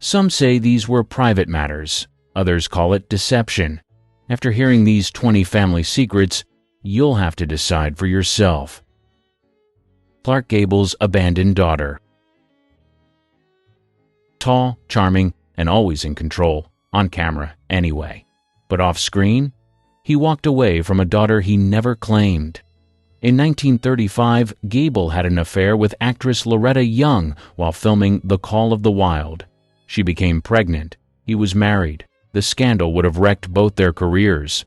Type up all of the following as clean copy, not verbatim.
Some say these were private matters. Others call it deception. After hearing these 20 family secrets, you'll have to decide for yourself. Clark Gable's abandoned daughter. Tall, charming, and always in control, on camera anyway. But off screen, he walked away from a daughter he never claimed. In 1935, Gable had an affair with actress Loretta Young while filming The Call of the Wild. She became pregnant. He was married. The scandal would have wrecked both their careers.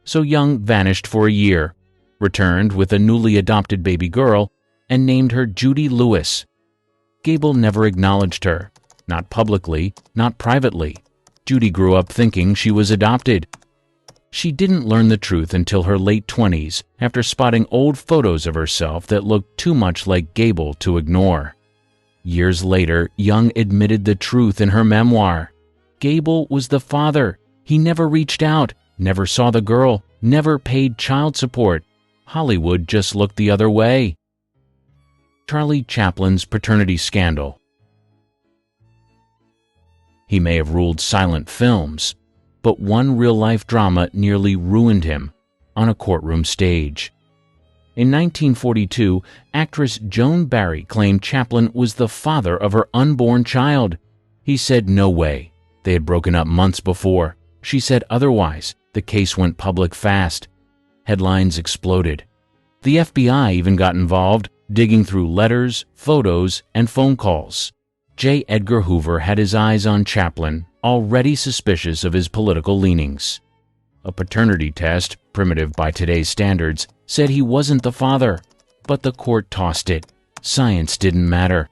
So Young vanished for a year, returned with a newly adopted baby girl, and named her Judy Lewis. Gable never acknowledged her. Not publicly, not privately. Judy grew up thinking she was adopted. She didn't learn the truth until her late 20s, after spotting old photos of herself that looked too much like Gable to ignore. Years later, Young admitted the truth in her memoir. Gable was the father. He never reached out, never saw the girl, never paid child support. Hollywood just looked the other way. Charlie Chaplin's paternity scandal. He may have ruled silent films, but one real-life drama nearly ruined him on a courtroom stage. In 1942, actress Joan Barry claimed Chaplin was the father of her unborn child. He said no way. They had broken up months before. She said otherwise. The case went public fast. Headlines exploded. The FBI even got involved, digging through letters, photos, and phone calls. J. Edgar Hoover had his eyes on Chaplin, already suspicious of his political leanings. A paternity test, primitive by today's standards, said he wasn't the father, but the court tossed it. Science didn't matter.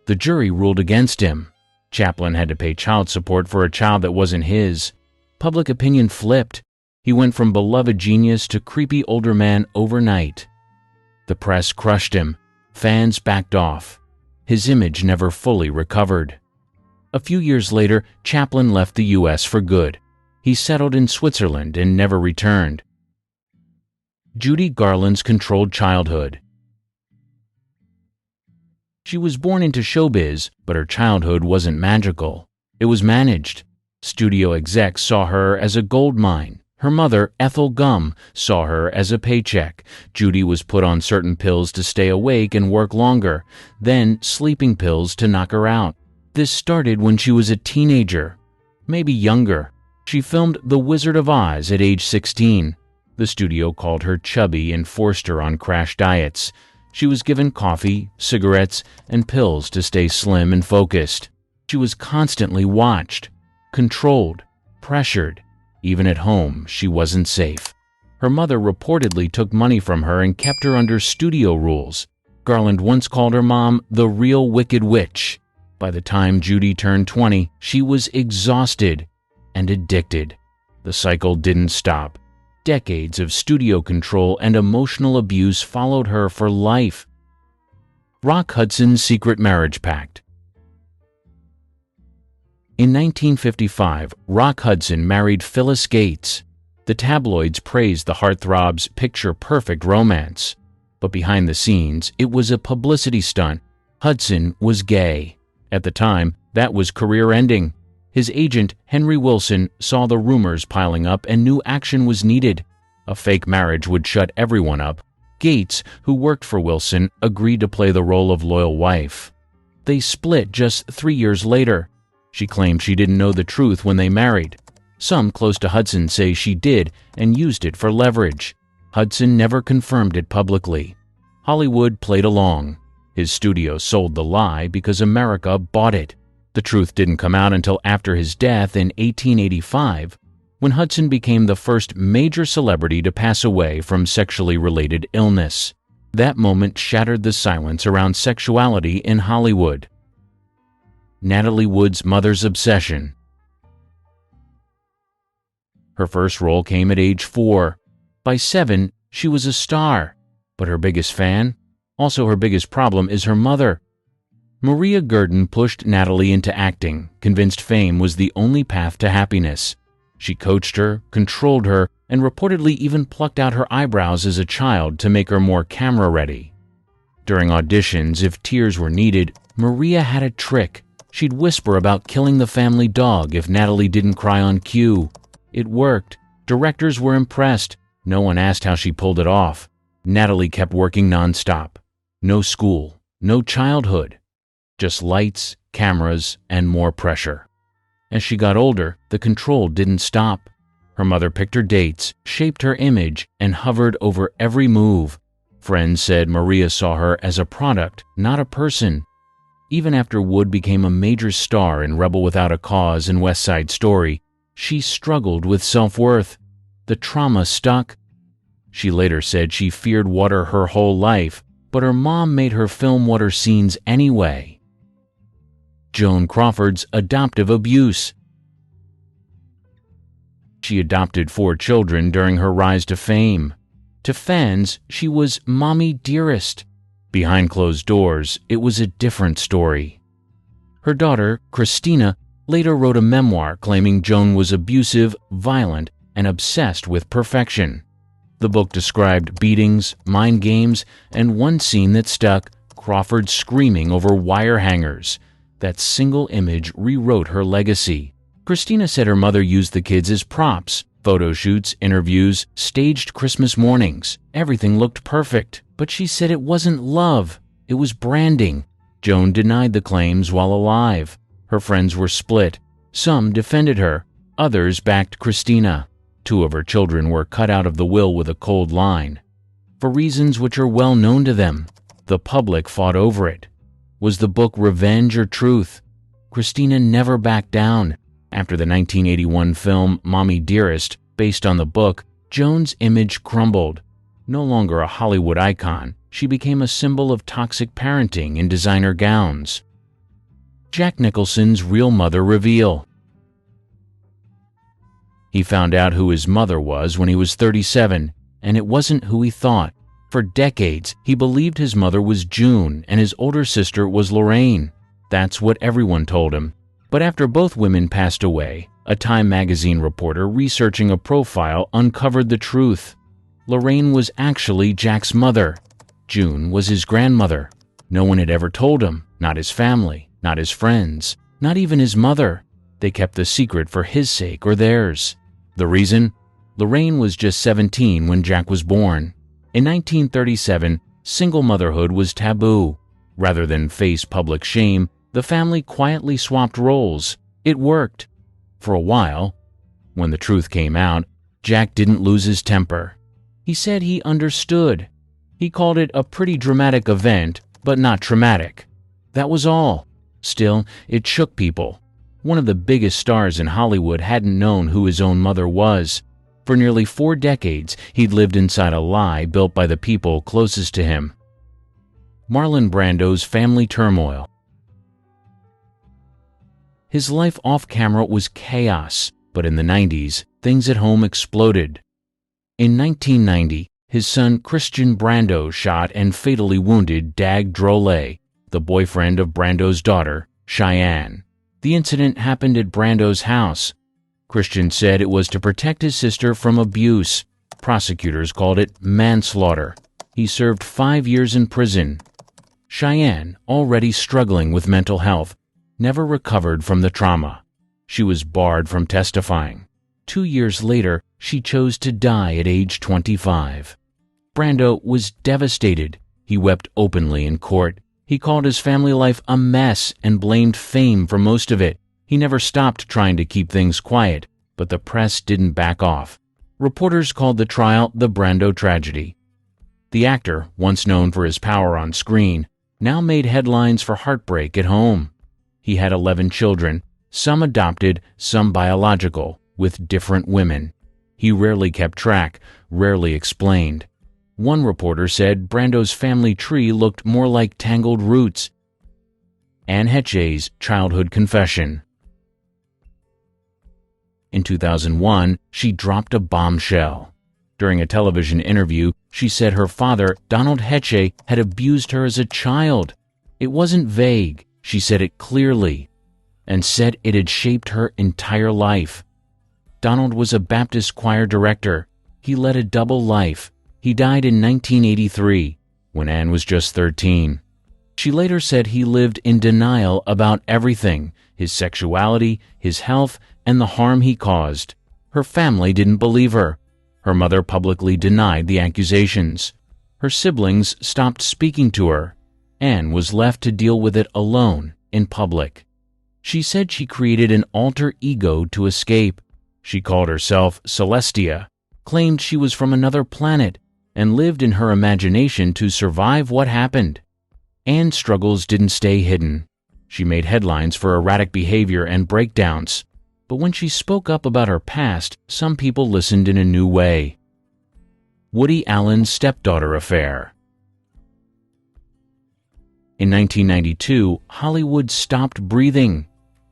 The jury ruled against him. Chaplin had to pay child support for a child that wasn't his. Public opinion flipped. He went from beloved genius to creepy older man overnight. The press crushed him. Fans backed off. His image never fully recovered. A few years later, Chaplin left the U.S. for good. He settled in Switzerland and never returned. Judy Garland's controlled childhood. She was born into showbiz, but her childhood wasn't magical. It was managed. Studio execs saw her as a gold mine. Her mother, Ethel Gum, saw her as a paycheck. Judy was put on certain pills to stay awake and work longer, then sleeping pills to knock her out. This started when she was a teenager, maybe younger. She filmed The Wizard of Oz at age 16. The studio called her chubby and forced her on crash diets. She was given coffee, cigarettes, and pills to stay slim and focused. She was constantly watched, controlled, pressured. Even at home, she wasn't safe. Her mother reportedly took money from her and kept her under studio rules. Garland once called her mom the real wicked witch. By the time Judy turned 20, she was exhausted and addicted. The cycle didn't stop. Decades of studio control and emotional abuse followed her for life. Rock Hudson's secret marriage pact. In 1955, Rock Hudson married Phyllis Gates. The tabloids praised the heartthrob's picture-perfect romance. But behind the scenes, it was a publicity stunt. Hudson was gay. At the time, that was career-ending. His agent, Henry Wilson, saw the rumors piling up and knew action was needed. A fake marriage would shut everyone up. Gates, who worked for Wilson, agreed to play the role of loyal wife. They split just 3 years later. She claimed she didn't know the truth when they married. Some close to Hudson say she did and used it for leverage. Hudson never confirmed it publicly. Hollywood played along. His studio sold the lie because America bought it. The truth didn't come out until after his death in 1885, when Hudson became the first major celebrity to pass away from sexually related illness. That moment shattered the silence around sexuality in Hollywood. Natalie Wood's mother's obsession. Her first role came at age 4. By 7, she was a star. But her biggest fan? Also her biggest problem is her mother. Maria Gurdon pushed Natalie into acting, convinced fame was the only path to happiness. She coached her, controlled her, and reportedly even plucked out her eyebrows as a child to make her more camera-ready. During auditions, if tears were needed, Maria had a trick. She'd whisper about killing the family dog if Natalie didn't cry on cue. It worked. Directors were impressed. No one asked how she pulled it off. Natalie kept working nonstop. No school, no childhood. Just lights, cameras, and more pressure. As she got older, the control didn't stop. Her mother picked her dates, shaped her image, and hovered over every move. Friends said Maria saw her as a product, not a person. Even after Wood became a major star in Rebel Without a Cause and West Side Story, she struggled with self-worth. The trauma stuck. She later said she feared water her whole life, but her mom made her film water scenes anyway. Joan Crawford's adoptive abuse. She adopted 4 children during her rise to fame. To fans, she was Mommy Dearest. Behind closed doors, it was a different story. Her daughter, Christina, later wrote a memoir claiming Joan was abusive, violent, and obsessed with perfection. The book described beatings, mind games, and one scene that stuck, Crawford screaming over wire hangers. That single image rewrote her legacy. Christina said her mother used the kids as props. Photo shoots, interviews, staged Christmas mornings. Everything looked perfect, but she said it wasn't love. It was branding. Joan denied the claims while alive. Her friends were split. Some defended her. Others backed Christina. 2 of her children were cut out of the will with a cold line. For reasons which are well known to them, the public fought over it. Was the book revenge or truth? Christina never backed down. After the 1981 film Mommy Dearest, based on the book, Joan's image crumbled. No longer a Hollywood icon, she became a symbol of toxic parenting in designer gowns. Jack Nicholson's real mother reveal. He found out who his mother was when he was 37, and it wasn't who he thought. For decades, he believed his mother was June and his older sister was Lorraine. That's what everyone told him. But after both women passed away, a Time magazine reporter researching a profile uncovered the truth. Lorraine was actually Jack's mother. June was his grandmother. No one had ever told him, not his family, not his friends, not even his mother. They kept the secret for his sake or theirs. The reason? Lorraine was just 17 when Jack was born. In 1937, single motherhood was taboo. Rather than face public shame, the family quietly swapped roles. It worked. For a while. When the truth came out, Jack didn't lose his temper. He said he understood. He called it a pretty dramatic event, but not traumatic. That was all. Still, it shook people. One of the biggest stars in Hollywood hadn't known who his own mother was. For nearly 4 decades, he'd lived inside a lie built by the people closest to him. Marlon Brando's family turmoil. His life off-camera was chaos, but in the 90s, things at home exploded. In 1990, his son Christian Brando shot and fatally wounded Dag Drolet, the boyfriend of Brando's daughter, Cheyenne. The incident happened at Brando's house. Christian said it was to protect his sister from abuse. Prosecutors called it manslaughter. He served 5 years in prison. Cheyenne, already struggling with mental health, never recovered from the trauma. She was barred from testifying. 2 years later, she chose to die at age 25. Brando was devastated. He wept openly in court. He called his family life a mess and blamed fame for most of it. He never stopped trying to keep things quiet, but the press didn't back off. Reporters called the trial the Brando tragedy. The actor, once known for his power on screen, now made headlines for heartbreak at home. He had 11 children, some adopted, some biological, with different women. He rarely kept track, rarely explained. One reporter said Brando's family tree looked more like tangled roots. Anne Heches' childhood confession. In 2001, she dropped a bombshell. During a television interview, she said her father, Donald Heche, had abused her as a child. It wasn't vague. She said it clearly, and said it had shaped her entire life. Donald was a Baptist choir director. He led a double life. He died in 1983, when Anne was just 13. She later said he lived in denial about everything: his sexuality, his health, and the harm he caused. Her family didn't believe her. Her mother publicly denied the accusations. Her siblings stopped speaking to her. Anne was left to deal with it alone in public. She said she created an alter ego to escape. She called herself Celestia, claimed she was from another planet, and lived in her imagination to survive what happened. Anne's struggles didn't stay hidden. She made headlines for erratic behavior and breakdowns. But when she spoke up about her past, some people listened in a new way. Woody Allen's stepdaughter affair. In 1992, Hollywood stopped breathing.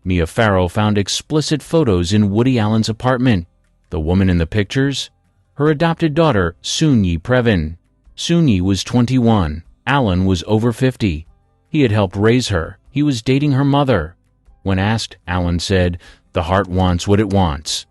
Mia Farrow found explicit photos in Woody Allen's apartment. The woman in the pictures? Her adopted daughter, Soon-Yi Previn. Soon-Yi was 21. Allen was over 50. He had helped raise her. He was dating her mother. When asked, Allen said, "The heart wants what it wants."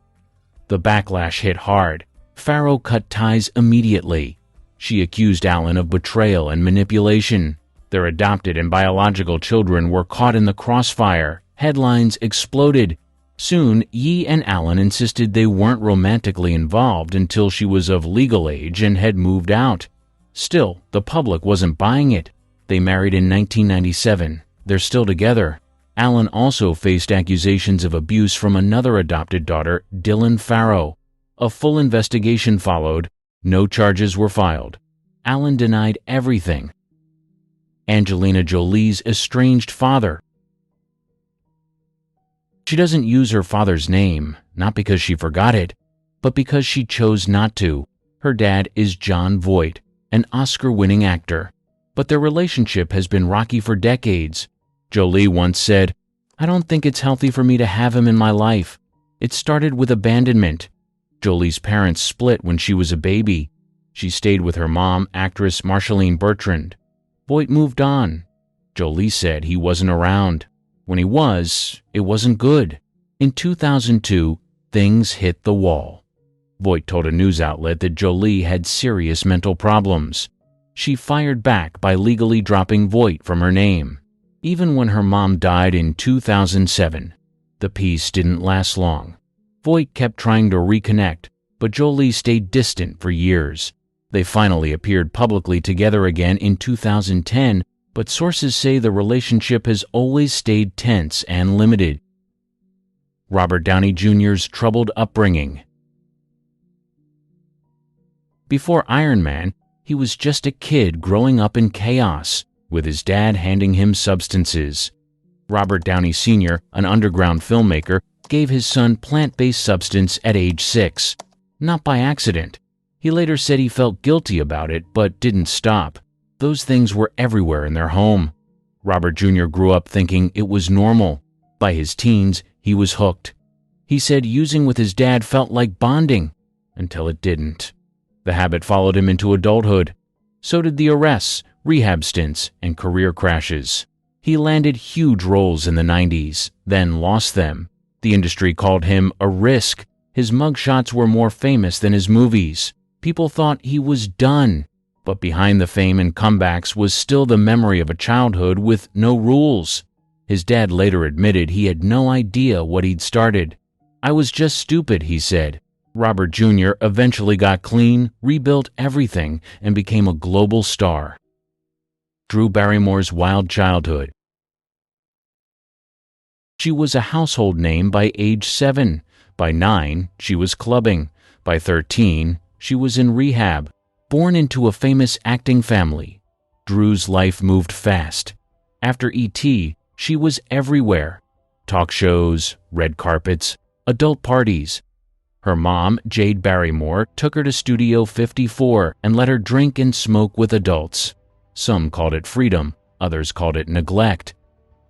The backlash hit hard. Farrow cut ties immediately. She accused Allen of betrayal and manipulation. Their adopted and biological children were caught in the crossfire. Headlines exploded. Soon, Yi and Allen insisted they weren't romantically involved until she was of legal age and had moved out. Still, the public wasn't buying it. They married in 1997. They're still together. Allen also faced accusations of abuse from another adopted daughter, Dylan Farrow. A full investigation followed. No charges were filed. Allen denied everything. Angelina Jolie's estranged father. She doesn't use her father's name, not because she forgot it, but because she chose not to. Her dad is Jon Voight, an Oscar-winning actor. But their relationship has been rocky for decades. Jolie once said, "I don't think it's healthy for me to have him in my life." It started with abandonment. Jolie's parents split when she was a baby. She stayed with her mom, actress Marceline Bertrand. Voight moved on. Jolie said he wasn't around. When he was, it wasn't good. In 2002, things hit the wall. Voight told a news outlet that Jolie had serious mental problems. She fired back by legally dropping Voight from her name. Even when her mom died in 2007, the peace didn't last long. Voight kept trying to reconnect, but Jolie stayed distant for years. They finally appeared publicly together again in 2010, but sources say the relationship has always stayed tense and limited. Robert Downey Jr.'s troubled upbringing. Before Iron Man, he was just a kid growing up in chaos, with his dad handing him substances. Robert Downey Sr., an underground filmmaker, gave his son plant-based substance at age 6. Not by accident. He later said he felt guilty about it, but didn't stop. Those things were everywhere in their home. Robert Jr. grew up thinking it was normal. By his teens, he was hooked. He said using with his dad felt like bonding, until it didn't. The habit followed him into adulthood. So did the arrests, rehab stints, and career crashes. He landed huge roles in the 90s, then lost them. The industry called him a risk. His mugshots were more famous than his movies. People thought he was done. But behind the fame and comebacks was still the memory of a childhood with no rules. His dad later admitted he had no idea what he'd started. "I was just stupid," he said. Robert Jr. eventually got clean, rebuilt everything, and became a global star. Drew Barrymore's wild childhood. She was a household name by age 7. By 9, she was clubbing. By 13, she was in rehab. Born into a famous acting family, Drew's life moved fast. After E.T., she was everywhere. Talk shows, red carpets, adult parties. Her mom, Jade Barrymore, took her to Studio 54 and let her drink and smoke with adults. Some called it freedom, others called it neglect.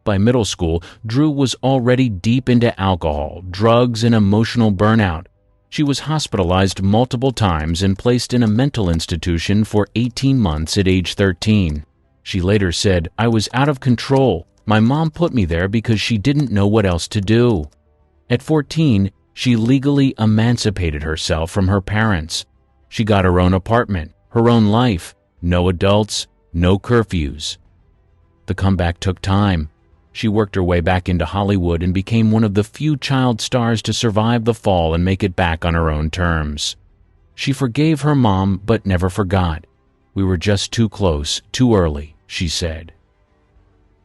By middle school, Drew was already deep into alcohol, drugs, and emotional burnout. She was hospitalized multiple times and placed in a mental institution for 18 months at age 13. She later said, "I was out of control. My mom put me there because she didn't know what else to do." At 14, she legally emancipated herself from her parents. She got her own apartment, her own life, no adults, no curfews. The comeback took time. She worked her way back into Hollywood and became one of the few child stars to survive the fall and make it back on her own terms. She forgave her mom but never forgot. "We were just too close, too early," she said.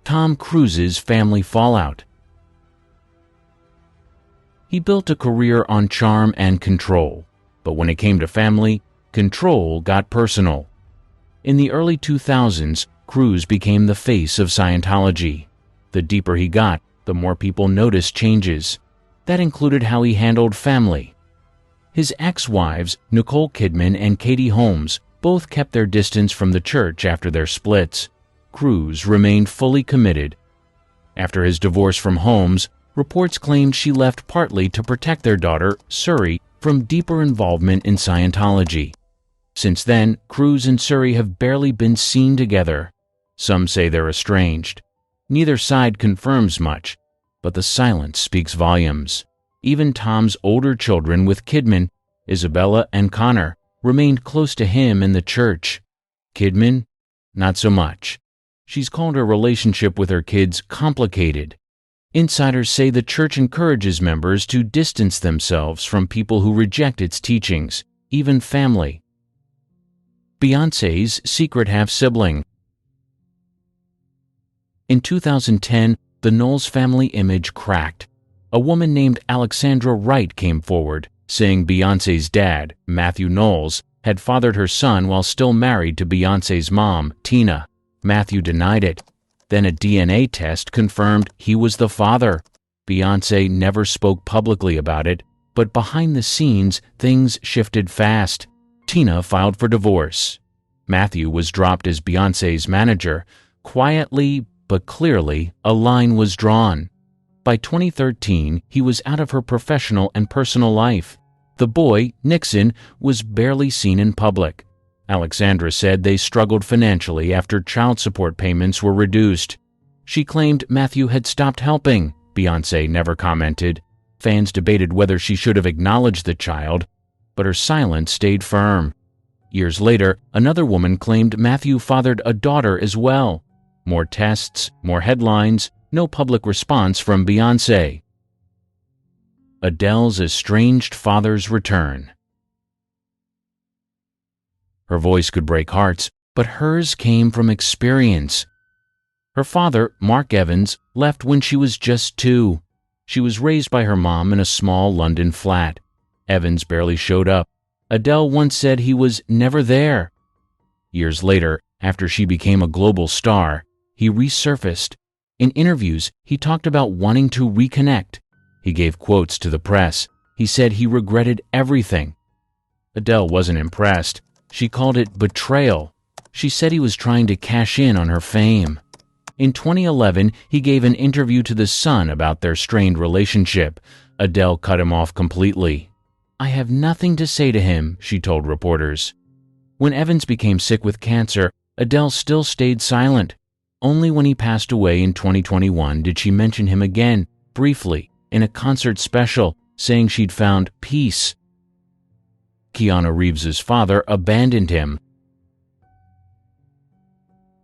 Tom Cruise's family fallout. He built a career on charm and control, but when it came to family, control got personal. In the early 2000s, Cruzs became the face of Scientology. The deeper he got, the more people noticed changes. That included how he handled family. His ex-wives, Nicole Kidman and Katie Holmes, both kept their distance from the church after their splits. Cruzs remained fully committed. After his divorce from Holmes, reports claimed she left partly to protect their daughter, Suri, from deeper involvement in Scientology. Since then, Cruzs and Suri have barely been seen together. Some say they're estranged. Neither side confirms much, but the silence speaks volumes. Even Tom's older children with Kidman, Isabella and Connor, remained close to him in the church. Kidman, not so much. She's called her relationship with her kids complicated. Insiders say the church encourages members to distance themselves from people who reject its teachings, even family. Beyonce's secret half-sibling. In 2010, the Knowles family image cracked. A woman named Alexandra Wright came forward, saying Beyoncé's dad, Matthew Knowles, had fathered her son while still married to Beyoncé's mom, Tina. Matthew denied it. Then a DNA test confirmed he was the father. Beyoncé never spoke publicly about it, but behind the scenes, things shifted fast. Tina filed for divorce. Matthew was dropped as Beyoncé's manager. Quietly, but clearly, a line was drawn. By 2013, he was out of her professional and personal life. The boy, Nixon, was barely seen in public. Alexandra said they struggled financially after child support payments were reduced. She claimed Matthew had stopped helping. Beyoncé never commented. Fans debated whether she should have acknowledged the child, but her silence stayed firm. Years later, another woman claimed Matthew fathered a daughter as well. More tests, more headlines, no public response from Beyoncé. Adeles' estranged father's return. Her voice could break hearts, but hers came from experience. Her father, Mark Evans, left when she was just 2. She was raised by her mom in a small London flat. Evans barely showed up. Adele once said he was never there. Years later, after she became a global star, he resurfaced. In interviews, he talked about wanting to reconnect. He gave quotes to the press. He said he regretted everything. Adele wasn't impressed. She called it betrayal. She said he was trying to cash in on her fame. In 2011, he gave an interview to The Sun about their strained relationship. Adele cut him off completely. "I have nothing to say to him," she told reporters. When Evans became sick with cancer, Adele still stayed silent. Only when he passed away in 2021 did she mention him again, briefly, in a concert special, saying she'd found peace. Keanu Reeves's father abandoned him.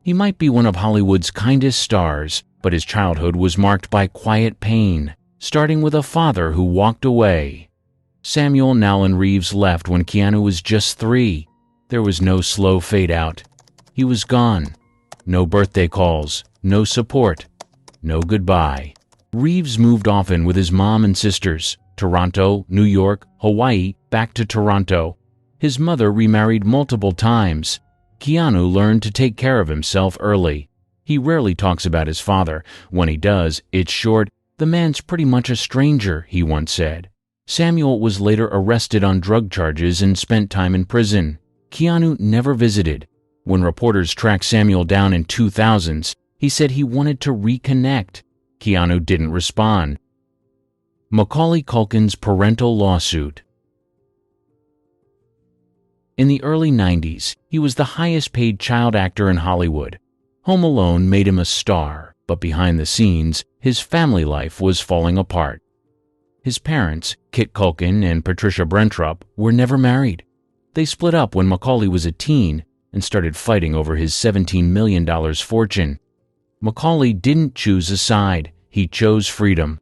He might be one of Hollywood's kindest stars, but his childhood was marked by quiet pain, starting with a father who walked away. Samuel Nowlin Reeves left when Keanu was just 3. There was no slow fade out. He was gone. No birthday calls, no support, no goodbye. Reeves moved often with his mom and sisters. Toronto, New York, Hawaii, back to Toronto. His mother remarried multiple times. Keanu learned to take care of himself early. He rarely talks about his father. When he does, it's short. "The man's pretty much a stranger," he once said. Samuel was later arrested on drug charges and spent time in prison. Keanu never visited. When reporters tracked Samuel down in 2000s, he said he wanted to reconnect. Keanu didn't respond. Macaulay Kulkins' parental lawsuit. In the early 90s, he was the highest-paid child actor in Hollywood. Home Alone made him a star, but behind the scenes, his family life was falling apart. His parents, Kit Culkin and Patricia Brentrup, were never married. They split up when Macaulay was a teen and started fighting over his $17 million fortune. Macaulay didn't choose a side. He chose freedom.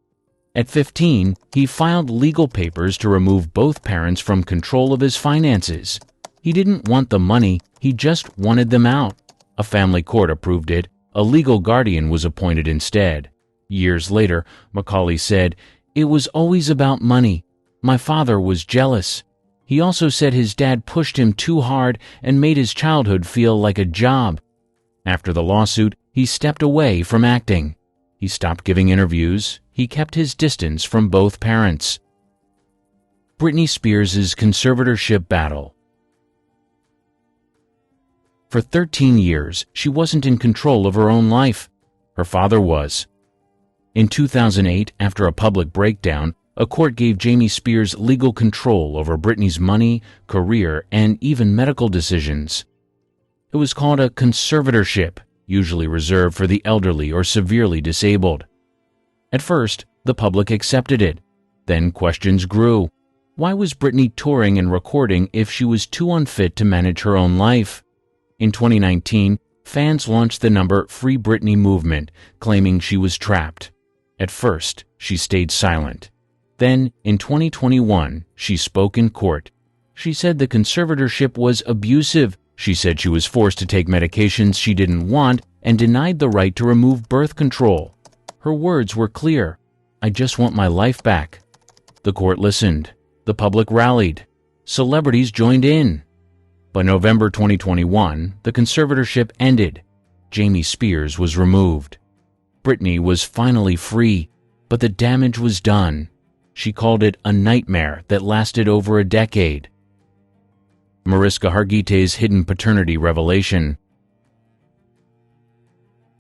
At 15, he filed legal papers to remove both parents from control of his finances. He didn't want the money, he just wanted them out. A family court approved it. A legal guardian was appointed instead. Years later, Macaulay said, "It was always about money. My father was jealous." He also said his dad pushed him too hard and made his childhood feel like a job. After the lawsuit, he stepped away from acting. He stopped giving interviews. He kept his distance from both parents. Britney Spears' conservatorship battle. For 13 years, she wasn't in control of her own life. Her father was. In 2008, after a public breakdown, a court gave Jamie Spears legal control over Britney's money, career, and even medical decisions. It was called a conservatorship, usually reserved for the elderly or severely disabled. At first, the public accepted it. Then questions grew. Why was Britney touring and recording if she was too unfit to manage her own life? In 2019, fans launched the Free Britney movement, claiming she was trapped. At first, she stayed silent. Then, in 2021, she spoke in court. She said the conservatorship was abusive. She said she was forced to take medications she didn't want and denied the right to remove birth control. Her words were clear. "I just want my life back." The court listened. The public rallied. Celebrities joined in. By November 2021, the conservatorship ended. Jamie Spears was removed. Britney was finally free, but the damage was done. She called it a nightmare that lasted over a decade. Marisa Hargatees' hidden paternity revelation.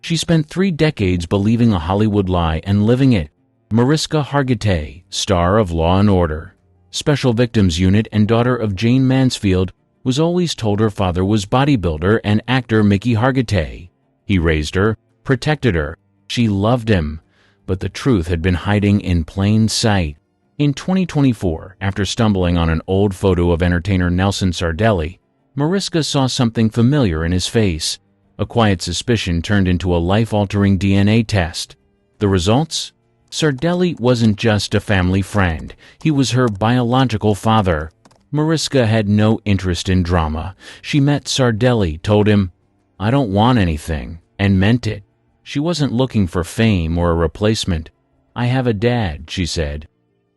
She spent 3 decades believing a Hollywood lie and living it. Marisa Hargatees, star of Law & Order, Special Victims Unit and daughter of Jane Mansfield, was always told her father was bodybuilder and actor Mickey Hargitay. He raised her, protected her. She loved him, but the truth had been hiding in plain sight. In 2024, after stumbling on an old photo of entertainer Nelson Sardelli, Marisa saw something familiar in his face. A quiet suspicion turned into a life-altering DNA test. The results? Sardelli wasn't just a family friend. He was her biological father. Marisa had no interest in drama. She met Sardelli, told him, "I don't want anything," and meant it. She wasn't looking for fame or a replacement. "I have a dad," she said.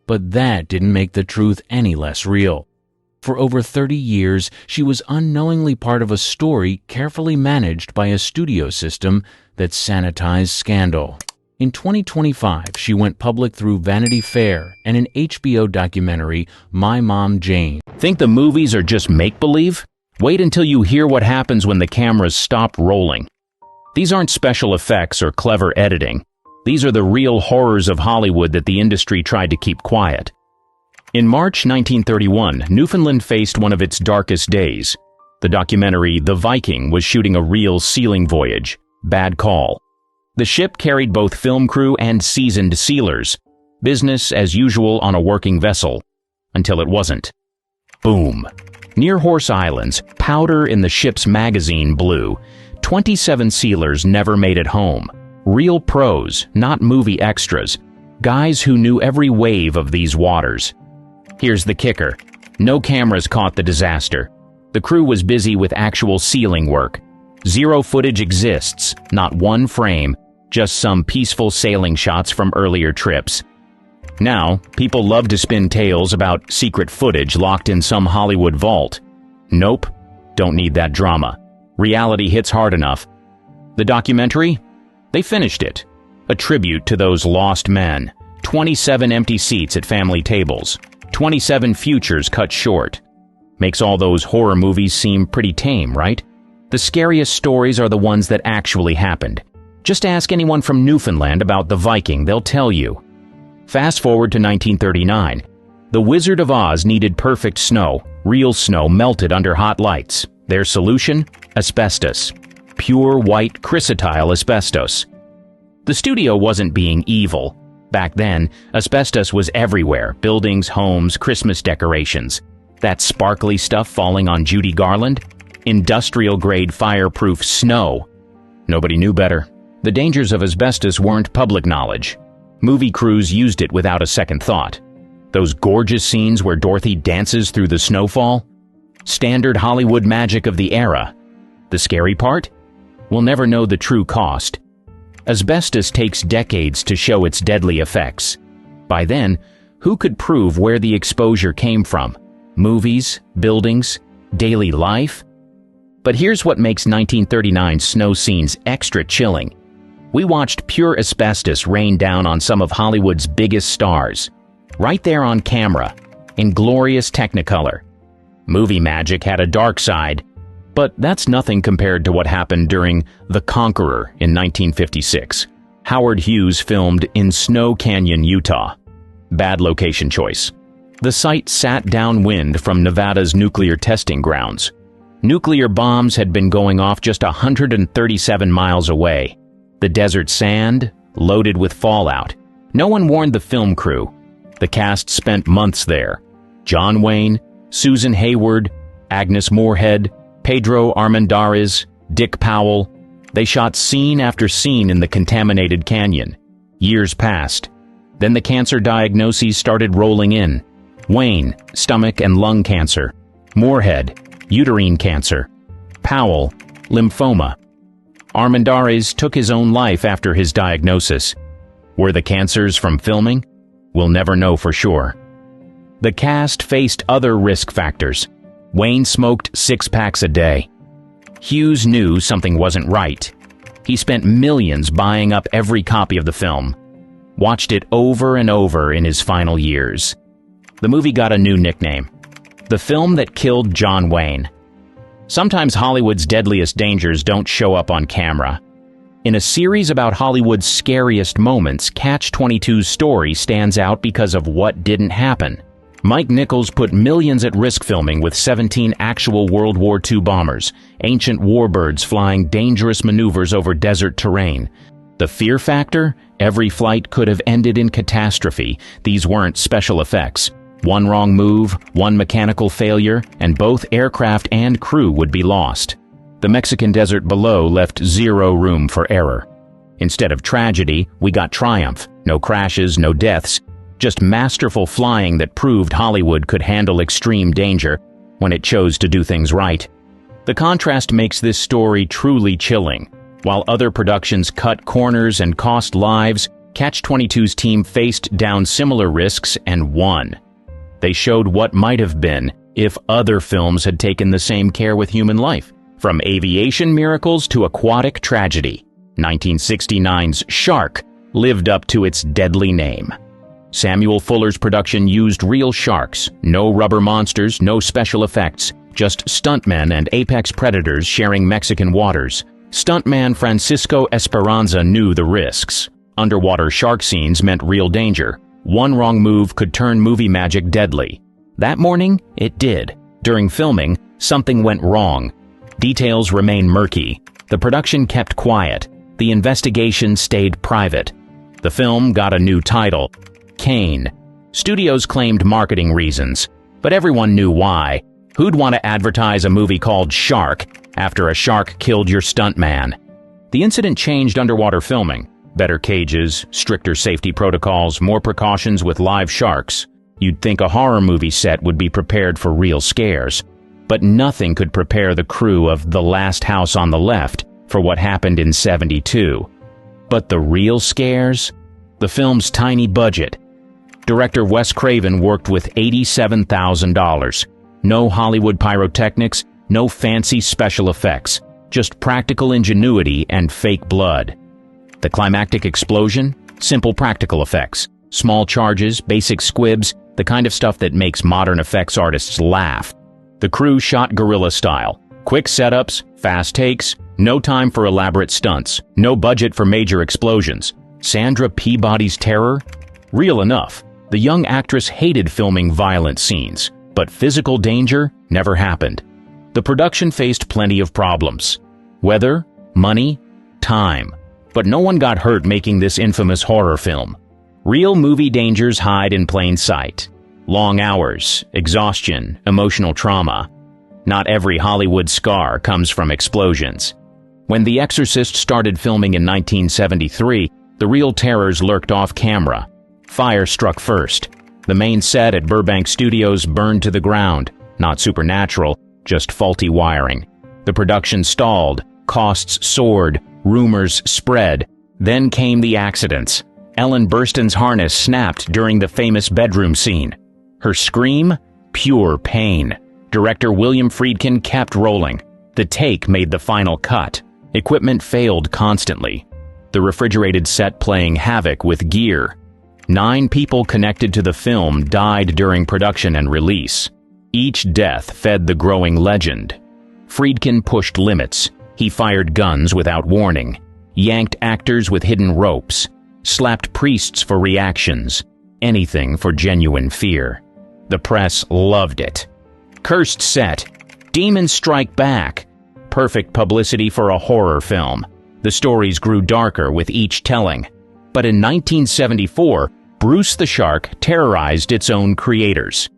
But that didn't make the truth any less real. For over 30 years, she was unknowingly part of a story carefully managed by a studio system that sanitized scandal. In 2025, she went public through Vanity Fair and an HBO documentary, My Mom Jane. Think the movies are just make-believe? Wait until you hear what happens when the cameras stop rolling. These aren't special effects or clever editing. These are the real horrors of Hollywood that the industry tried to keep quiet. In March 1931, Newfoundland faced one of its darkest days. The documentary The Viking was shooting a real sealing voyage. Bad call. The ship carried both film crew and seasoned sealers. Business as usual on a working vessel. Until it wasn't. Boom. Near Horse Islands, powder in the ship's magazine blew. 27 sealers never made it home. Real pros, not movie extras. Guys who knew every wave of these waters. Here's the kicker. No cameras caught the disaster. The crew was busy with actual sealing work. Zero footage exists, not one frame, just some peaceful sailing shots from earlier trips. Now, people love to spin tales about secret footage locked in some Hollywood vault. Nope, don't need that drama. Reality hits hard enough. The documentary? They finished it. A tribute to those lost men. 27 empty seats at family tables. 27 futures cut short. Makes all those horror movies seem pretty tame, right? The scariest stories are the ones that actually happened. Just ask anyone from Newfoundland about the Viking, they'll tell you. Fast forward to 1939. The Wizard of Oz needed perfect snow, real snow melted under hot lights. Their solution? Asbestos. Pure white chrysotile asbestos. The studio wasn't being evil. Back then, asbestos was everywhere, buildings, homes, Christmas decorations. That sparkly stuff falling on Judy Garland? Industrial-grade fireproof snow. Nobody knew better. The dangers of asbestos weren't public knowledge. Movie crews used it without a second thought. Those gorgeous scenes where Dorothy dances through the snowfall? Standard Hollywood magic of the era. The scary part? We'll never know the true cost. Asbestos takes decades to show its deadly effects. By then, who could prove where the exposure came from? Movies, buildings, daily life? But here's what makes 1939's snow scenes extra chilling. We watched pure asbestos rain down on some of Hollywood's biggest stars. Right there on camera, in glorious Technicolor. Movie magic had a dark side, but that's nothing compared to what happened during The Conqueror in 1956. Howard Hughes filmed in Snow Canyon, Utah. Bad location choice. The site sat downwind from Nevada's nuclear testing grounds. Nuclear bombs had been going off just 137 miles away. The desert sand, loaded with fallout. No one warned the film crew. The cast spent months there. John Wayne, Susan Hayward, Agnes Moorehead, Pedro Armendariz, Dick Powell. They shot scene after scene in the contaminated canyon. Years passed. Then the cancer diagnoses started rolling in. Wayne, stomach and lung cancer. Moorehead, uterine cancer. Powell, lymphoma. Armendariz took his own life after his diagnosis. Were the cancers from filming? We'll never know for sure. The cast faced other risk factors. Wayne smoked 6 packs a day. Hughes knew something wasn't right. He spent millions buying up every copy of the film. Watched it over and over in his final years. The movie got a new nickname. The film that killed John Wayne. Sometimes Hollywood's deadliest dangers don't show up on camera. In a series about Hollywood's scariest moments, Catch-22's story stands out because of what didn't happen. Mike Nichols put millions at risk filming with 17 actual World War II bombers, ancient warbirds flying dangerous maneuvers over desert terrain. The fear factor? Every flight could have ended in catastrophe. These weren't special effects. One wrong move, one mechanical failure, and both aircraft and crew would be lost. The Mexican desert below left zero room for error. Instead of tragedy, we got triumph. No crashes, no deaths. Just masterful flying that proved Hollywood could handle extreme danger when it chose to do things right. The contrast makes this story truly chilling. While other productions cut corners and cost lives, Catch-22's team faced down similar risks and won. They showed what might have been if other films had taken the same care with human life. From aviation miracles to aquatic tragedy, 1969's Shark lived up to its deadly name. Samuel Fuller's production used real sharks, no rubber monsters, no special effects, just stuntmen and apex predators sharing Mexican waters. Stuntman Francisco Esperanza knew the risks. Underwater shark scenes meant real danger. One wrong move could turn movie magic deadly. That morning, it did. During filming, something went wrong. Details remain murky. The production kept quiet. The investigation stayed private. The film got a new title, Kane. Studios claimed marketing reasons, but everyone knew why. Who'd want to advertise a movie called Shark after a shark killed your stuntman? The incident changed underwater filming. Better cages, stricter safety protocols, more precautions with live sharks. You'd think a horror movie set would be prepared for real scares. But nothing could prepare the crew of The Last House on the Left for what happened in '72. But the real scares? The film's tiny budget. Director Wes Craven worked with $87,000. No Hollywood pyrotechnics, no fancy special effects, just practical ingenuity and fake blood. The climactic explosion? Simple practical effects. Small charges, basic squibs, the kind of stuff that makes modern effects artists laugh. The crew shot guerrilla style. Quick setups, fast takes, no time for elaborate stunts, no budget for major explosions. Sandra Peabody's terror? Real enough. The young actress hated filming violent scenes, but physical danger never happened. The production faced plenty of problems. Weather, money, time. But no one got hurt making this infamous horror film. Real movie dangers hide in plain sight. Long hours, exhaustion, emotional trauma. Not every Hollywood scar comes from explosions. When The Exorcist started filming in 1973, the real terrors lurked off camera. Fire struck first. The main set at Burbank Studios burned to the ground. Not supernatural, just faulty wiring. The production stalled, costs soared, rumors spread. Then came the accidents. Ellen Burstyn's harness snapped during the famous bedroom scene. Her scream? Pure pain. Director William Friedkin kept rolling. The take made the final cut. Equipment failed constantly. The refrigerated set playing havoc with gear. 9 people connected to the film died during production and release. Each death fed the growing legend. Friedkin pushed limits. He fired guns without warning, yanked actors with hidden ropes, slapped priests for reactions, anything for genuine fear. The press loved it. Cursed set. Demons strike back. Perfect publicity for a horror film. The stories grew darker with each telling. But in 1974, Bruce the Shark terrorized its own creators.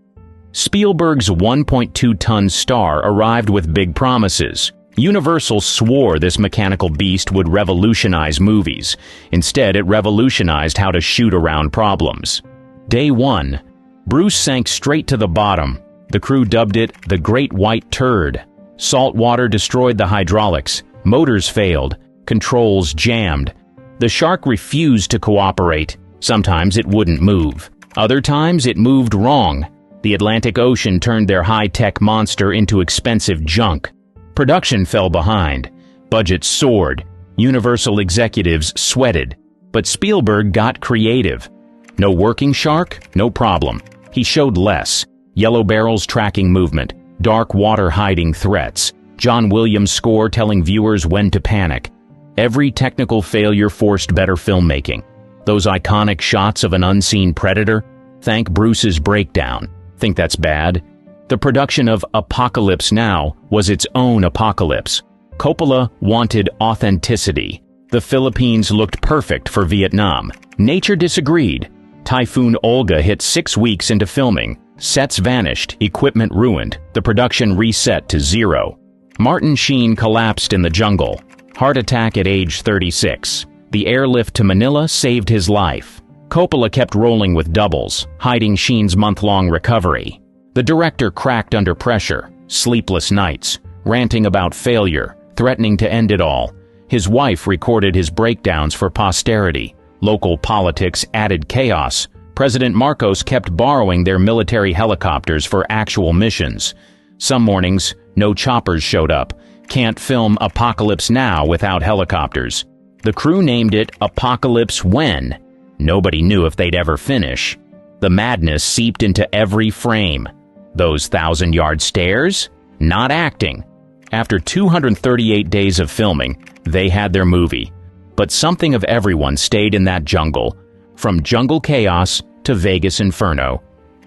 Spielberg's 1.2-ton star arrived with big promises. Universal swore this mechanical beast would revolutionize movies. Instead, it revolutionized how to shoot around problems. Day 1, Bruce sank straight to the bottom. The crew dubbed it the Great White Turd. Salt water destroyed the hydraulics. Motors failed. Controls jammed. The shark refused to cooperate. Sometimes it wouldn't move. Other times it moved wrong. The Atlantic Ocean turned their high-tech monster into expensive junk. Production fell behind. Budgets soared. Universal executives sweated. But Spielberg got creative. No working shark? No problem. He showed less. Yellow barrels tracking movement. Dark water hiding threats. John Williams' score telling viewers when to panic. Every technical failure forced better filmmaking. Those iconic shots of an unseen predator? Thank Bruce's breakdown. Think that's bad? The production of Apocalypse Now was its own apocalypse. Coppola wanted authenticity. The Philippines looked perfect for Vietnam. Nature disagreed. Typhoon Olga hit 6 weeks into filming. Sets vanished, equipment ruined, the production reset to 0. Martin Sheen collapsed in the jungle. Heart attack at age 36. The airlift to Manila saved his life. Coppola kept rolling with doubles, hiding Sheen's month-long recovery. The director cracked under pressure, sleepless nights, ranting about failure, threatening to end it all. His wife recorded his breakdowns for posterity. Local politics added chaos. President Marcos kept borrowing their military helicopters for actual missions. Some mornings, no choppers showed up. Can't film Apocalypse Now without helicopters. The crew named it Apocalypse When. Nobody knew if they'd ever finish. The madness seeped into every frame. Those 1,000-yard stares? Not acting. After 238 days of filming, they had their movie. But something of everyone stayed in that jungle. From jungle chaos to Vegas Inferno.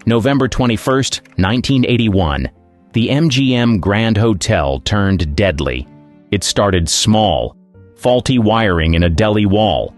November 21st, 1981. The MGM Grand Hotel turned deadly. It started small. Faulty wiring in a deli wall.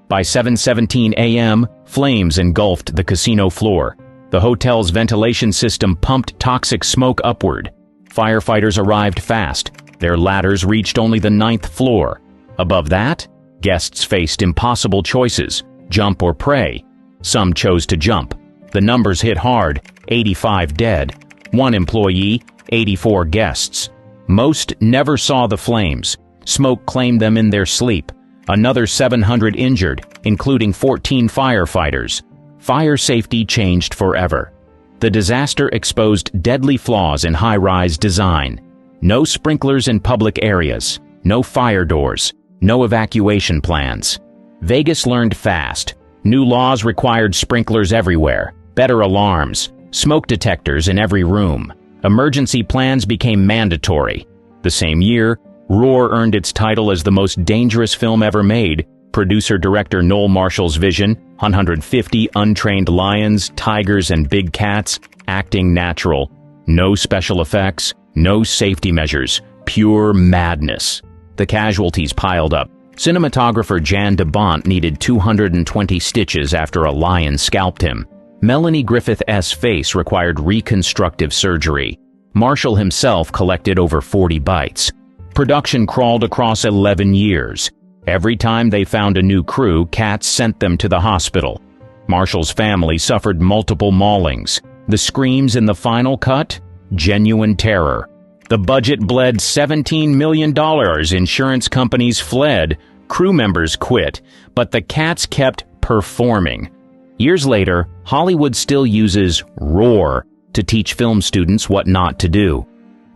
By 7:17 a.m., flames engulfed the casino floor. The hotel's ventilation system pumped toxic smoke upward. Firefighters arrived fast. Their ladders reached only the 9th floor. Above that, guests faced impossible choices, jump or pray. Some chose to jump. The numbers hit hard, 85 dead. 1 employee, 84 guests. Most never saw the flames. Smoke claimed them in their sleep. Another 700 injured, including 14 firefighters. Fire safety changed forever. The disaster exposed deadly flaws in high-rise design. No sprinklers in public areas. No fire doors. No evacuation plans. Vegas learned fast. New laws required sprinklers everywhere, better alarms, smoke detectors in every room. Emergency plans became mandatory. The same year, Roar earned its title as the most dangerous film ever made. Producer-director Noel Marshall's vision, 150 untrained lions, tigers, and big cats, acting natural. No special effects, no safety measures, pure madness. The casualties piled up. Cinematographer Jan de Bont needed 220 stitches after a lion scalped him. Melanie Griffith's face required reconstructive surgery. Marshall himself collected over 40 bites. Production crawled across 11 years. Every time they found a new crew, Katz sent them to the hospital. Marshall's family suffered multiple maulings. The screams in the final cut? Genuine terror. The budget bled $17 million. Insurance companies fled. Crew members quit. But the Katz kept performing. Years later, Hollywood still uses roar to teach film students what not to do.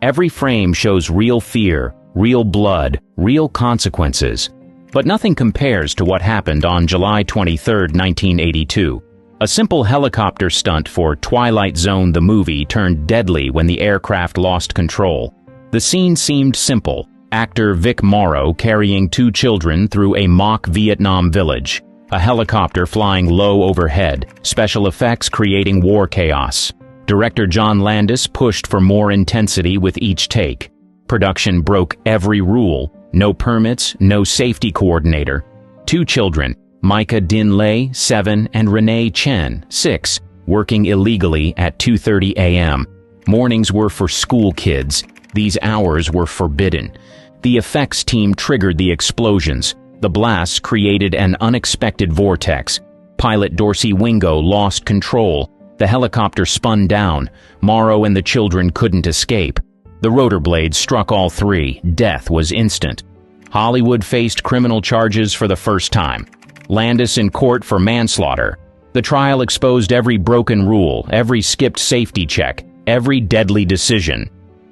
Every frame shows real fear, real blood, real consequences. But nothing compares to what happened on July 23, 1982. A simple helicopter stunt for Twilight Zone the movie turned deadly when the aircraft lost control. The scene seemed simple. Actor Vic Morrow carrying 2 children through a mock Vietnam village. A helicopter flying low overhead. Special effects creating war chaos. Director John Landis pushed for more intensity with each take. Production broke every rule. No permits, no safety coordinator. 2 children, Micah Din Lei, 7, and Renee Chen, 6, working illegally at 2:30 a.m. Mornings were for school kids. These hours were forbidden. The effects team triggered the explosions. The blasts created an unexpected vortex. Pilot Dorsey Wingo lost control. The helicopter spun down. Morrow and the children couldn't escape. The rotor blades struck all 3. Death was instant. Hollywood faced criminal charges for the first time. Landis in court for manslaughter. The trial exposed every broken rule, every skipped safety check, every deadly decision.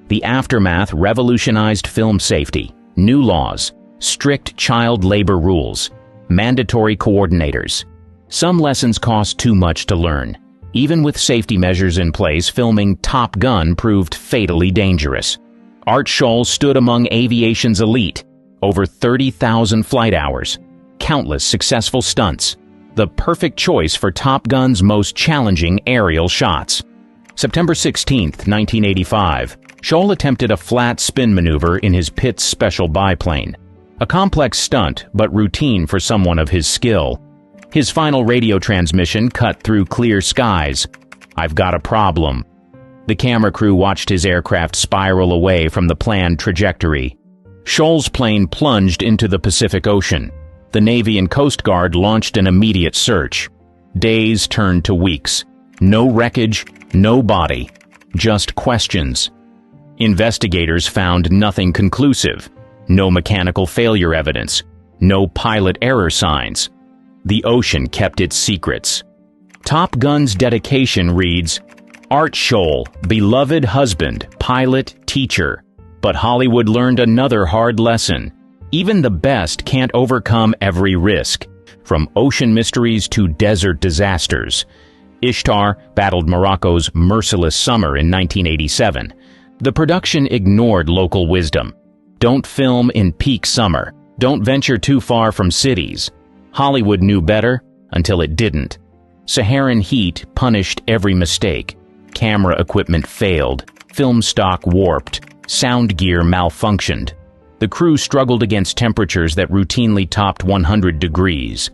The aftermath revolutionized film safety. New laws, strict child labor rules, mandatory coordinators. Some lessons cost too much to learn. Even with safety measures in place, filming Top Gun proved fatally dangerous. Art Scholl stood among aviation's elite. Over 30,000 flight hours. Countless successful stunts. The perfect choice for Top Gun's most challenging aerial shots. September 16, 1985. Scholl attempted a flat spin maneuver in his Pitts special biplane. A complex stunt, but routine for someone of his skill. His final radio transmission cut through clear skies. "I've got a problem." The camera crew watched his aircraft spiral away from the planned trajectory. Scholl's plane plunged into the Pacific Ocean. The Navy and Coast Guard launched an immediate search. Days turned to weeks. No wreckage, no body. Just questions. Investigators found nothing conclusive. No mechanical failure evidence. No pilot error signs. The ocean kept its secrets. Top Gun's dedication reads, "Art Scholl, beloved husband, pilot, teacher." But Hollywood learned another hard lesson. Even the best can't overcome every risk. From ocean mysteries to desert disasters. Ishtar battled Morocco's merciless summer in 1987. The production ignored local wisdom. Don't film in peak summer. Don't venture too far from cities. Hollywood knew better until it didn't. Saharan heat punished every mistake. Camera equipment failed. Film stock warped. Sound gear malfunctioned. The crew struggled against temperatures that routinely topped 100 degrees.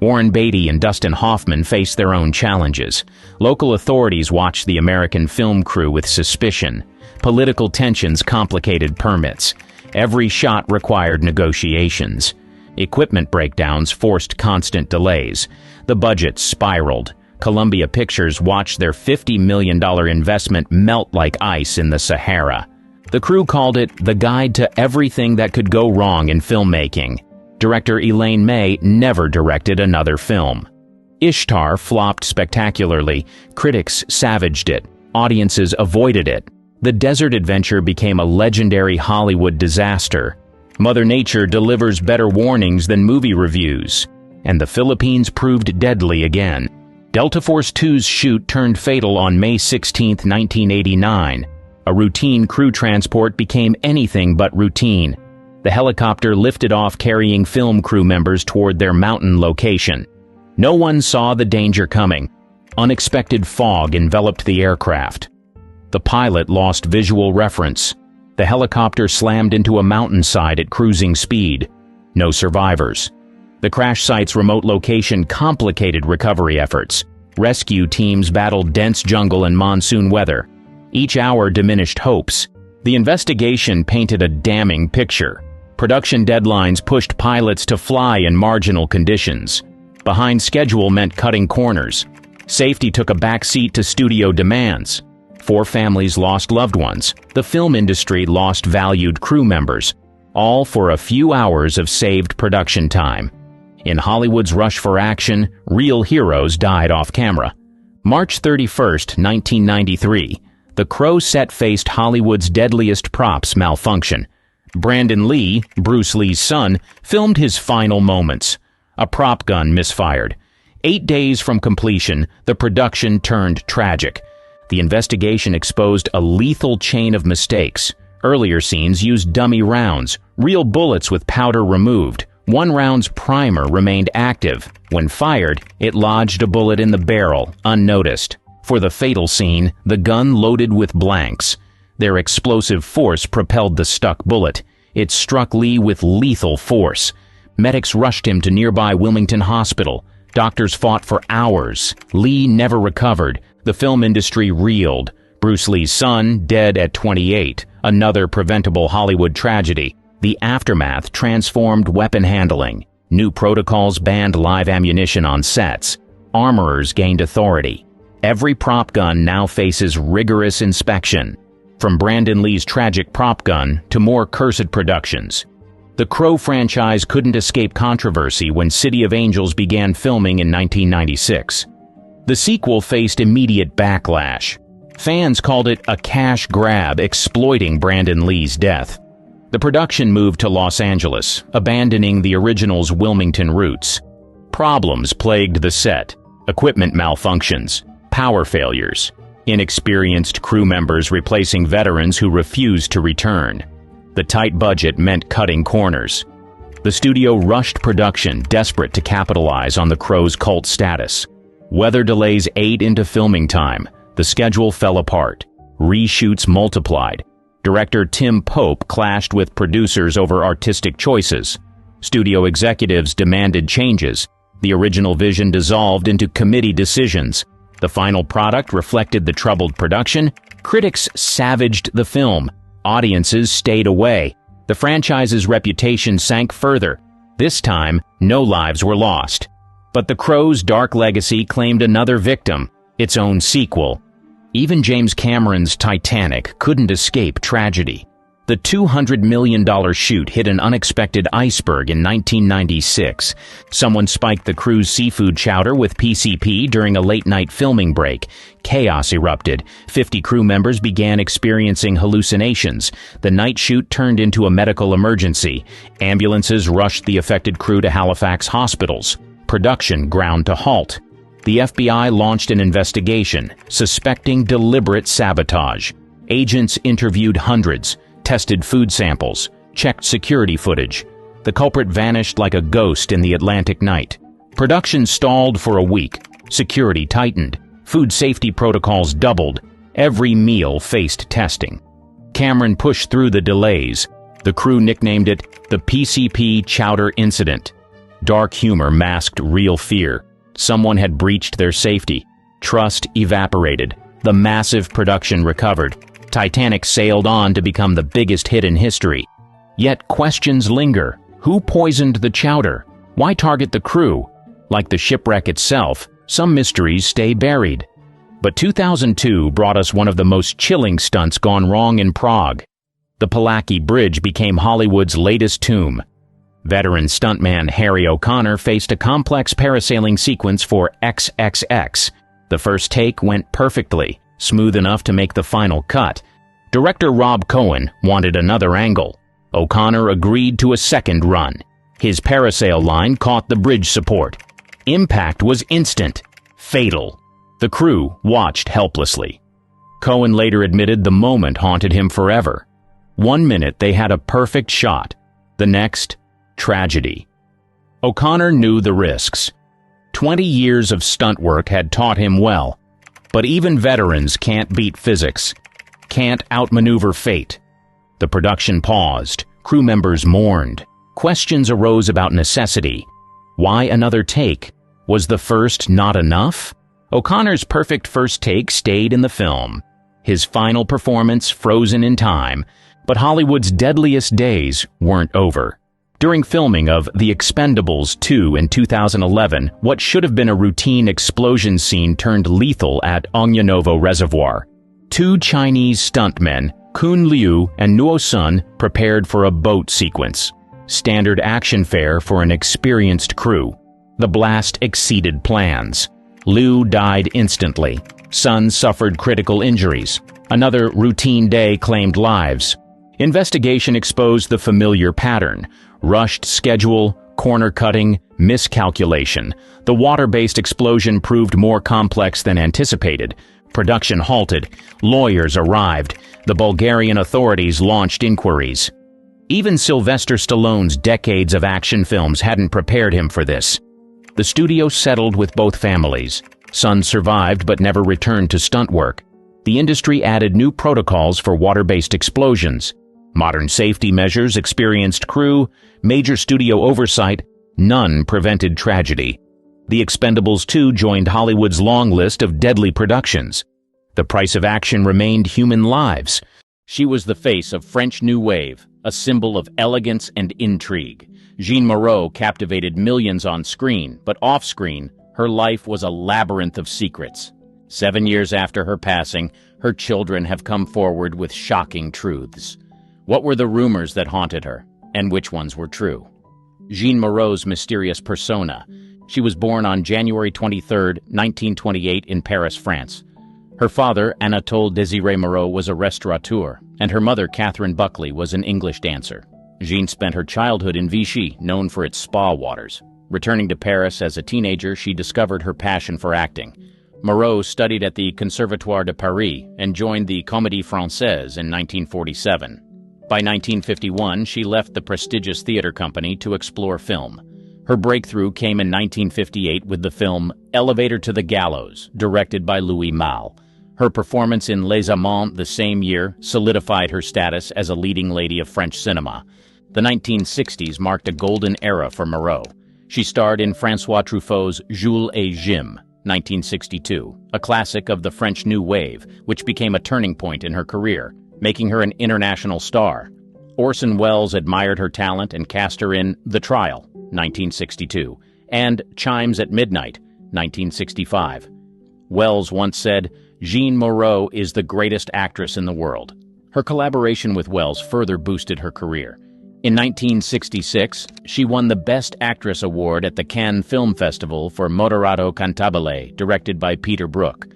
Warren Beatty and Dustin Hoffman faced their own challenges. Local authorities watched the American film crew with suspicion. Political tensions complicated permits. Every shot required negotiations. Equipment breakdowns forced constant delays. The budget spiraled. Columbia Pictures watched their $50 million investment melt like ice in the Sahara. The crew called it the guide to everything that could go wrong in filmmaking. Director Elaine May never directed another film. Ishtar flopped spectacularly. Critics savaged it. Audiences avoided it. The desert adventure became a legendary Hollywood disaster. Mother Nature delivers better warnings than movie reviews. And the Philippines proved deadly again. Delta Force 2's shoot turned fatal on May 16, 1989. A routine crew transport became anything but routine. The helicopter lifted off carrying film crew members toward their mountain location. No one saw the danger coming. Unexpected fog enveloped the aircraft. The pilot lost visual reference. The helicopter slammed into a mountainside at cruising speed. No survivors. The crash site's remote location complicated recovery efforts. Rescue teams battled dense jungle and monsoon weather. Each hour diminished hopes. The investigation painted a damning picture. Production deadlines pushed pilots to fly in marginal conditions. Behind schedule meant cutting corners. Safety took a backseat to studio demands. 4 families lost loved ones. The film industry lost valued crew members, all for a few hours of saved production time. In Hollywood's rush for action, real heroes died off camera. March 31st, 1993, the Cruzs set faced Hollywood's deadliest props malfunction. Brandon Lee, Bruce Lee's son, filmed his final moments. A prop gun misfired. 8 days from completion, the production turned tragic. The investigation exposed a lethal chain of mistakes. Earlier scenes used dummy rounds, real bullets with powder removed. One round's primer remained active. When fired, it lodged a bullet in the barrel, unnoticed. For the fatal scene, the gun loaded with blanks. Their explosive force propelled the stuck bullet. It struck Lee with lethal force. Medics rushed him to nearby Wilmington Hospital. Doctors fought for hours. Lee never recovered. The film industry reeled. Bruce Lee's son, dead at 28. Another preventable Hollywood tragedy. The aftermath transformed weapon handling. New protocols banned live ammunition on sets. Armorers gained authority. Every prop gun now faces rigorous inspection. From Brandon Lee's tragic prop gun to more cursed productions. The Crow franchise couldn't escape controversy when City of Angels began filming in 1996. The sequel faced immediate backlash. Fans called it a cash grab exploiting Brandon Lee's death. The production moved to Los Angeles, abandoning the original's Wilmington roots. Problems plagued the set. Equipment malfunctions, power failures, inexperienced crew members replacing veterans who refused to return. The tight budget meant cutting corners. The studio rushed production, desperate to capitalize on the Crow's cult status. Weather delays ate into filming time. The schedule fell apart. Reshoots multiplied. Director Tim Pope clashed with producers over artistic choices. Studio executives demanded changes. The original vision dissolved into committee decisions. The final product reflected the troubled production. Critics savaged the film. Audiences stayed away. The franchise's reputation sank further. This time, no lives were lost. But the Crow's dark legacy claimed another victim, its own sequel. Even James Cameron's Titanic couldn't escape tragedy. The $200 million shoot hit an unexpected iceberg in 1996. Someone spiked the crew's seafood chowder with PCP during a late-night filming break. Chaos erupted. 50 crew members began experiencing hallucinations. The night shoot turned into a medical emergency. Ambulances rushed the affected crew to Halifax hospitals. Production ground to halt. The FBI launched an investigation, suspecting deliberate sabotage. Agents interviewed hundreds, tested food samples, checked security footage. The culprit vanished like a ghost in the Atlantic night. Production stalled for a week. Security tightened. Food safety protocols doubled. Every meal faced testing. Cameron pushed through the delays. The crew nicknamed it the PCP Chowder Incident. Dark humor masked real fear. Someone had breached their safety. Trust evaporated. The massive production recovered. Titanic sailed on to become the biggest hit in history. Yet questions linger. Who poisoned the chowder? Why target the crew? Like the shipwreck itself, some mysteries stay buried. But 2002 brought us one of the most chilling stunts gone wrong in Prague. The Pulaski Bridge became Hollywood's latest tomb. Veteran stuntman Harry O'Connor faced a complex parasailing sequence for XXX. The first take went perfectly, smooth enough to make the final cut. Director Rob Cohen wanted another angle. O'Connor agreed to a second run. His parasail line caught the bridge support. Impact was instant, fatal. The crew watched helplessly. Cohen later admitted the moment haunted him forever. 1 minute they had a perfect shot. The next, tragedy. O'Connor knew the risks. 20 years of stunt work had taught him well. But even veterans can't beat physics, can't outmaneuver fate. The production paused. Crew members mourned. Questions arose about necessity. Why another take? Was the first not enough? O'Connor's perfect first take stayed in the film. his final performance frozen in time, but Hollywood's deadliest days weren't over. During filming of The Expendables 2 in 2011, what should have been a routine explosion scene turned lethal at Ongnovo Reservoir. Two Chinese stuntmen, Kun Liu and Nuo Sun, prepared for a boat sequence. Standard action fare for an experienced crew. The blast exceeded plans. Liu died instantly. Sun suffered critical injuries. Another routine day claimed lives. Investigation exposed the familiar pattern. Rushed schedule, corner cutting, miscalculation. The water-based explosion proved more complex than anticipated. Production halted. Lawyers arrived. The Bulgarian authorities launched inquiries. Even Sylvester Stallone's decades of action films hadn't prepared him for this. The studio settled with both families. Sun survived but never returned to stunt work. The industry added new protocols for water-based explosions. Modern safety measures, experienced crew, major studio oversight, none prevented tragedy. The Expendables 2 joined Hollywood's long list of deadly productions. The price of action remained human lives. She was the face of French New Wave, a symbol of elegance and intrigue. Jeanne Moreau captivated millions on screen, but off-screen, her life was a labyrinth of secrets. 7 years after her passing, her children have come forward with shocking truths. What were the rumors that haunted her, and which ones were true? Jeanne Moreau's mysterious persona. She was born on January 23, 1928 in Paris, France. Her father, Anatole Désiré Moreau, was a restaurateur, and her mother, Catherine Buckley, was an English dancer. Jeanne spent her childhood in Vichy, known for its spa waters. Returning to Paris as a teenager, she discovered her passion for acting. Moreau studied at the Conservatoire de Paris and joined the Comédie Française in 1947. By 1951, she left the prestigious theater company to explore film. Her breakthrough came in 1958 with the film Elevator to the Gallows, directed by Louis Malle. Her performance in Les Amants the same year solidified her status as a leading lady of French cinema. The 1960s marked a golden era for Moreau. She starred in François Truffaut's Jules et Jim, 1962, a classic of the French New Wave, which became a turning point in her career, making her an international star. Orson Welles admired her talent and cast her in The Trial, 1962, and Chimes at Midnight, 1965. Welles once said, "Jeanne Moreau is the greatest actress in the world." Her collaboration with Welles further boosted her career. In 1966, she won the Best Actress Award at the Cannes Film Festival for Moderato Cantabile, directed by Peter Brook.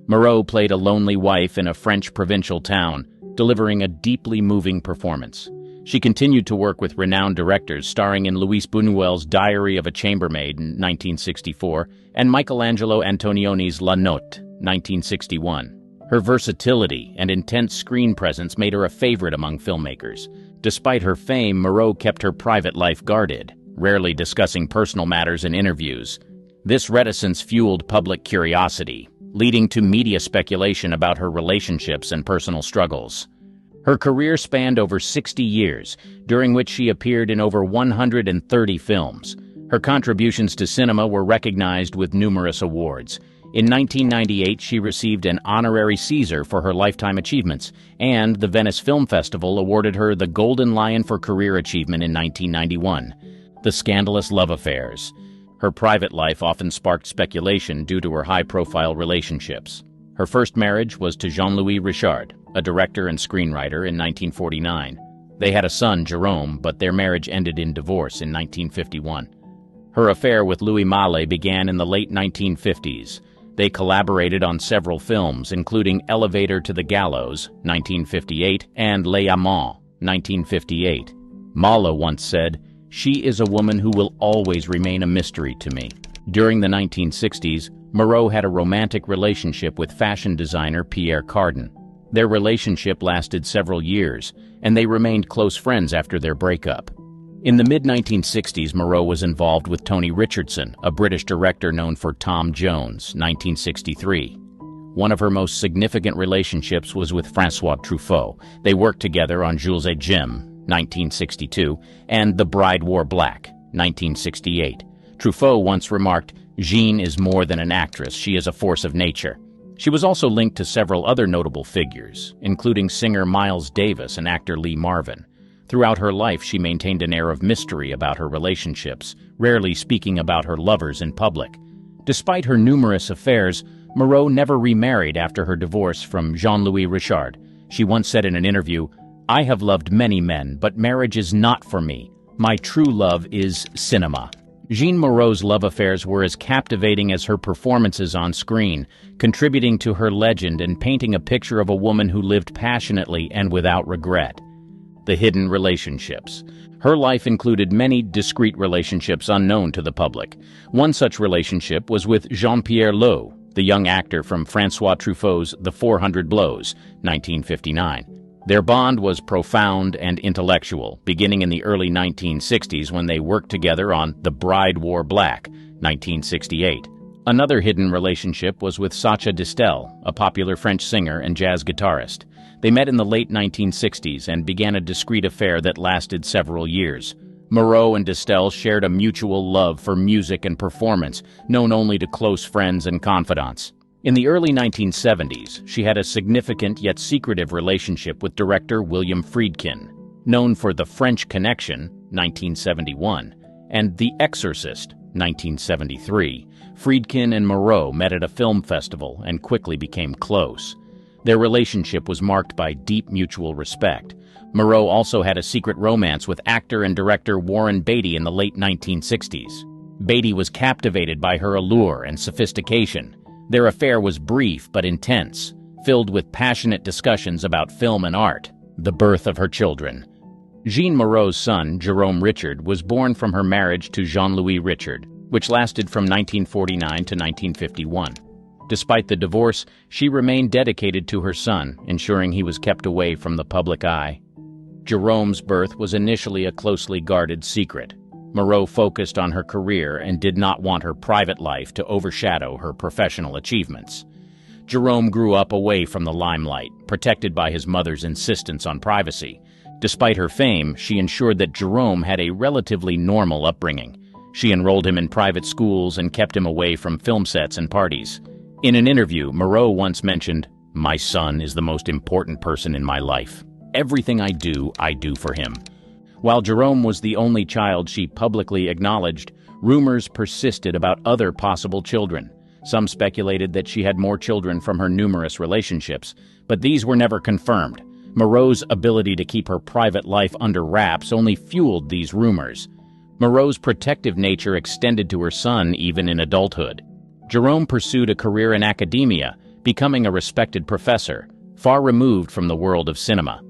Moreau played a lonely wife in a French provincial town, delivering a deeply moving performance. She continued to work with renowned directors, starring in Luis Buñuel's Diary of a Chambermaid in 1964 and Michelangelo Antonioni's La Notte, 1961. Her versatility and intense screen presence made her a favorite among filmmakers. Despite her fame, Moreau kept her private life guarded, rarely discussing personal matters in interviews. This reticence fueled public curiosity, leading to media speculation about her relationships and personal struggles. Her career spanned over 60 years, during which she appeared in over 130 films. Her contributions to cinema were recognized with numerous awards. In 1998, she received an honorary Caesar for her lifetime achievements, and the Venice Film Festival awarded her the Golden Lion for Career Achievement in 1991. The scandalous love affairs. Her private life often sparked speculation due to her high-profile relationships. Her first marriage was to Jean-Louis Richard, a director and screenwriter, in 1949. They had a son, Jerome, but their marriage ended in divorce in 1951. Her affair with Louis Malle began in the late 1950s. They collaborated on several films, including Elevator to the Gallows, 1958, and Les Amants, 1958. Malle once said, "She is a woman who will always remain a mystery to me." During the 1960s, Moreau had a romantic relationship with fashion designer Pierre Cardin. Their relationship lasted several years, and they remained close friends after their breakup. In the mid-1960s, Moreau was involved with Tony Richardson, a British director known for Tom Jones, 1963. One of her most significant relationships was with François Truffaut. They worked together on Jules et Jim, 1962, and The Bride Wore Black, 1968. Truffaut once remarked, "Jeanne is more than an actress, she is a force of nature." She was also linked to several other notable figures, including singer Miles Davis and actor Lee Marvin. Throughout her life, she maintained an air of mystery about her relationships, rarely speaking about her lovers in public. Despite her numerous affairs, Moreau never remarried after her divorce from Jean-Louis Richard. She once said in an interview, "I have loved many men, but marriage is not for me. My true love is cinema." Jean Moreau's love affairs were as captivating as her performances on screen, contributing to her legend and painting a picture of a woman who lived passionately and without regret. The hidden relationships. Her life included many discreet relationships unknown to the public. One such relationship was with Jean-Pierre Léaud, the young actor from François Truffaut's The 400 Blows, 1959. Their bond was profound and intellectual, beginning in the early 1960s when they worked together on The Bride Wore Black, 1968. Another hidden relationship was with Sacha Distel, a popular French singer and jazz guitarist. They met in the late 1960s and began a discreet affair that lasted several years. Moreau and Distel shared a mutual love for music and performance, known only to close friends and confidants. In the early 1970s, she had a significant yet secretive relationship with director William Friedkin, known for The French Connection, 1971, and The Exorcist, 1973. Friedkin and Moreau met at a film festival and quickly became close. Their relationship was marked by deep mutual respect. Moreau also had a secret romance with actor and director Warren Beatty in the late 1960s. Beatty was captivated by her allure and sophistication. Their affair was brief but intense, filled with passionate discussions about film and art. The birth of her children. Jean Moreau's son, Jerome Richard, was born from her marriage to Jean-Louis Richard, which lasted from 1949 to 1951. Despite the divorce, she remained dedicated to her son, ensuring he was kept away from the public eye. Jerome's birth was initially a closely guarded secret. Moreau focused on her career and did not want her private life to overshadow her professional achievements. Jerome grew up away from the limelight, protected by his mother's insistence on privacy. Despite her fame, she ensured that Jerome had a relatively normal upbringing. She enrolled him in private schools and kept him away from film sets and parties. In an interview, Moreau once mentioned, "My son is the most important person in my life. Everything I do for him." While Jerome was the only child she publicly acknowledged, rumors persisted about other possible children. Some speculated that she had more children from her numerous relationships, but these were never confirmed. Moreau's ability to keep her private life under wraps only fueled these rumors. Moreau's protective nature extended to her son even in adulthood. Jerome pursued a career in academia, becoming a respected professor, far removed from the world of cinema.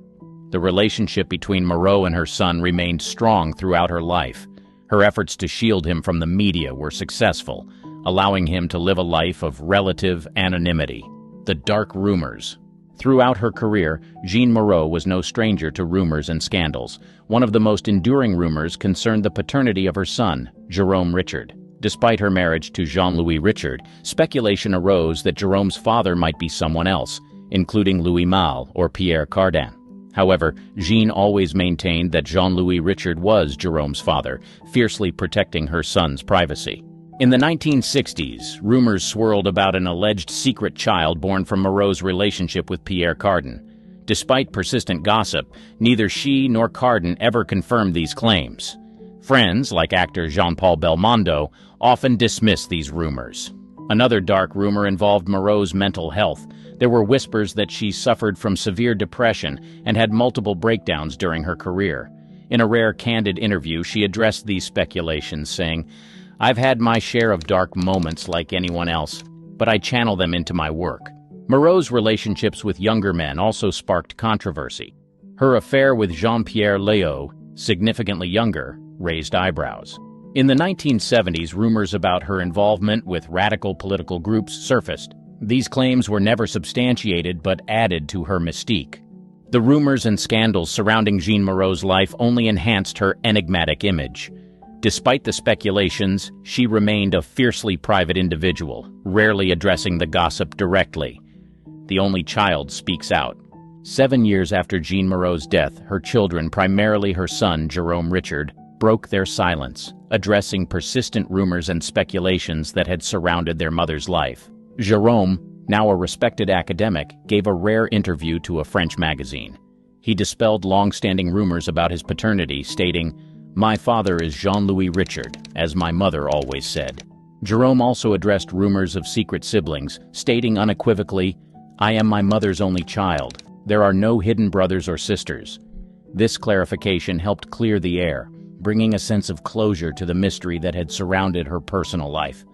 The relationship between Moreau and her son remained strong throughout her life. Her efforts to shield him from the media were successful, allowing him to live a life of relative anonymity. The dark rumors. Throughout her career, Jean Moreau was no stranger to rumors and scandals. One of the most enduring rumors concerned the paternity of her son, Jerome Richard. Despite her marriage to Jean-Louis Richard, speculation arose that Jerome's father might be someone else, including Louis Malle or Pierre Cardin. However, Jean always maintained that Jean-Louis Richard was Jerome's father, fiercely protecting her son's privacy. In the 1960s, rumors swirled about an alleged secret child born from Moreau's relationship with Pierre Cardin. Despite persistent gossip, neither she nor Cardin ever confirmed these claims. Friends, like actor Jean-Paul Belmondo, often dismissed these rumors. Another dark rumor involved Moreau's mental health. There were whispers that she suffered from severe depression and had multiple breakdowns during her career. In a rare candid interview, she addressed these speculations, saying, "I've had my share of dark moments like anyone else, but I channel them into my work." Moreau's relationships with younger men also sparked controversy. Her affair with Jean-Pierre Léaud, significantly younger, raised eyebrows. In the 1970s, rumors about her involvement with radical political groups surfaced. These claims were never substantiated but added to her mystique. The rumors and scandals surrounding Jean Moreau's life only enhanced her enigmatic image. Despite the speculations, she remained a fiercely private individual, rarely addressing the gossip directly. The only child speaks out. 7 years after Jean Moreau's death, her children, primarily her son, Jerome Richard, broke their silence, addressing persistent rumors and speculations that had surrounded their mother's life. Jerome, now a respected academic, gave a rare interview to a French magazine. He dispelled long-standing rumors about his paternity, stating, "My father is Jean-Louis Richard, as my mother always said." Jerome also addressed rumors of secret siblings, stating unequivocally, "I am my mother's only child. There are no hidden brothers or sisters." This clarification helped clear the air, bringing a sense of closure to the mystery that had surrounded her personal life.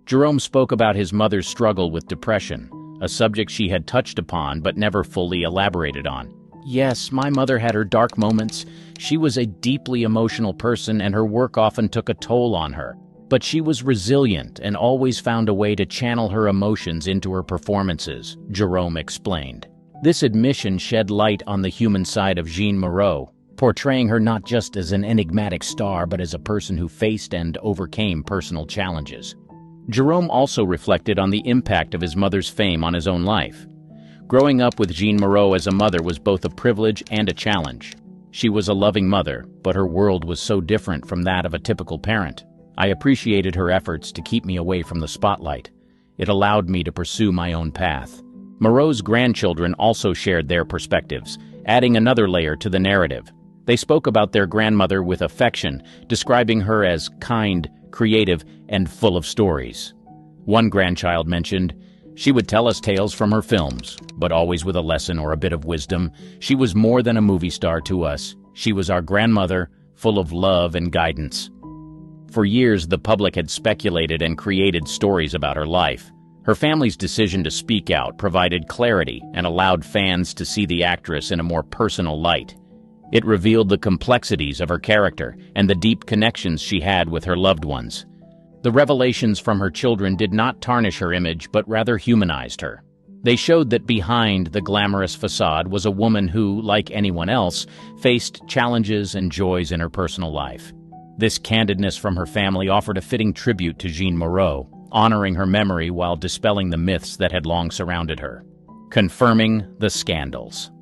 Jerome spoke about his mother's struggle with depression, a subject she had touched upon but never fully elaborated on. "Yes, my mother had her dark moments. She was a deeply emotional person and her work often took a toll on her. But she was resilient and always found a way to channel her emotions into her performances," Jerome explained. This admission shed light on the human side of Jeanne Moreau, portraying her not just as an enigmatic star but as a person who faced and overcame personal challenges. Jerome also reflected on the impact of his mother's fame on his own life. Growing up with Jeanne Moreau as a mother was both a privilege and a challenge. She was a loving mother, but her world was so different from that of a typical parent. I appreciated her efforts to keep me away from the spotlight. It allowed me to pursue my own path. Moreau's grandchildren also shared their perspectives, adding another layer to the narrative. They spoke about their grandmother with affection, describing her as kind, creative, and full of stories. One grandchild mentioned, "She would tell us tales from her films, but always with a lesson or a bit of wisdom. She was more than a movie star to us. She was our grandmother, full of love and guidance." For years, the public had speculated and created stories about her life. Her family's decision to speak out provided clarity and allowed fans to see the actress in a more personal light. It revealed the complexities of her character and the deep connections she had with her loved ones. The revelations from her children did not tarnish her image, but rather humanized her. They showed that behind the glamorous facade was a woman who, like anyone else, faced challenges and joys in her personal life. This candidness from her family offered a fitting tribute to Jeanne Moreau, honoring her memory while dispelling the myths that had long surrounded her. Confirming the scandals.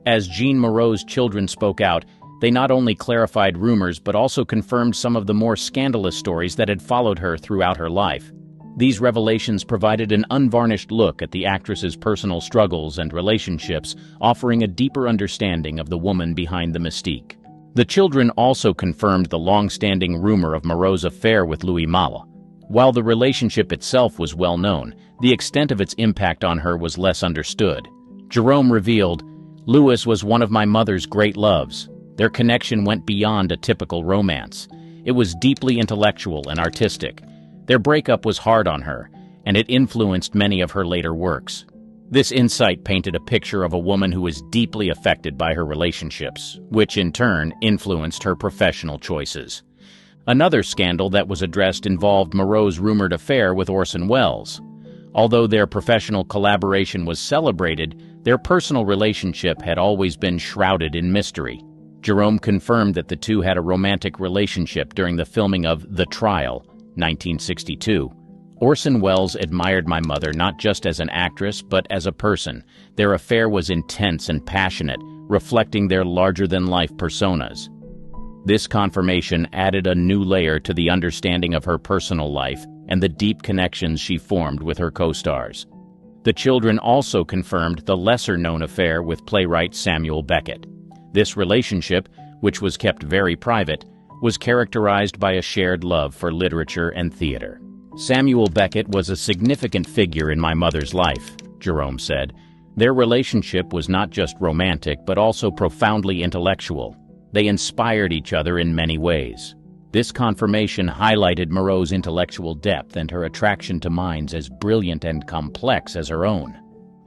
As Jeanne Moreau's children spoke out, they not only clarified rumors but also confirmed some of the more scandalous stories that had followed her throughout her life. These revelations provided an unvarnished look at the actress's personal struggles and relationships, offering a deeper understanding of the woman behind the mystique. The children also confirmed the long-standing rumor of Moreau's affair with Louis Malle. While the relationship itself was well known, the extent of its impact on her was less understood. Jerome revealed, "Louis was one of my mother's great loves. Their connection went beyond a typical romance. It was deeply intellectual and artistic. Their breakup was hard on her, and it influenced many of her later works." This insight painted a picture of a woman who was deeply affected by her relationships, which in turn influenced her professional choices. Another scandal that was addressed involved Moreau's rumored affair with Orson Welles. Although their professional collaboration was celebrated, their personal relationship had always been shrouded in mystery. Jerome confirmed that the two had a romantic relationship during the filming of The Trial, 1962. Orson Welles admired my mother not just as an actress, but as a person. Their affair was intense and passionate, reflecting their larger-than-life personas. This confirmation added a new layer to the understanding of her personal life and the deep connections she formed with her co-stars. The children also confirmed the lesser-known affair with playwright Samuel Beckett. This relationship, which was kept very private, was characterized by a shared love for literature and theater. "Samuel Beckett was a significant figure in my mother's life," Jerome said. "Their relationship was not just romantic, but also profoundly intellectual. They inspired each other in many ways." This confirmation highlighted Moreau's intellectual depth and her attraction to minds as brilliant and complex as her own.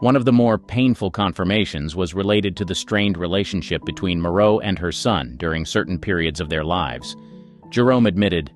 One of the more painful confirmations was related to the strained relationship between Moreau and her son during certain periods of their lives. Jerome admitted,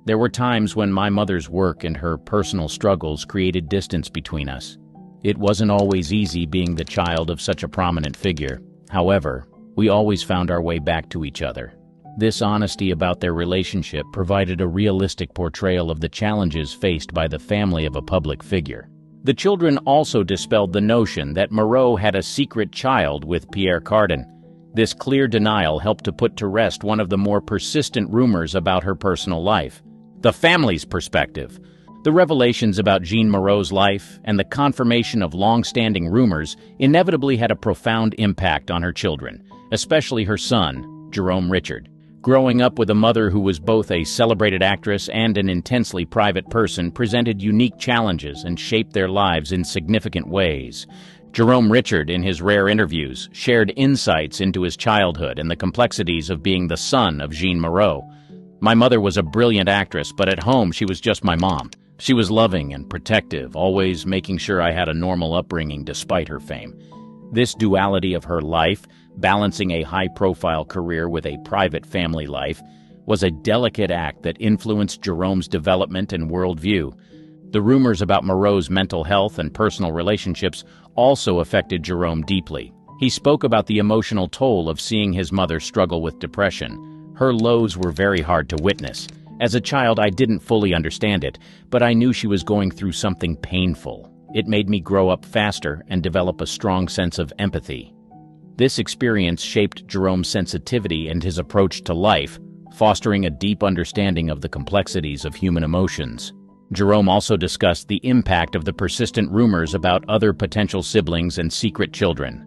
"There were times when my mother's work and her personal struggles created distance between us. It wasn't always easy being the child of such a prominent figure. However, we always found our way back to each other." This honesty about their relationship provided a realistic portrayal of the challenges faced by the family of a public figure. The children also dispelled the notion that Moreau had a secret child with Pierre Cardin. This clear denial helped to put to rest one of the more persistent rumors about her personal life. The family's perspective. The revelations about Jean Moreau's life and the confirmation of long-standing rumors inevitably had a profound impact on her children, especially her son, Jerome Richard. Growing up with a mother who was both a celebrated actress and an intensely private person presented unique challenges and shaped their lives in significant ways. Jerome Richard, in his rare interviews, shared insights into his childhood and the complexities of being the son of Jean Moreau. "My mother was a brilliant actress, but at home she was just my mom. She was loving and protective, always making sure I had a normal upbringing despite her fame." This duality of her life, balancing a high-profile career with a private family life, was a delicate act that influenced Jerome's development and worldview. The rumors about Moreau's mental health and personal relationships also affected Jerome deeply. He spoke about the emotional toll of seeing his mother struggle with depression. Her lows were very hard to witness. As a child, I didn't fully understand it, but I knew she was going through something painful. It made me grow up faster and develop a strong sense of empathy. This experience shaped Jerome's sensitivity and his approach to life, fostering a deep understanding of the complexities of human emotions. Jerome also discussed the impact of the persistent rumors about other potential siblings and secret children.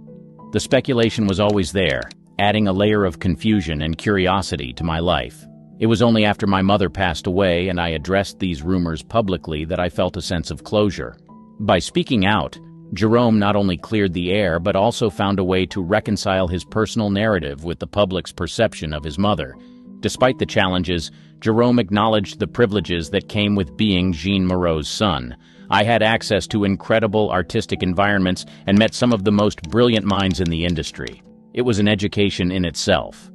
The speculation was always there, adding a layer of confusion and curiosity to my life. It was only after my mother passed away and I addressed these rumors publicly that I felt a sense of closure. By speaking out, Jerome not only cleared the air but also found a way to reconcile his personal narrative with the public's perception of his mother. Despite the challenges, Jerome acknowledged the privileges that came with being Jean Moreau's son. "I had access to incredible artistic environments and met some of the most brilliant minds in the industry. It was an education in itself."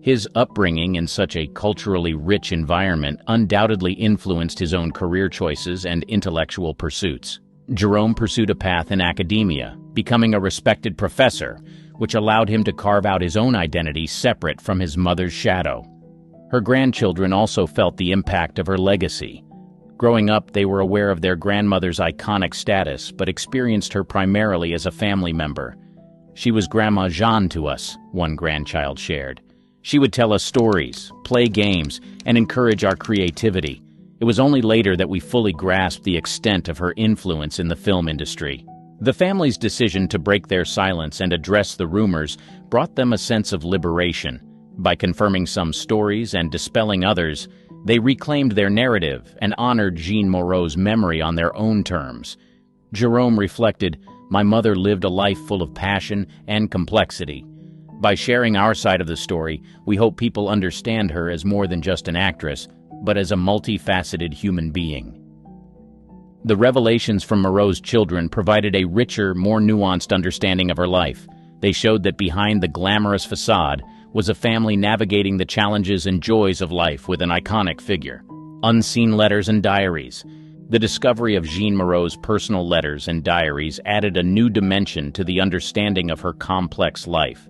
His upbringing in such a culturally rich environment undoubtedly influenced his own career choices and intellectual pursuits. Jerome pursued a path in academia, becoming a respected professor, which allowed him to carve out his own identity separate from his mother's shadow. Her grandchildren also felt the impact of her legacy. Growing up, they were aware of their grandmother's iconic status, but experienced her primarily as a family member. "She was Grandma Jean to us," one grandchild shared. "She would tell us stories, play games, and encourage our creativity. It was only later that we fully grasped the extent of her influence in the film industry." The family's decision to break their silence and address the rumors brought them a sense of liberation. By confirming some stories and dispelling others, they reclaimed their narrative and honored Jean Moreau's memory on their own terms. Jerome reflected, "My mother lived a life full of passion and complexity. By sharing our side of the story, we hope people understand her as more than just an actress, but as a multifaceted human being." The revelations from Moreau's children provided a richer, more nuanced understanding of her life. They showed that behind the glamorous facade was a family navigating the challenges and joys of life with an iconic figure. Unseen letters and diaries. The discovery of Jean Moreau's personal letters and diaries added a new dimension to the understanding of her complex life.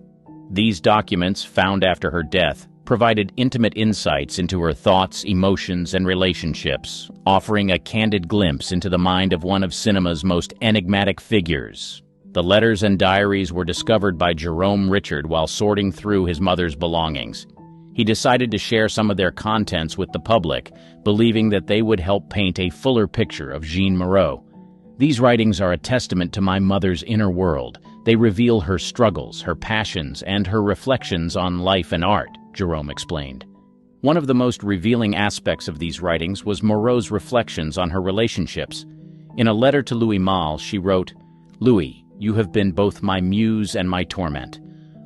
These documents, found after her death, provided intimate insights into her thoughts, emotions, and relationships, offering a candid glimpse into the mind of one of cinema's most enigmatic figures. The letters and diaries were discovered by Jerome Richard while sorting through his mother's belongings. He decided to share some of their contents with the public, believing that they would help paint a fuller picture of Jean Moreau. "These writings are a testament to my mother's inner world. They reveal her struggles, her passions, and her reflections on life and art," Jerome explained. One of the most revealing aspects of these writings was Moreau's reflections on her relationships. In a letter to Louis Malle, she wrote, "Louis, you have been both my muse and my torment.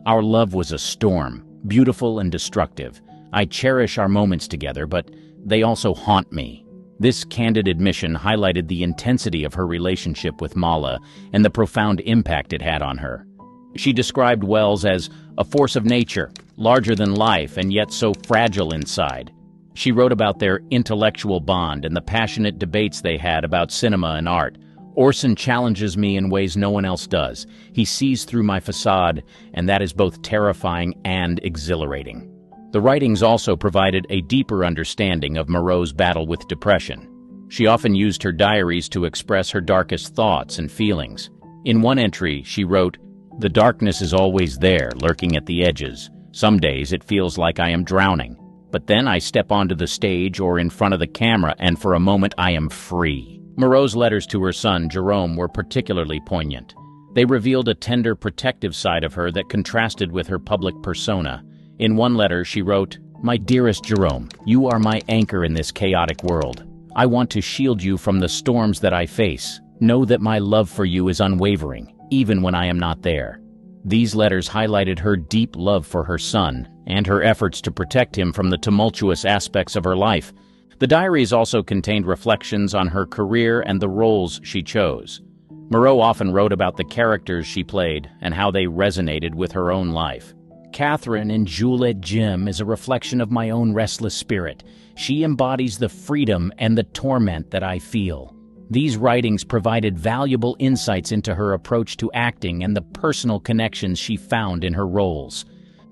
Our love was a storm, beautiful and destructive. I cherish our moments together, but they also haunt me." This candid admission highlighted the intensity of her relationship with Malle and the profound impact it had on her. She described Wells as a force of nature, larger than life and yet so fragile inside. She wrote about their intellectual bond and the passionate debates they had about cinema and art. "Orson challenges me in ways no one else does. He sees through my facade, and that is both terrifying and exhilarating." The writings also provided a deeper understanding of Moreau's battle with depression. She often used her diaries to express her darkest thoughts and feelings. In one entry, she wrote, "The darkness is always there, lurking at the edges. Some days it feels like I am drowning. But then I step onto the stage or in front of the camera, and for a moment I am free. Moreau's letters to her son, Jerome, were particularly poignant. They revealed a tender, protective side of her that contrasted with her public persona. In one letter, she wrote, "My dearest Jerome, you are my anchor in this chaotic world. I want to shield you from the storms that I face. Know that my love for you is unwavering, even when I am not there." These letters highlighted her deep love for her son and her efforts to protect him from the tumultuous aspects of her life. The diaries also contained reflections on her career and the roles she chose. Moreau often wrote about the characters she played and how they resonated with her own life. "Catherine in Juliet Jim is a reflection of my own restless spirit. She embodies the freedom and the torment that I feel." These writings provided valuable insights into her approach to acting and the personal connections she found in her roles.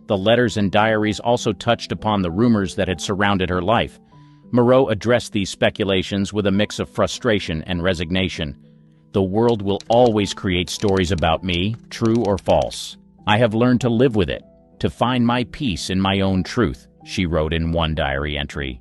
The letters and diaries also touched upon the rumors that had surrounded her life. Moreau addressed these speculations with a mix of frustration and resignation. "The world will always create stories about me, true or false. I have learned to live with it, to find my peace in my own truth," she wrote in one diary entry.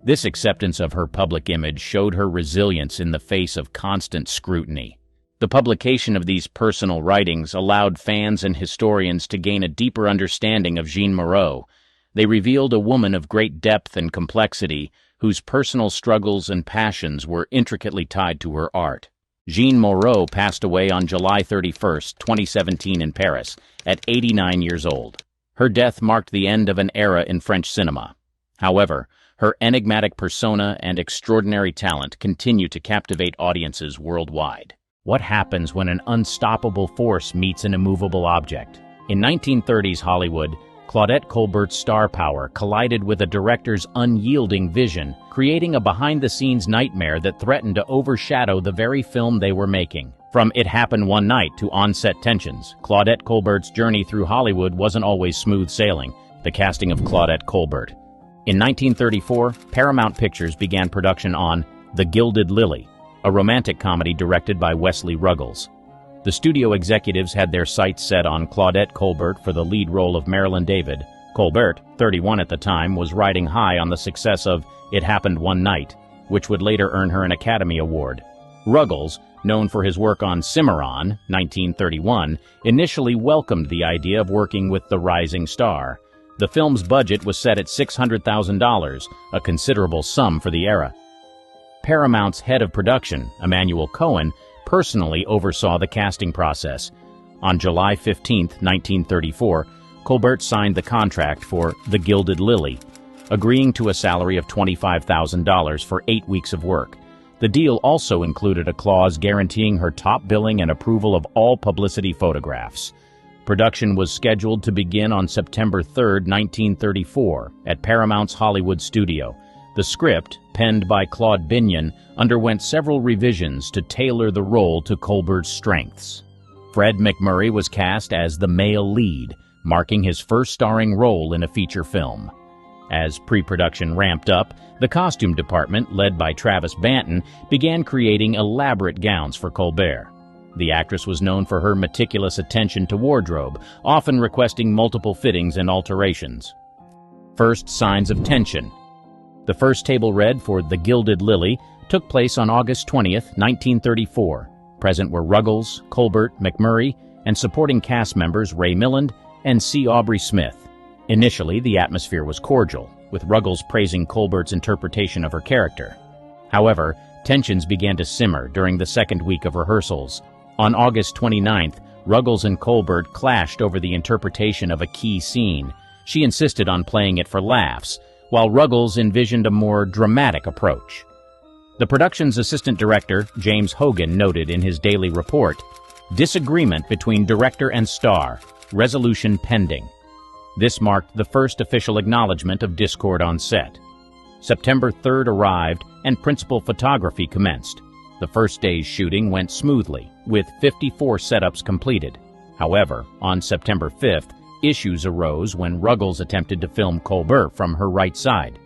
This acceptance of her public image showed her resilience in the face of constant scrutiny. The publication of these personal writings allowed fans and historians to gain a deeper understanding of Jean Moreau. They revealed a woman of great depth and complexity, whose personal struggles and passions were intricately tied to her art. Jean Moreau passed away on July 31, 2017 in Paris, at 89 years old. Her death marked the end of an era in French cinema. However, her enigmatic persona and extraordinary talent continue to captivate audiences worldwide. What happens when an unstoppable force meets an immovable object? In 1930s Hollywood, Claudette Colbert's star power collided with a director's unyielding vision, creating a behind-the-scenes nightmare that threatened to overshadow the very film they were making. From It Happened One Night to on-set tensions, Claudette Colbert's journey through Hollywood wasn't always smooth sailing. The casting of Claudette Colbert. In 1934, Paramount Pictures began production on The Gilded Lily, a romantic comedy directed by Wesley Ruggles. The studio executives had their sights set on Claudette Colbert for the lead role of Marilyn David. Colbert, 31 at the time, was riding high on the success of It Happened One Night, which would later earn her an Academy Award. Ruggles, known for his work on Cimarron, 1931, initially welcomed the idea of working with the rising star. The film's budget was set at $600,000, a considerable sum for the era. Paramount's head of production, Emmanuel Cohen, personally oversaw the casting process. On July 15, 1934, Colbert signed the contract for The Gilded Lily, agreeing to a salary of $25,000 for 8 weeks of work. The deal also included a clause guaranteeing her top billing and approval of all publicity photographs. Production was scheduled to begin on September 3, 1934, at Paramount's Hollywood studio. The script, penned by Claude Binion, underwent several revisions to tailor the role to Colbert's strengths. Fred MacMurray was cast as the male lead, marking his first starring role in a feature film. As pre-production ramped up, the costume department, led by Travis Banton, began creating elaborate gowns for Colbert. The actress was known for her meticulous attention to wardrobe, often requesting multiple fittings and alterations. First signs of tension. The first table read for The Gilded Lily took place on August 20, 1934. Present were Ruggles, Colbert, MacMurray, and supporting cast members Ray Milland and C. Aubrey Smith. Initially, the atmosphere was cordial, with Ruggles praising Colbert's interpretation of her character. However, tensions began to simmer during the second week of rehearsals. On August 29th, Ruggles and Colbert clashed over the interpretation of a key scene. She insisted on playing it for laughs, while Ruggles envisioned a more dramatic approach. The production's assistant director, James Hogan, noted in his daily report, "Disagreement between director and star, resolution pending." This marked the first official acknowledgement of discord on set. September 3rd arrived, and principal photography commenced. The first day's shooting went smoothly, with 54 setups completed. However, on September 5th, issues arose when Ruggles attempted to film Colbert from her right side.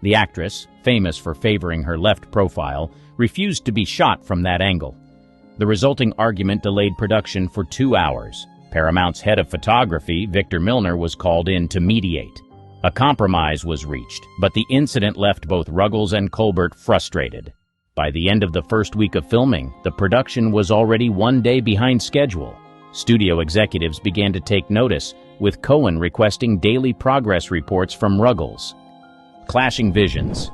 The actress, famous for favoring her left profile, refused to be shot from that angle. The resulting argument delayed production for 2 hours. Paramount's head of photography, Victor Milner, was called in to mediate. A compromise was reached, but the incident left both Ruggles and Colbert frustrated. By the end of the first week of filming, the production was already 1 day behind schedule. Studio executives began to take notice, with Cohen requesting daily progress reports from Ruggles. Clashing visions.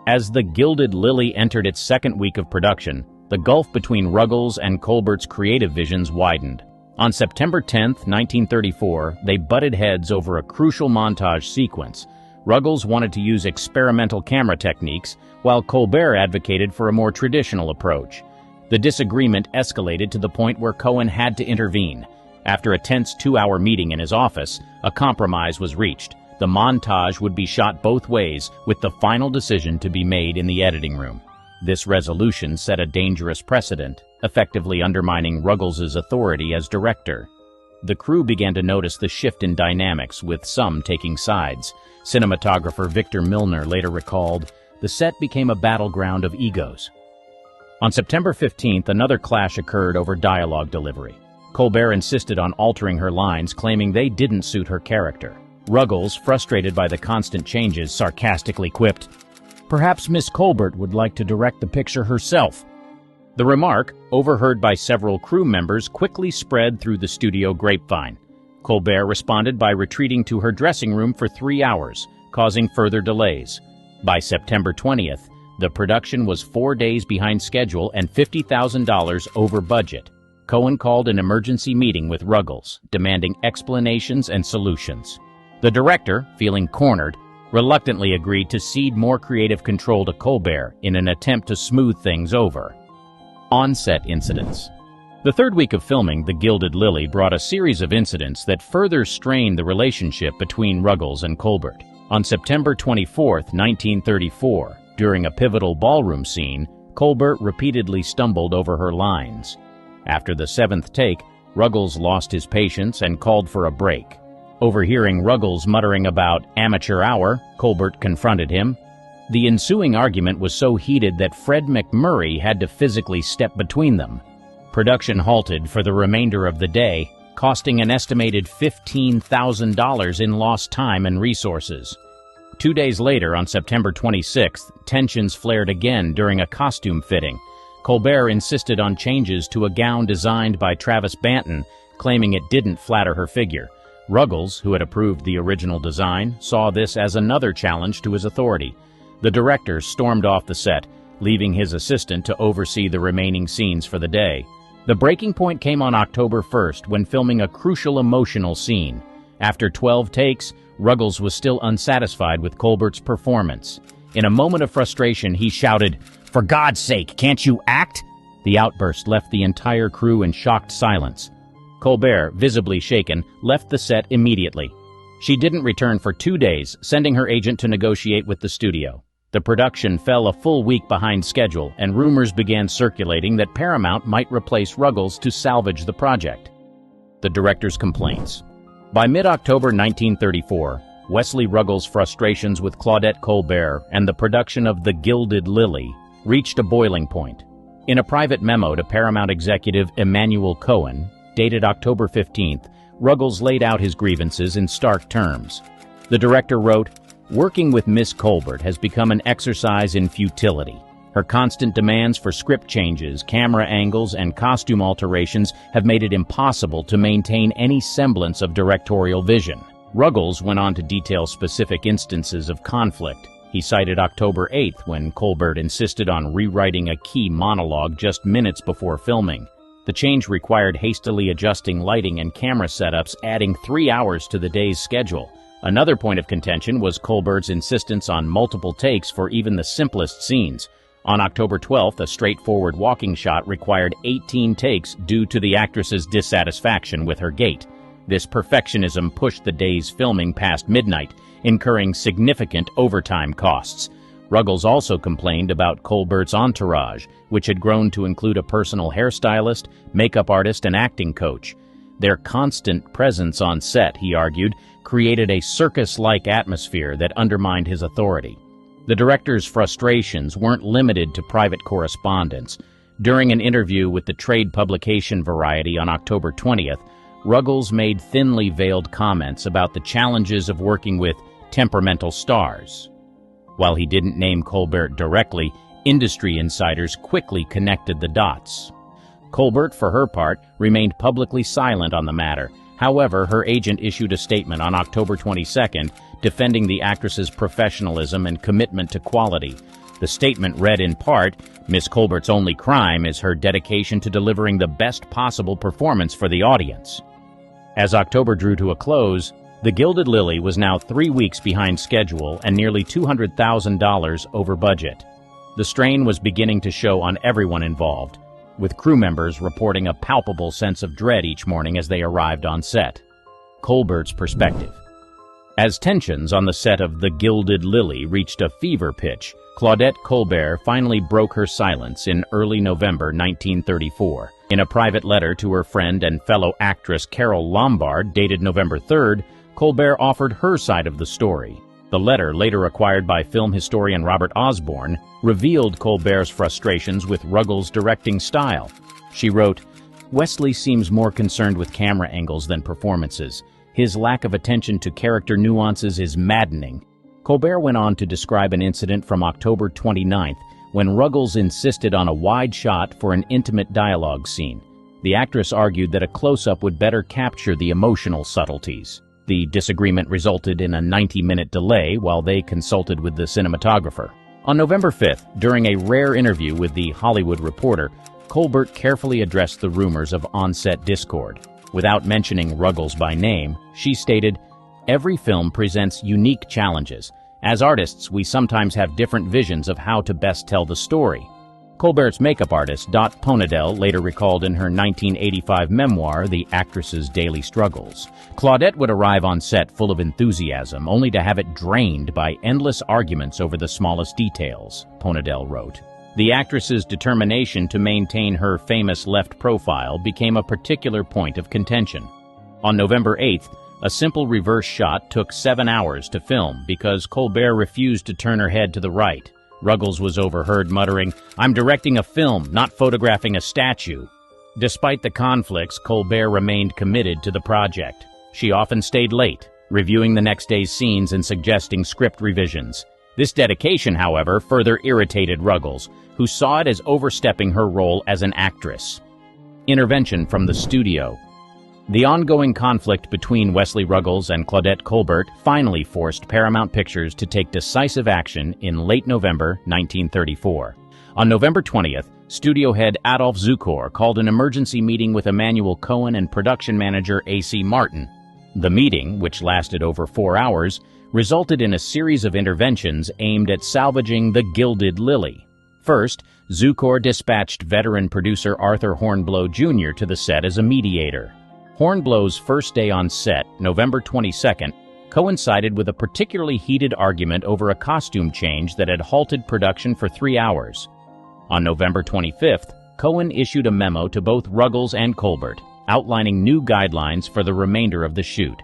As The Gilded Lily entered its second week of production, the gulf between Ruggles and Colbert's creative visions widened. On September 10, 1934, they butted heads over a crucial montage sequence. Ruggles wanted to use experimental camera techniques, while Colbert advocated for a more traditional approach. The disagreement escalated to the point where Cohen had to intervene. After a tense 2-hour meeting in his office, a compromise was reached. The montage would be shot both ways, with the final decision to be made in the editing room. This resolution set a dangerous precedent, effectively undermining Ruggles' authority as director. The crew began to notice the shift in dynamics, with some taking sides. Cinematographer Victor Milner later recalled, "The set became a battleground of egos." On September 15th, another clash occurred over dialogue delivery. Colbert insisted on altering her lines, claiming they didn't suit her character. Ruggles, frustrated by the constant changes, sarcastically quipped, "Perhaps Miss Colbert would like to direct the picture herself." The remark, overheard by several crew members, quickly spread through the studio grapevine. Colbert responded by retreating to her dressing room for 3 hours, causing further delays. By September 20th, the production was 4 days behind schedule and $50,000 over budget. Cohen called an emergency meeting with Ruggles, demanding explanations and solutions. The director, feeling cornered, reluctantly agreed to cede more creative control to Colbert in an attempt to smooth things over. On-set incidents. The third week of filming The Gilded Lily brought a series of incidents that further strained the relationship between Ruggles and Colbert. On September 24, 1934, during a pivotal ballroom scene, Colbert repeatedly stumbled over her lines. After the 7th take, Ruggles lost his patience and called for a break. Overhearing Ruggles muttering about amateur hour, Colbert confronted him. The ensuing argument was so heated that Fred McMurray had to physically step between them. Production halted for the remainder of the day, costing an estimated $15,000 in lost time and resources. 2 days later, on September 26th, tensions flared again during a costume fitting. Colbert insisted on changes to a gown designed by Travis Banton, claiming it didn't flatter her figure. Ruggles, who had approved the original design, saw this as another challenge to his authority. The director stormed off the set, leaving his assistant to oversee the remaining scenes for the day. The breaking point came on October 1st when filming a crucial emotional scene. After 12 takes, Ruggles was still unsatisfied with Colbert's performance. In a moment of frustration, he shouted, "For God's sake, can't you act?" The outburst left the entire crew in shocked silence. Colbert, visibly shaken, left the set immediately. She didn't return for 2 days, sending her agent to negotiate with the studio. The production fell a full week behind schedule, and rumors began circulating that Paramount might replace Ruggles to salvage the project. The director's complaints. By mid-October 1934, Wesley Ruggles' frustrations with Claudette Colbert and the production of The Gilded Lily reached a boiling point. In a private memo to Paramount executive Emanuel Cohen, dated October 15th, Ruggles laid out his grievances in stark terms. The director wrote, "Working with Miss Colbert has become an exercise in futility. Her constant demands for script changes, camera angles, and costume alterations have made it impossible to maintain any semblance of directorial vision." Ruggles went on to detail specific instances of conflict. He cited October 8th when Colbert insisted on rewriting a key monologue just minutes before filming. The change required hastily adjusting lighting and camera setups, adding 3 hours to the day's schedule. Another point of contention was Colbert's insistence on multiple takes for even the simplest scenes. On October 12th, a straightforward walking shot required 18 takes due to the actress's dissatisfaction with her gait. This perfectionism pushed the day's filming past midnight, incurring significant overtime costs. Ruggles also complained about Colbert's entourage, which had grown to include a personal hairstylist, makeup artist, and acting coach. Their constant presence on set, he argued, created a circus-like atmosphere that undermined his authority. The director's frustrations weren't limited to private correspondence. During an interview with the trade publication Variety on October 20th, Ruggles made thinly veiled comments about the challenges of working with temperamental stars. While he didn't name Colbert directly, industry insiders quickly connected the dots. Colbert, for her part, remained publicly silent on the matter. However, her agent issued a statement on October 22nd defending the actress's professionalism and commitment to quality. The statement read in part, "Miss Colbert's only crime is her dedication to delivering the best possible performance for the audience." As October drew to a close, The Gilded Lily was now 3 weeks behind schedule and nearly $200,000 over budget. The strain was beginning to show on everyone involved, with crew members reporting a palpable sense of dread each morning as they arrived on set. Colbert's perspective. As tensions on the set of The Gilded Lily reached a fever pitch, Claudette Colbert finally broke her silence in early November 1934. In a private letter to her friend and fellow actress Carole Lombard, dated November 3rd, Colbert offered her side of the story. The letter, later acquired by film historian Robert Osborne, revealed Colbert's frustrations with Ruggles' directing style. She wrote, "Wesley seems more concerned with camera angles than performances. His lack of attention to character nuances is maddening." Colbert went on to describe an incident from October 29th when Ruggles insisted on a wide shot for an intimate dialogue scene. The actress argued that a close-up would better capture the emotional subtleties. The disagreement resulted in a 90-minute delay while they consulted with the cinematographer. On November 5th, during a rare interview with The Hollywood Reporter, Colbert carefully addressed the rumors of on-set discord. Without mentioning Ruggles by name, she stated, "Every film presents unique challenges. As artists, we sometimes have different visions of how to best tell the story." Colbert's makeup artist, Dot Ponadell, later recalled in her 1985 memoir, The Actress's Daily Struggles. Claudette would arrive on set full of enthusiasm, only to have it drained by endless arguments over the smallest details, Ponadell wrote. The actress's determination to maintain her famous left profile became a particular point of contention. On November 8th, a simple reverse shot took 7 hours to film because Colbert refused to turn her head to the right. Ruggles was overheard muttering, "I'm directing a film, not photographing a statue." Despite the conflicts, Colbert remained committed to the project. She often stayed late, reviewing the next day's scenes and suggesting script revisions. This dedication, however, further irritated Ruggles, who saw it as overstepping her role as an actress. Intervention from the studio. The ongoing conflict between Wesley Ruggles and Claudette Colbert finally forced Paramount Pictures to take decisive action in late November 1934. On November 20th, studio head Adolph Zukor called an emergency meeting with Emmanuel Cohen and production manager A.C. Martin. The meeting, which lasted over 4 hours, resulted in a series of interventions aimed at salvaging The Gilded Lily. First, Zukor dispatched veteran producer Arthur Hornblow Jr. to the set as a mediator. Hornblow's first day on set, November 22nd, coincided with a particularly heated argument over a costume change that had halted production for 3 hours. On November 25th, Cohen issued a memo to both Ruggles and Colbert, outlining new guidelines for the remainder of the shoot.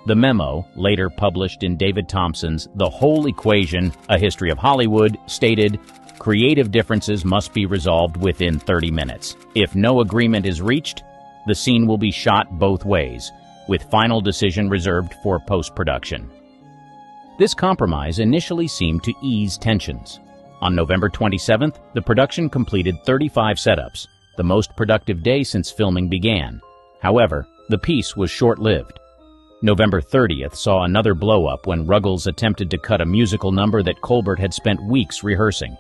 The memo, later published in David Thompson's The Whole Equation, A History of Hollywood, stated, "Creative differences must be resolved within 30 minutes. If no agreement is reached, the scene will be shot both ways, with final decision reserved for post-production." This compromise initially seemed to ease tensions. On November 27th, the production completed 35 setups, the most productive day since filming began. However, the piece was short-lived. November 30th saw another blow-up when Ruggles attempted to cut a musical number that Colbert had spent weeks rehearsing.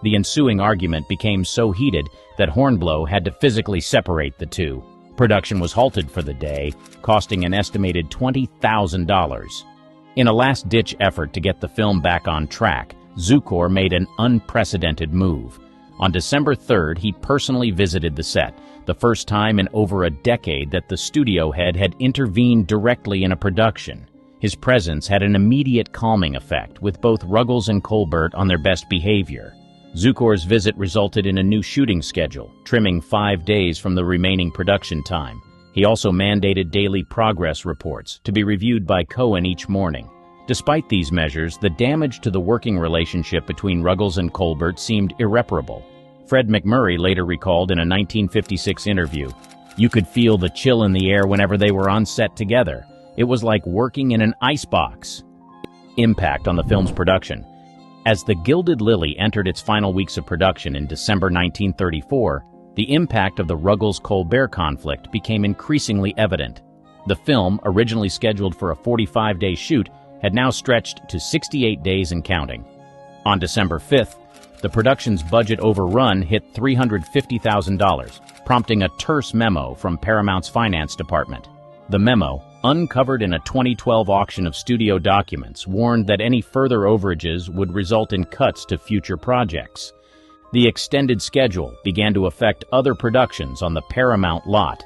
The ensuing argument became so heated that Hornblow had to physically separate the two. Production was halted for the day, costing an estimated $20,000. In a last-ditch effort to get the film back on track, Zukor made an unprecedented move. On December 3rd, he personally visited the set, the first time in over a decade that the studio head had intervened directly in a production. His presence had an immediate calming effect, with both Ruggles and Colbert on their best behavior. Zukor's visit resulted in a new shooting schedule, trimming 5 days from the remaining production time. He also mandated daily progress reports to be reviewed by Cohen each morning. Despite these measures, the damage to the working relationship between Ruggles and Colbert seemed irreparable. Fred McMurray later recalled in a 1956 interview, "You could feel the chill in the air whenever they were on set together. It was like working in an icebox." Impact on the film's production. As The Gilded Lily entered its final weeks of production in December 1934, the impact of the Ruggles-Colbert conflict became increasingly evident. The film, originally scheduled for a 45-day shoot, had now stretched to 68 days and counting. On December 5th, the production's budget overrun hit $350,000, prompting a terse memo from Paramount's finance department. The memo, uncovered in a 2012 auction of studio documents, warned that any further overages would result in cuts to future projects. The extended schedule began to affect other productions on the Paramount lot.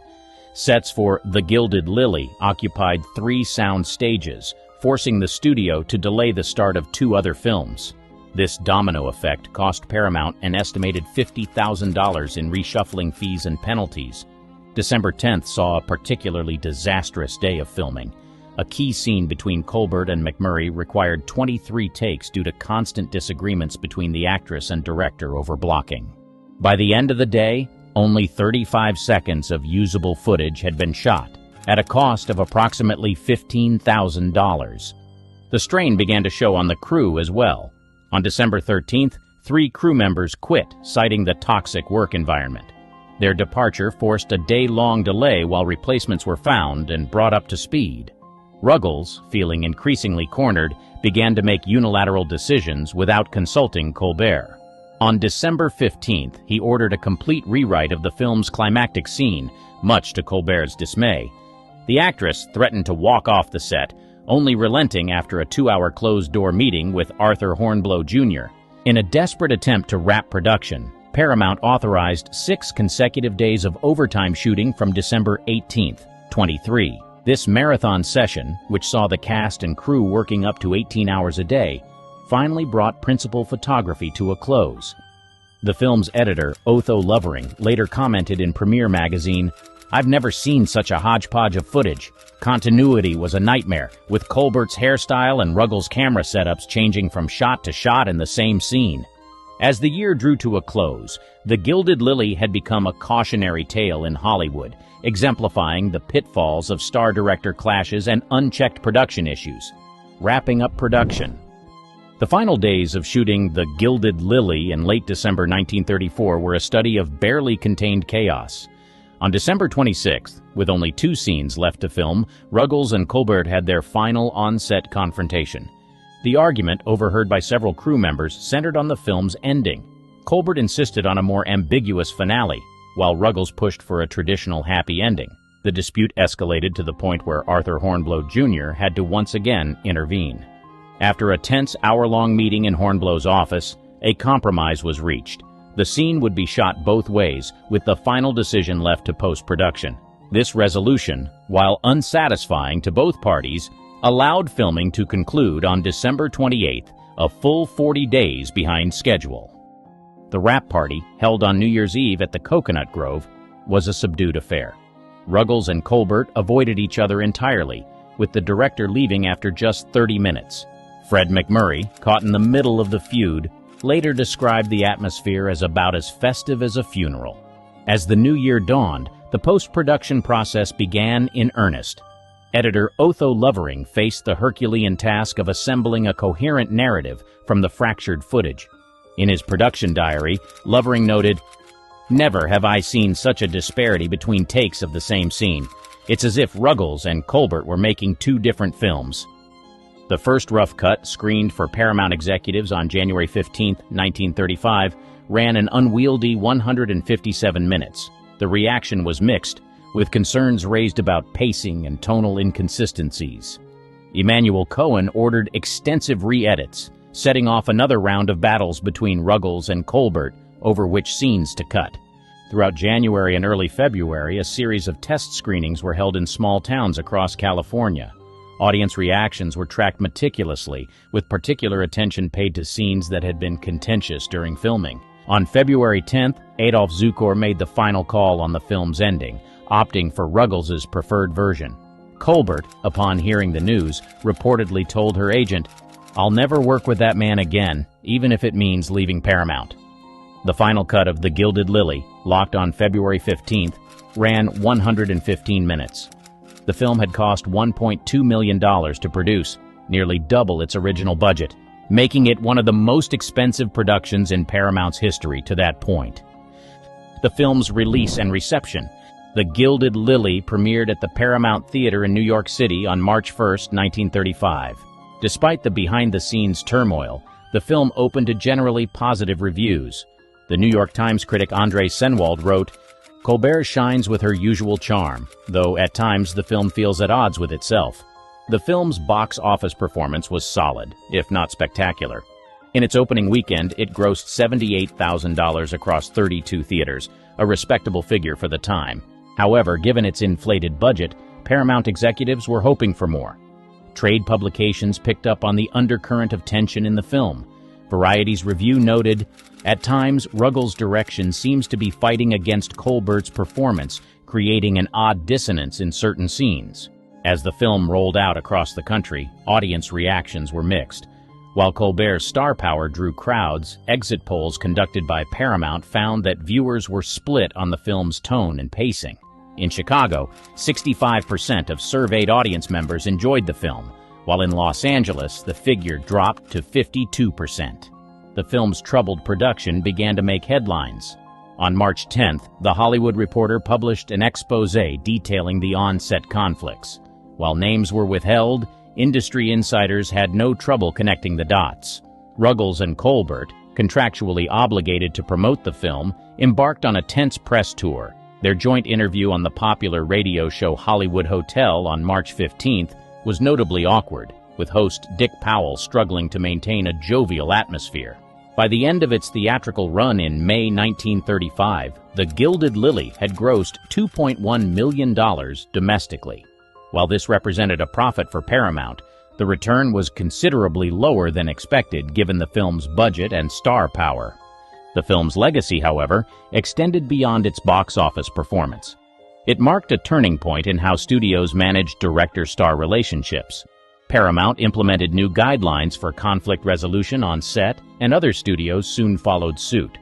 Sets for The Gilded Lily occupied 3 sound stages, forcing the studio to delay the start of 2 other films. This domino effect cost Paramount an estimated $50,000 in reshuffling fees and penalties. December 10th saw a particularly disastrous day of filming. A key scene between Colbert and McMurray required 23 takes due to constant disagreements between the actress and director over blocking. By the end of the day, only 35 seconds of usable footage had been shot, at a cost of approximately $15,000. The strain began to show on the crew as well. On December 13th, 3 crew members quit, citing the toxic work environment. Their departure forced a day-long delay while replacements were found and brought up to speed. Ruggles, feeling increasingly cornered, began to make unilateral decisions without consulting Colbert. On December 15th, he ordered a complete rewrite of the film's climactic scene, much to Colbert's dismay. The actress threatened to walk off the set, only relenting after a 2-hour closed-door meeting with Arthur Hornblow Jr. In a desperate attempt to wrap production, Paramount authorized 6 consecutive days of overtime shooting from December 18th, 23. This marathon session, which saw the cast and crew working up to 18 hours a day, finally brought principal photography to a close. The film's editor, Otho Lovering, later commented in Premiere magazine, "I've never seen such a hodgepodge of footage. Continuity was a nightmare, with Colbert's hairstyle and Ruggles' camera setups changing from shot to shot in the same scene." As the year drew to a close, The Gilded Lily had become a cautionary tale in Hollywood, exemplifying the pitfalls of star-director clashes and unchecked production issues. Wrapping up production. The final days of shooting The Gilded Lily in late December 1934 were a study of barely contained chaos. On December 26th, with only 2 scenes left to film, Ruggles and Colbert had their final on-set confrontation. The argument, overheard by several crew members, centered on the film's ending. Colbert insisted on a more ambiguous finale, while Ruggles pushed for a traditional happy ending. The dispute escalated to the point where Arthur Hornblow Jr. had to once again intervene. After a tense hour-long meeting in Hornblow's office, a compromise was reached. The scene would be shot both ways, with the final decision left to post-production. This resolution, while unsatisfying to both parties, allowed filming to conclude on December 28th, a full 40 days behind schedule. The wrap party, held on New Year's Eve at the Coconut Grove, was a subdued affair. Ruggles and Colbert avoided each other entirely, with the director leaving after just 30 minutes. Fred McMurray, caught in the middle of the feud, later described the atmosphere as about as festive as a funeral. As the new year dawned, the post-production process began in earnest. Editor Otho Lovering faced the Herculean task of assembling a coherent narrative from the fractured footage. In his production diary, Lovering noted, "Never have I seen such a disparity between takes of the same scene. It's as if Ruggles and Colbert were making 2 different films." The first rough cut, screened for Paramount executives on January 15, 1935, ran an unwieldy 157 minutes. The reaction was mixed, with concerns raised about pacing and tonal inconsistencies. Emanuel Cohen ordered extensive re-edits, setting off another round of battles between Ruggles and Colbert over which scenes to cut. Throughout January and early February, a series of test screenings were held in small towns across California. Audience reactions were tracked meticulously, with particular attention paid to scenes that had been contentious during filming. On February 10th, Adolf Zukor made the final call on the film's ending, opting for Ruggles' preferred version. Colbert, upon hearing the news, reportedly told her agent, "I'll never work with that man again, even if it means leaving Paramount." The final cut of The Gilded Lily, locked on February 15th, ran 115 minutes. The film had cost $1.2 million to produce, nearly double its original budget, making it one of the most expensive productions in Paramount's history to that point. The film's release and reception. The Gilded Lily premiered at the Paramount Theater in New York City on March 1, 1935. Despite the behind-the-scenes turmoil, the film opened to generally positive reviews. The New York Times critic Andre Senwald wrote, "Colbert shines with her usual charm, though at times the film feels at odds with itself." The film's box office performance was solid, if not spectacular. In its opening weekend, it grossed $78,000 across 32 theaters, a respectable figure for the time. However, given its inflated budget, Paramount executives were hoping for more. Trade publications picked up on the undercurrent of tension in the film. Variety's review noted, "At times, Ruggles' direction seems to be fighting against Colbert's performance, creating an odd dissonance in certain scenes." As the film rolled out across the country, audience reactions were mixed. While Colbert's star power drew crowds, exit polls conducted by Paramount found that viewers were split on the film's tone and pacing. In Chicago, 65% of surveyed audience members enjoyed the film, while in Los Angeles, the figure dropped to 52%. The film's troubled production began to make headlines. On March 10th, The Hollywood Reporter published an exposé detailing the on-set conflicts. While names were withheld, industry insiders had no trouble connecting the dots. Ruggles and Colbert, contractually obligated to promote the film, embarked on a tense press tour. Their joint interview on the popular radio show Hollywood Hotel on March 15th was notably awkward, with host Dick Powell struggling to maintain a jovial atmosphere. By the end of its theatrical run in May 1935, The Gilded Lily had grossed $2.1 million domestically. While this represented a profit for Paramount, the return was considerably lower than expected given the film's budget and star power. The film's legacy, however, extended beyond its box office performance. It marked a turning point in how studios managed director-star relationships. Paramount implemented new guidelines for conflict resolution on set, and other studios soon followed suit.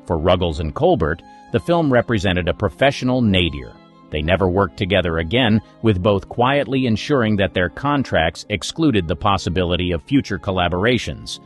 For Ruggles and Colbert, the film represented a professional nadir. They never worked together again, with both quietly ensuring that their contracts excluded the possibility of future collaborations.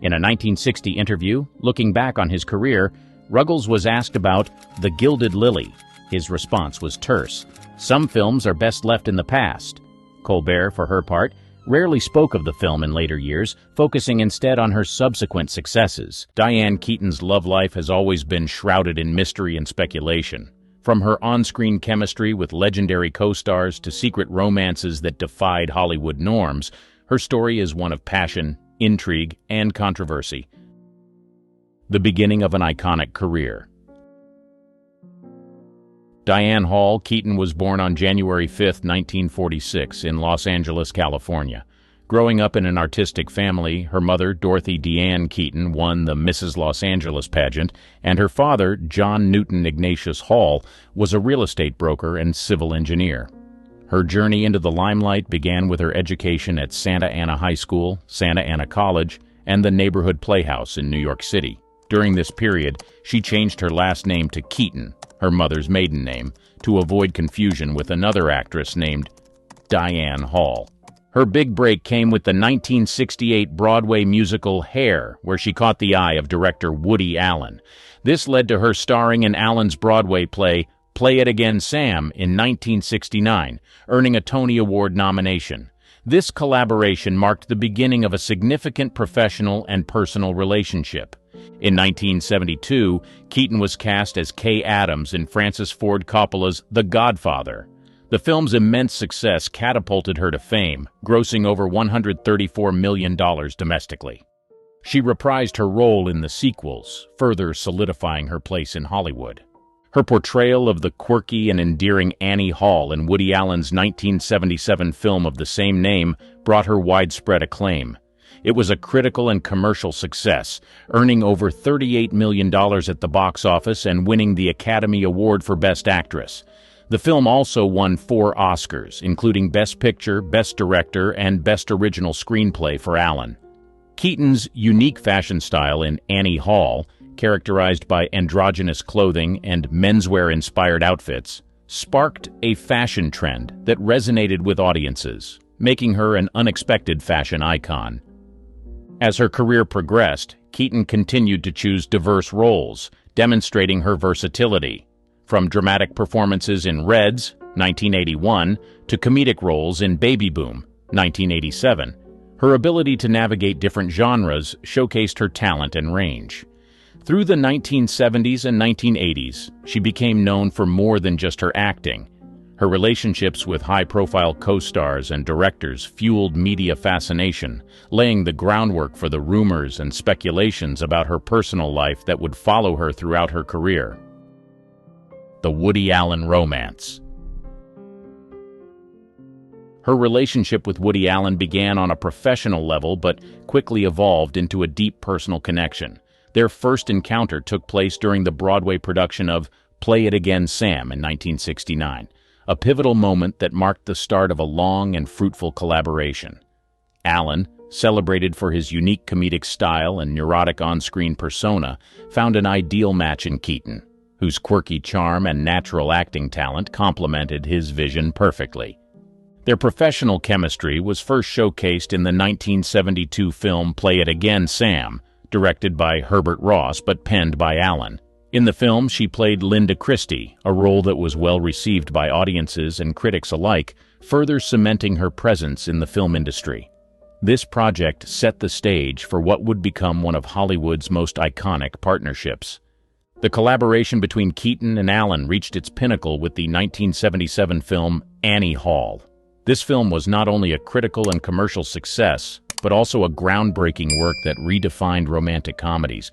In a 1960 interview, looking back on his career, Ruggles was asked about The Gilded Lily. His response was terse. "Some films are best left in the past." Colbert, for her part, rarely spoke of the film in later years, focusing instead on her subsequent successes. Diane Keaton's love life has always been shrouded in mystery and speculation. From her on-screen chemistry with legendary co-stars to secret romances that defied Hollywood norms, her story is one of passion, intrigue, and controversy. The beginning of an iconic career. Diane Hall Keaton was born on January 5, 1946, in Los Angeles, California. Growing up in an artistic family, her mother, Dorothy Deanne Keaton, won the Mrs. Los Angeles pageant, and her father, John Newton Ignatius Hall, was a real estate broker and civil engineer. Her journey into the limelight began with her education at Santa Ana High School, Santa Ana College, and the Neighborhood Playhouse in New York City. During this period, she changed her last name to Keaton, her mother's maiden name, to avoid confusion with another actress named Diane Hall. Her big break came with the 1968 Broadway musical Hair, where she caught the eye of director Woody Allen. This led to her starring in Allen's Broadway play Play It Again, Sam in 1969, earning a Tony Award nomination. This collaboration marked the beginning of a significant professional and personal relationship. In 1972, Keaton was cast as Kay Adams in Francis Ford Coppola's The Godfather. The film's immense success catapulted her to fame, grossing over $134 million domestically. She reprised her role in the sequels, further solidifying her place in Hollywood. Her portrayal of the quirky and endearing Annie Hall in Woody Allen's 1977 film of the same name brought her widespread acclaim. It was a critical and commercial success, earning over $38 million at the box office and winning the Academy Award for Best Actress. The film also won 4 Oscars, including Best Picture, Best Director, and Best Original Screenplay for Allen. Keaton's unique fashion style in Annie Hall, characterized by androgynous clothing and menswear-inspired outfits, sparked a fashion trend that resonated with audiences. making her an unexpected fashion icon. As her career progressed, Keaton continued to choose diverse roles, demonstrating her versatility, from dramatic performances in Reds, 1981, to comedic roles in Baby Boom, 1987. Her ability to navigate different genres showcased her talent and range. Through the 1970s and 1980s, she became known for more than just her acting. Her relationships with high-profile co-stars and directors fueled media fascination, laying the groundwork for the rumors and speculations about her personal life that would follow her throughout her career. The Woody Allen romance. Her relationship with Woody Allen began on a professional level but quickly evolved into a deep personal connection. Their first encounter took place during the Broadway production of Play It Again, Sam in 1969, a pivotal moment that marked the start of a long and fruitful collaboration. Allen, celebrated for his unique comedic style and neurotic on-screen persona, found an ideal match in Keaton, whose quirky charm and natural acting talent complemented his vision perfectly. Their professional chemistry was first showcased in the 1972 film Play It Again, Sam, directed by Herbert Ross but penned by Allen. In the film, she played Linda Christie, a role that was well received by audiences and critics alike, further cementing her presence in the film industry. This project set the stage for what would become one of Hollywood's most iconic partnerships. The collaboration between Keaton and Allen reached its pinnacle with the 1977 film Annie Hall. This film was not only a critical and commercial success, but also a groundbreaking work that redefined romantic comedies.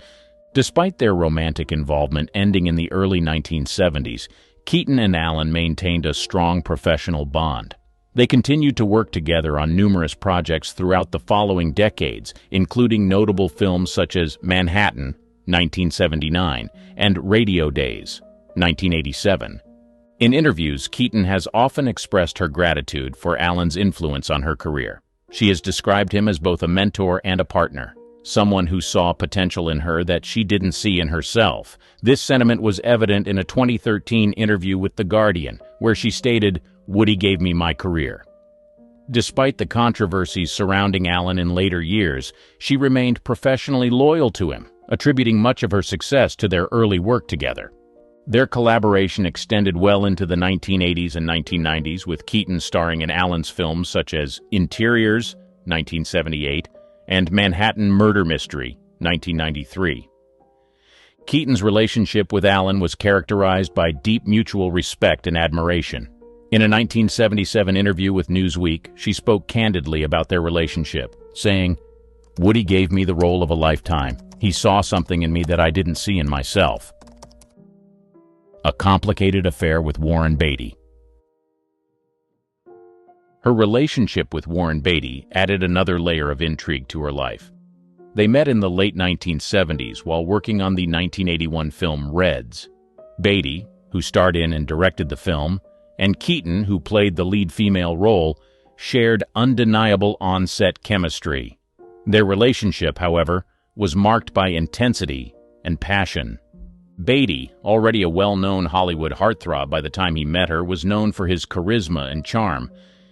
Despite their romantic involvement ending in the early 1970s, Keaton and Allen maintained a strong professional bond. They continued to work together on numerous projects throughout the following decades, including notable films such as Manhattan, 1979, and Radio Days, 1987. In interviews, Keaton has often expressed her gratitude for Allen's influence on her career. She has described him as both a mentor and a partner, someone who saw potential in her that she didn't see in herself. This sentiment was evident in a 2013 interview with The Guardian, where she stated, "Woody gave me my career." Despite the controversies surrounding Allen in later years, she remained professionally loyal to him, attributing much of her success to their early work together. Their collaboration extended well into the 1980s and 1990s, with Keaton starring in Allen's films such as Interiors, 1978, and Manhattan Murder Mystery, 1993. Keaton's relationship with Allen was characterized by deep mutual respect and admiration. In a 1977 interview with Newsweek, she spoke candidly about their relationship, saying, "Woody gave me the role of a lifetime. He saw something in me that I didn't see in myself." A complicated affair with Warren Beatty. Her relationship with Warren Beatty added another layer of intrigue to her life. They met in the late 1970s while working on the 1981 film Reds. Beatty, who starred in and directed the film, and Keaton, who played the lead female role, shared undeniable on-set chemistry. Their relationship, however, was marked by intensity and passion. Beatty, already a well-known Hollywood heartthrob by the time he met her, was known for his charisma and charm.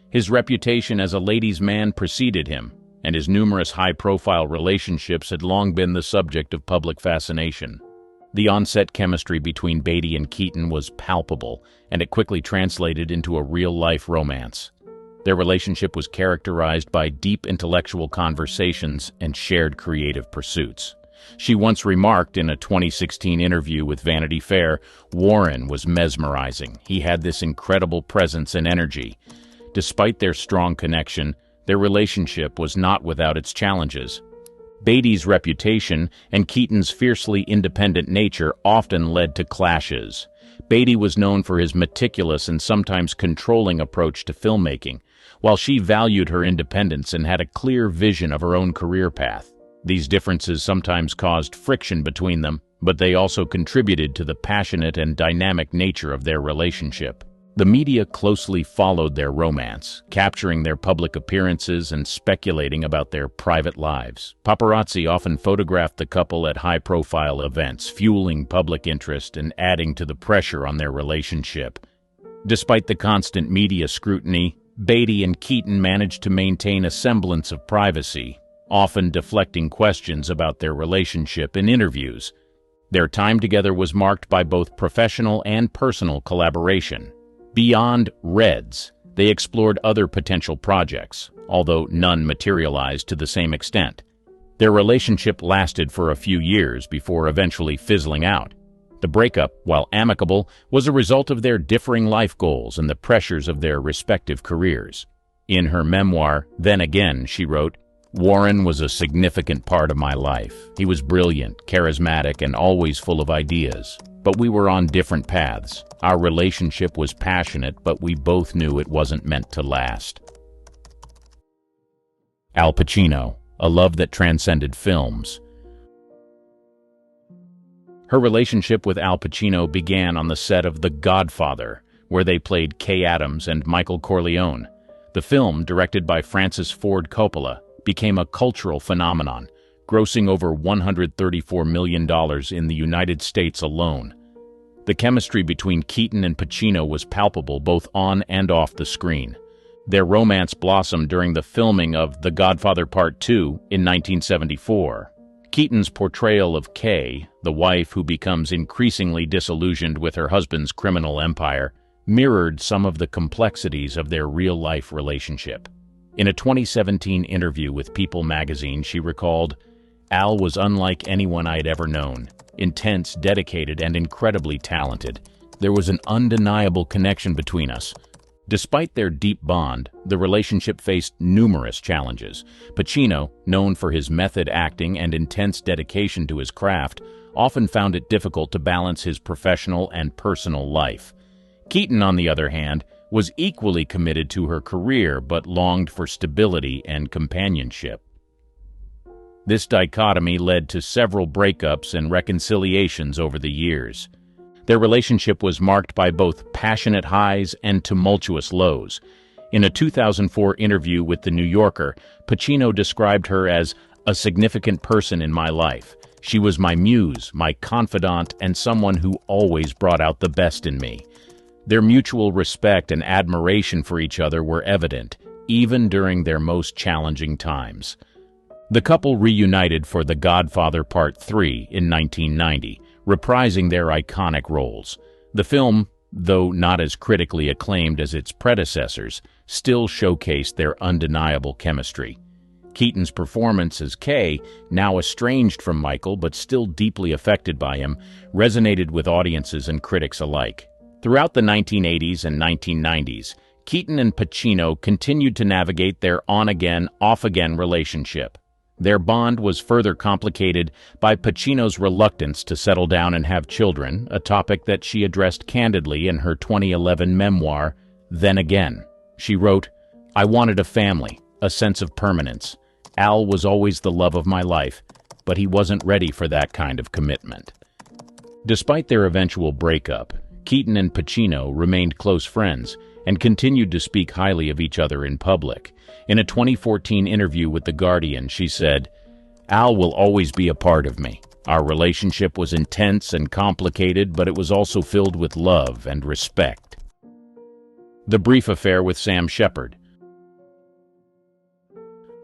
His reputation as a ladies' man preceded him, and his numerous high-profile relationships had long been the subject of public fascination. The on-set chemistry between Beatty and Keaton was palpable, and it quickly translated into a real-life romance. Their relationship was characterized by deep intellectual conversations and shared creative pursuits. She once remarked in a 2016 interview with Vanity Fair, "Warren was mesmerizing. He had this incredible presence and energy." Despite their strong connection, their relationship was not without its challenges. Beatty's reputation and Keaton's fiercely independent nature often led to clashes. Beatty was known for his meticulous and sometimes controlling approach to filmmaking, while she valued her independence and had a clear vision of her own career path. These differences sometimes caused friction between them, but they also contributed to the passionate and dynamic nature of their relationship. The media closely followed their romance, capturing their public appearances and speculating about their private lives. Paparazzi often photographed the couple at high-profile events, fueling public interest and adding to the pressure on their relationship. Despite the constant media scrutiny, Beatty and Keaton managed to maintain a semblance of privacy, often deflecting questions about their relationship in interviews. Their time together was marked by both professional and personal collaboration. Beyond Reds, they explored other potential projects, although none materialized to the same extent. Their relationship lasted for a few years before eventually fizzling out. The breakup, while amicable, was a result of their differing life goals and the pressures of their respective careers. In her memoir, Then Again, she wrote, "Warren was a significant part of my life. He was brilliant, charismatic, and always full of ideas. But we were on different paths. Our relationship was passionate, but we both knew it wasn't meant to last." Al Pacino, a love that transcended films. Her relationship with Al Pacino began on the set of The Godfather, where they played Kay Adams and Michael Corleone. The film, directed by Francis Ford Coppola, became a cultural phenomenon, grossing over $134 million in the United States alone. The chemistry between Keaton and Pacino was palpable both on and off the screen. Their romance blossomed during the filming of The Godfather Part II in 1974. Keaton's portrayal of Kay, the wife who becomes increasingly disillusioned with her husband's criminal empire, mirrored some of the complexities of their real-life relationship. In a 2017 interview with People magazine, she recalled, "Al was unlike anyone I'd ever known. Intense, dedicated, and incredibly talented. There was an undeniable connection between us." Despite their deep bond, the relationship faced numerous challenges. Pacino, known for his method acting and intense dedication to his craft, often found it difficult to balance his professional and personal life. Keaton, on the other hand, was equally committed to her career but longed for stability and companionship. This dichotomy led to several breakups and reconciliations over the years. Their relationship was marked by both passionate highs and tumultuous lows. In a 2004 interview with The New Yorker, Pacino described her as a significant person in my life. She was my muse, my confidant, and someone who always brought out the best in me. Their mutual respect and admiration for each other were evident, even during their most challenging times. The couple reunited for The Godfather Part III in 1990, reprising their iconic roles. The film, though not as critically acclaimed as its predecessors, still showcased their undeniable chemistry. Keaton's performance as Kay, now estranged from Michael but still deeply affected by him, resonated with audiences and critics alike. Throughout the 1980s and 1990s, Keaton and Pacino continued to navigate their on-again, off-again relationship. Their bond was further complicated by Pacino's reluctance to settle down and have children, a topic that she addressed candidly in her 2011 memoir, Then Again. She wrote, "I wanted a family, a sense of permanence. Al was always the love of my life, but he wasn't ready for that kind of commitment." Despite their eventual breakup, Keaton and Pacino remained close friends and continued to speak highly of each other in public. In a 2014 interview with The Guardian, she said, "Al will always be a part of me. Our relationship was intense and complicated, but it was also filled with love and respect." The brief affair with Sam Shepard.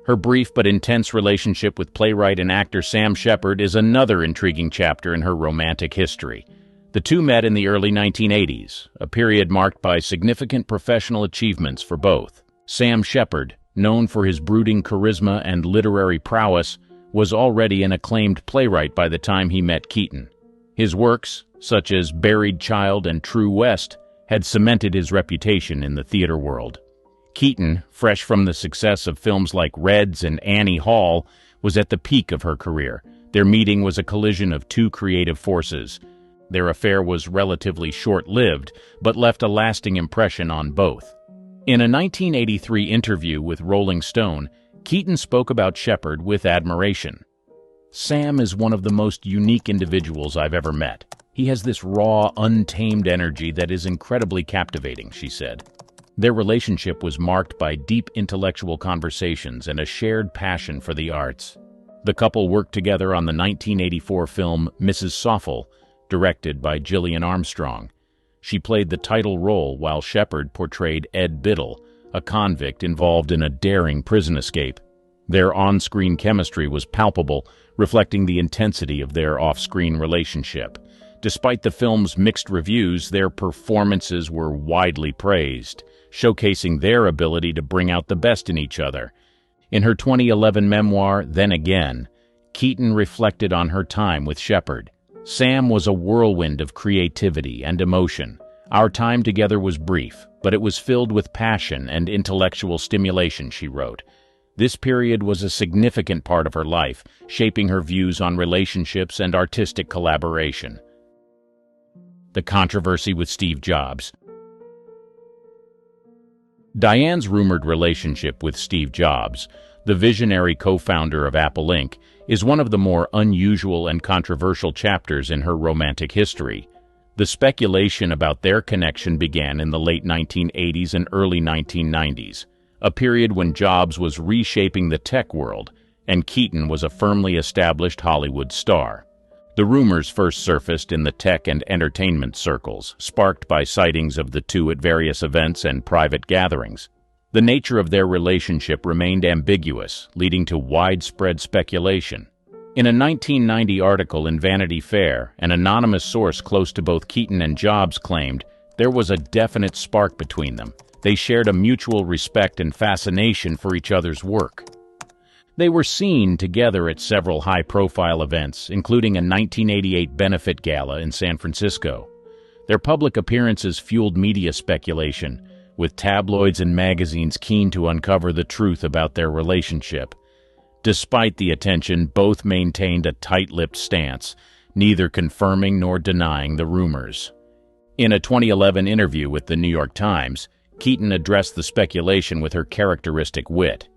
Her brief but intense relationship with playwright and actor Sam Shepard is another intriguing chapter in her romantic history. The two met in the early 1980s, a period marked by significant professional achievements for both. Sam Shepard, known for his brooding charisma and literary prowess, was already an acclaimed playwright by the time he met Keaton. His works, such as Buried Child and True West, had cemented his reputation in the theater world. Keaton, fresh from the success of films like Reds and Annie Hall, was at the peak of her career. Their meeting was a collision of two creative forces. Their affair was relatively short-lived, but left a lasting impression on both. In a 1983 interview with Rolling Stone, Keaton spoke about Shepard with admiration. "Sam is one of the most unique individuals I've ever met. He has this raw, untamed energy that is incredibly captivating," she said. Their relationship was marked by deep intellectual conversations and a shared passion for the arts. The couple worked together on the 1984 film Mrs. Soffel, directed by Gillian Armstrong. She played the title role while Shepard portrayed Ed Biddle, a convict involved in a daring prison escape. Their on-screen chemistry was palpable, reflecting the intensity of their off-screen relationship. Despite the film's mixed reviews, their performances were widely praised, showcasing their ability to bring out the best in each other. In her 2011 memoir, Then Again, Keaton reflected on her time with Shepard. "Sam was a whirlwind of creativity and emotion. Our time together was brief, but it was filled with passion and intellectual stimulation," she wrote. This period was a significant part of her life, shaping her views on relationships and artistic collaboration. The controversy with Steve Jobs. Diane's rumored relationship with Steve Jobs, the visionary co-founder of Apple Inc., is one of the more unusual and controversial chapters in her romantic history. The speculation about their connection began in the late 1980s and early 1990s, a period when Jobs was reshaping the tech world, and Keaton was a firmly established Hollywood star. The rumors first surfaced in the tech and entertainment circles, sparked by sightings of the two at various events and private gatherings. The nature of their relationship remained ambiguous, leading to widespread speculation. In a 1990 article in Vanity Fair, an anonymous source close to both Keaton and Jobs claimed there was a definite spark between them. They shared a mutual respect and fascination for each other's work. They were seen together at several high-profile events, including a 1988 benefit gala in San Francisco. Their public appearances fueled media speculation, with tabloids and magazines keen to uncover the truth about their relationship. Despite the attention, both maintained a tight-lipped stance, neither confirming nor denying the rumors. In a 2011 interview with the New York Times, Keaton addressed the speculation with her characteristic wit.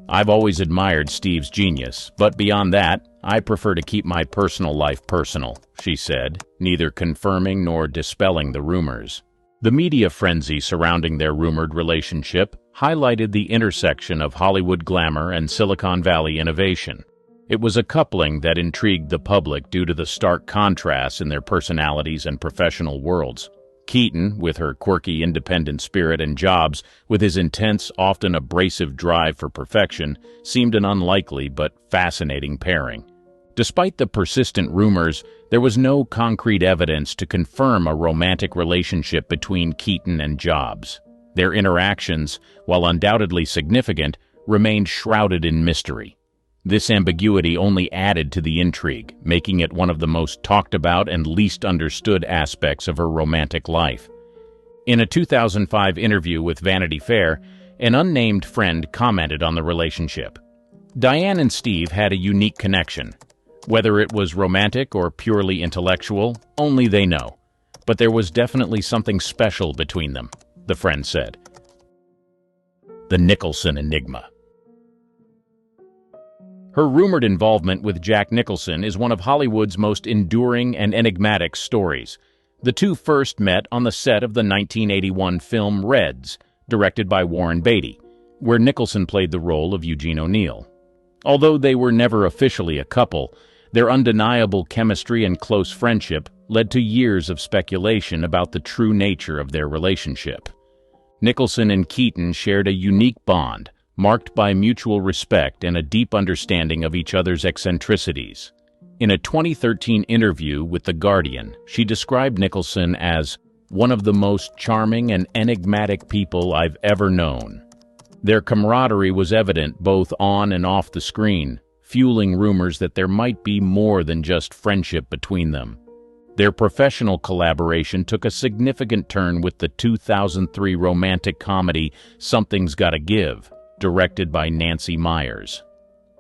"I've always admired Steve's genius, but beyond that, I prefer to keep my personal life personal," she said, neither confirming nor dispelling the rumors. The media frenzy surrounding their rumored relationship highlighted the intersection of Hollywood glamour and Silicon Valley innovation. It was a coupling that intrigued the public due to the stark contrasts in their personalities and professional worlds. Keaton, with her quirky independent spirit, and Jobs, with his intense, often abrasive drive for perfection, seemed an unlikely but fascinating pairing. Despite the persistent rumors, there was no concrete evidence to confirm a romantic relationship between Keaton and Jobs. Their interactions, while undoubtedly significant, remained shrouded in mystery. This ambiguity only added to the intrigue, making it one of the most talked about and least understood aspects of her romantic life. In a 2005 interview with Vanity Fair, an unnamed friend commented on the relationship. "Diane and Steve had a unique connection. Whether it was romantic or purely intellectual, only they know. But there was definitely something special between them," the friend said. The Nicholson enigma. Her rumored involvement with Jack Nicholson is one of Hollywood's most enduring and enigmatic stories. The two first met on the set of the 1981 film Reds, directed by Warren Beatty, where Nicholson played the role of Eugene O'Neill. Although they were never officially a couple, their undeniable chemistry and close friendship led to years of speculation about the true nature of their relationship. Nicholson and Keaton shared a unique bond, marked by mutual respect and a deep understanding of each other's eccentricities. In a 2013 interview with The Guardian, she described Nicholson as one of the most charming and enigmatic people I've ever known. Their camaraderie was evident both on and off the screen, fueling rumors that there might be more than just friendship between them. Their professional collaboration took a significant turn with the 2003 romantic comedy Something's Gotta Give, directed by Nancy Meyers.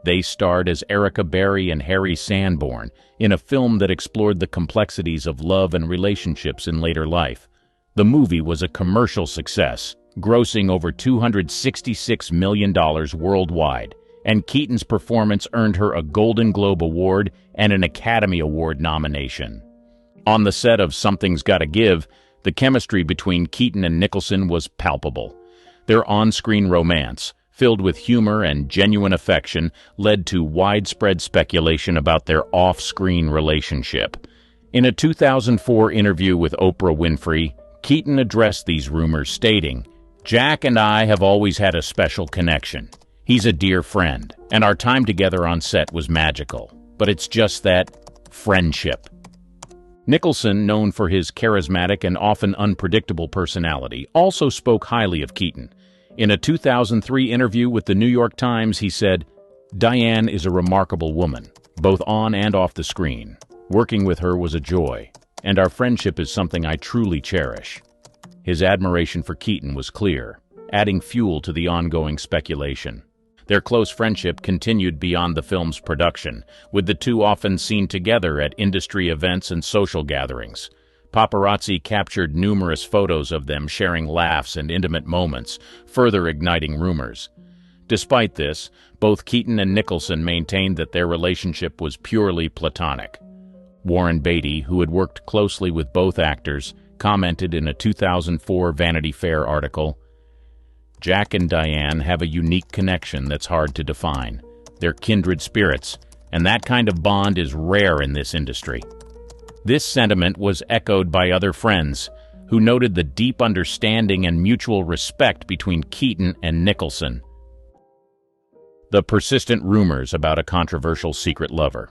They starred as Erica Berry and Harry Sanborn in a film that explored the complexities of love and relationships in later life. The movie was a commercial success, grossing over $266 million worldwide, and Keaton's performance earned her a Golden Globe Award and an Academy Award nomination. On the set of Something's Gotta Give, the chemistry between Keaton and Nicholson was palpable. Their on-screen romance, filled with humor and genuine affection, led to widespread speculation about their off-screen relationship. In a 2004 interview with Oprah Winfrey, Keaton addressed these rumors, stating, Jack and I have always had a special connection. He's a dear friend, and our time together on set was magical. But it's just that friendship. Nicholson, known for his charismatic and often unpredictable personality, also spoke highly of Keaton. In a 2003 interview with the New York Times, he said, "Diane is a remarkable woman, both on and off the screen. Working with her was a joy, and our friendship is something I truly cherish." His admiration for Keaton was clear, adding fuel to the ongoing speculation. Their close friendship continued beyond the film's production, with the two often seen together at industry events and social gatherings. Paparazzi captured numerous photos of them sharing laughs and intimate moments, further igniting rumors. Despite this, both Keaton and Nicholson maintained that their relationship was purely platonic. Warren Beatty, who had worked closely with both actors, commented in a 2004 Vanity Fair article, "Jack and Diane have a unique connection that's hard to define. They're kindred spirits, and that kind of bond is rare in this industry." This sentiment was echoed by other friends, who noted the deep understanding and mutual respect between Keaton and Nicholson. The persistent rumors about a controversial secret lover.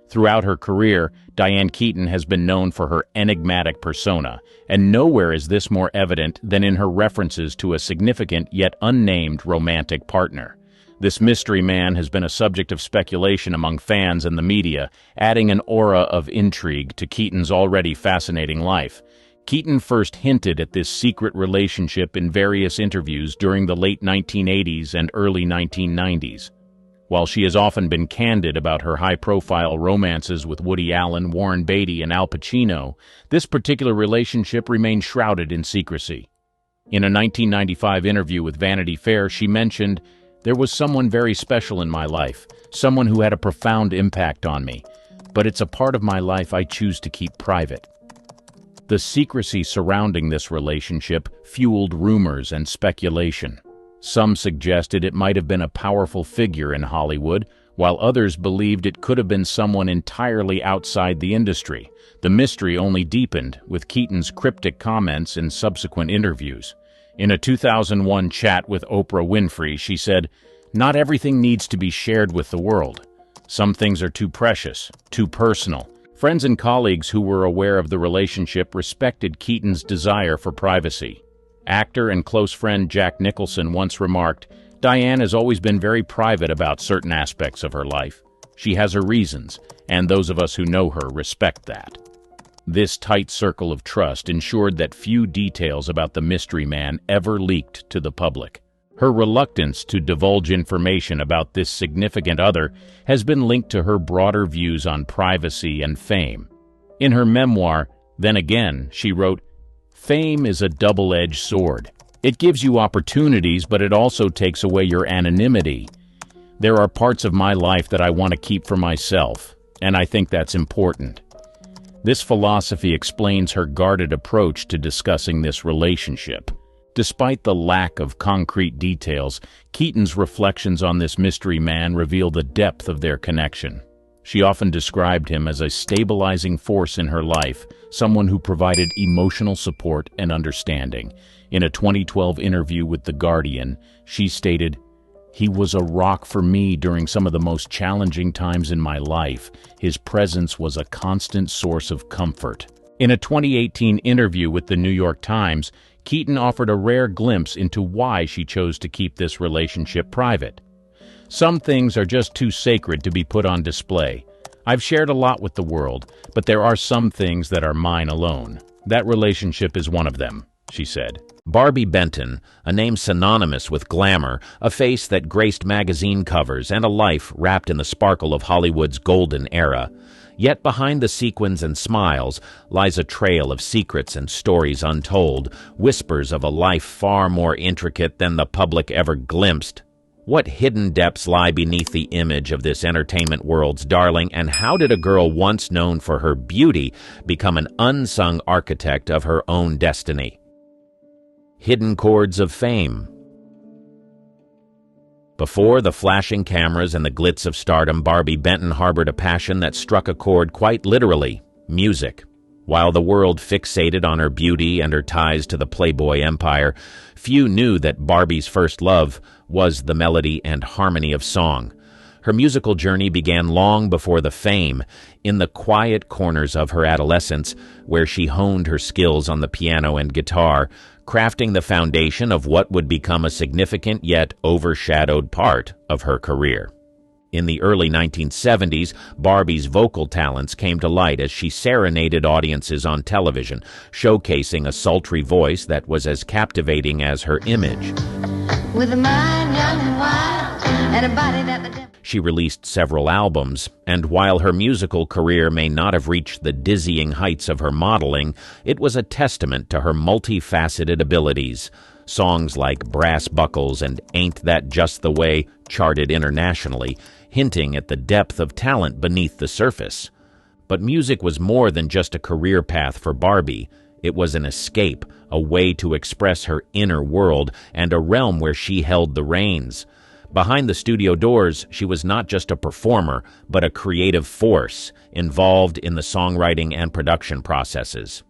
Throughout her career, Diane Keaton has been known for her enigmatic persona, and nowhere is this more evident than in her references to a significant yet unnamed romantic partner. This mystery man has been a subject of speculation among fans and the media, adding an aura of intrigue to Keaton's already fascinating life. Keaton first hinted at this secret relationship in various interviews during the late 1980s and early 1990s. While she has often been candid about her high-profile romances with Woody Allen, Warren Beatty, and Al Pacino, this particular relationship remained shrouded in secrecy. In a 1995 interview with Vanity Fair, she mentioned, "There was someone very special in my life, someone who had a profound impact on me, but it's a part of my life I choose to keep private." The secrecy surrounding this relationship fueled rumors and speculation. Some suggested it might have been a powerful figure in Hollywood, while others believed it could have been someone entirely outside the industry. The mystery only deepened with Keaton's cryptic comments in subsequent interviews. In a 2001 chat with Oprah Winfrey, she said, "Not everything needs to be shared with the world. Some things are too precious, too personal." Friends and colleagues who were aware of the relationship respected Keaton's desire for privacy. Actor and close friend Jack Nicholson once remarked, "Diane has always been very private about certain aspects of her life. She has her reasons, and those of us who know her respect that." This tight circle of trust ensured that few details about the mystery man ever leaked to the public. Her reluctance to divulge information about this significant other has been linked to her broader views on privacy and fame. In her memoir, Then Again, she wrote, "Fame is a double-edged sword. It gives you opportunities, but it also takes away your anonymity. There are parts of my life that I want to keep for myself, and I think that's important." This philosophy explains her guarded approach to discussing this relationship. Despite the lack of concrete details, Keaton's reflections on this mystery man reveal the depth of their connection. She often described him as a stabilizing force in her life, someone who provided emotional support and understanding. In a 2012 interview with The Guardian, she stated, "He was a rock for me during some of the most challenging times in my life. His presence was a constant source of comfort." In a 2018 interview with the New York Times, Keaton offered a rare glimpse into why she chose to keep this relationship private. "Some things are just too sacred to be put on display. I've shared a lot with the world, but there are some things that are mine alone. That relationship is one of them," she said. Barbie Benton, a name synonymous with glamour, a face that graced magazine covers, and a life wrapped in the sparkle of Hollywood's golden era. Yet behind the sequins and smiles lies a trail of secrets and stories untold, whispers of a life far more intricate than the public ever glimpsed. What hidden depths lie beneath the image of this entertainment world's darling, and how did a girl once known for her beauty become an unsung architect of her own destiny? Hidden chords of fame. Before the flashing cameras and the glitz of stardom, Barbie Benton harbored a passion that struck a chord quite literally: music. While the world fixated on her beauty and her ties to the Playboy empire, few knew that Barbie's first love was the melody and harmony of song. Her musical journey began long before the fame, in the quiet corners of her adolescence, where she honed her skills on the piano and guitar, crafting the foundation of what would become a significant yet overshadowed part of her career. In the early 1970s, Barbie's vocal talents came to light as she serenaded audiences on television, showcasing a sultry voice that was as captivating as her image. With a mind young and wild, and a body that She released several albums, and while her musical career may not have reached the dizzying heights of her modeling, it was a testament to her multifaceted abilities. Songs like Brass Buckles and Ain't That Just the Way charted internationally, hinting at the depth of talent beneath the surface. But music was more than just a career path for Barbie. It was an escape, a way to express her inner world, and a realm where she held the reins. Behind the studio doors, she was not just a performer, but a creative force, involved in the songwriting and production processes.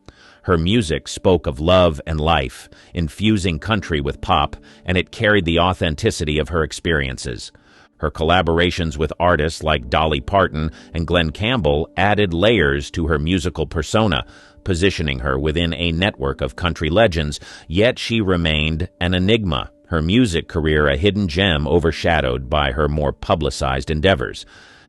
Her music spoke of love and life, infusing country with pop, and it carried the authenticity of her experiences. Her collaborations with artists like Dolly Parton and Glen Campbell added layers to her musical persona, positioning her within a network of country legends, yet she remained an enigma, her music career a hidden gem overshadowed by her more publicized endeavors.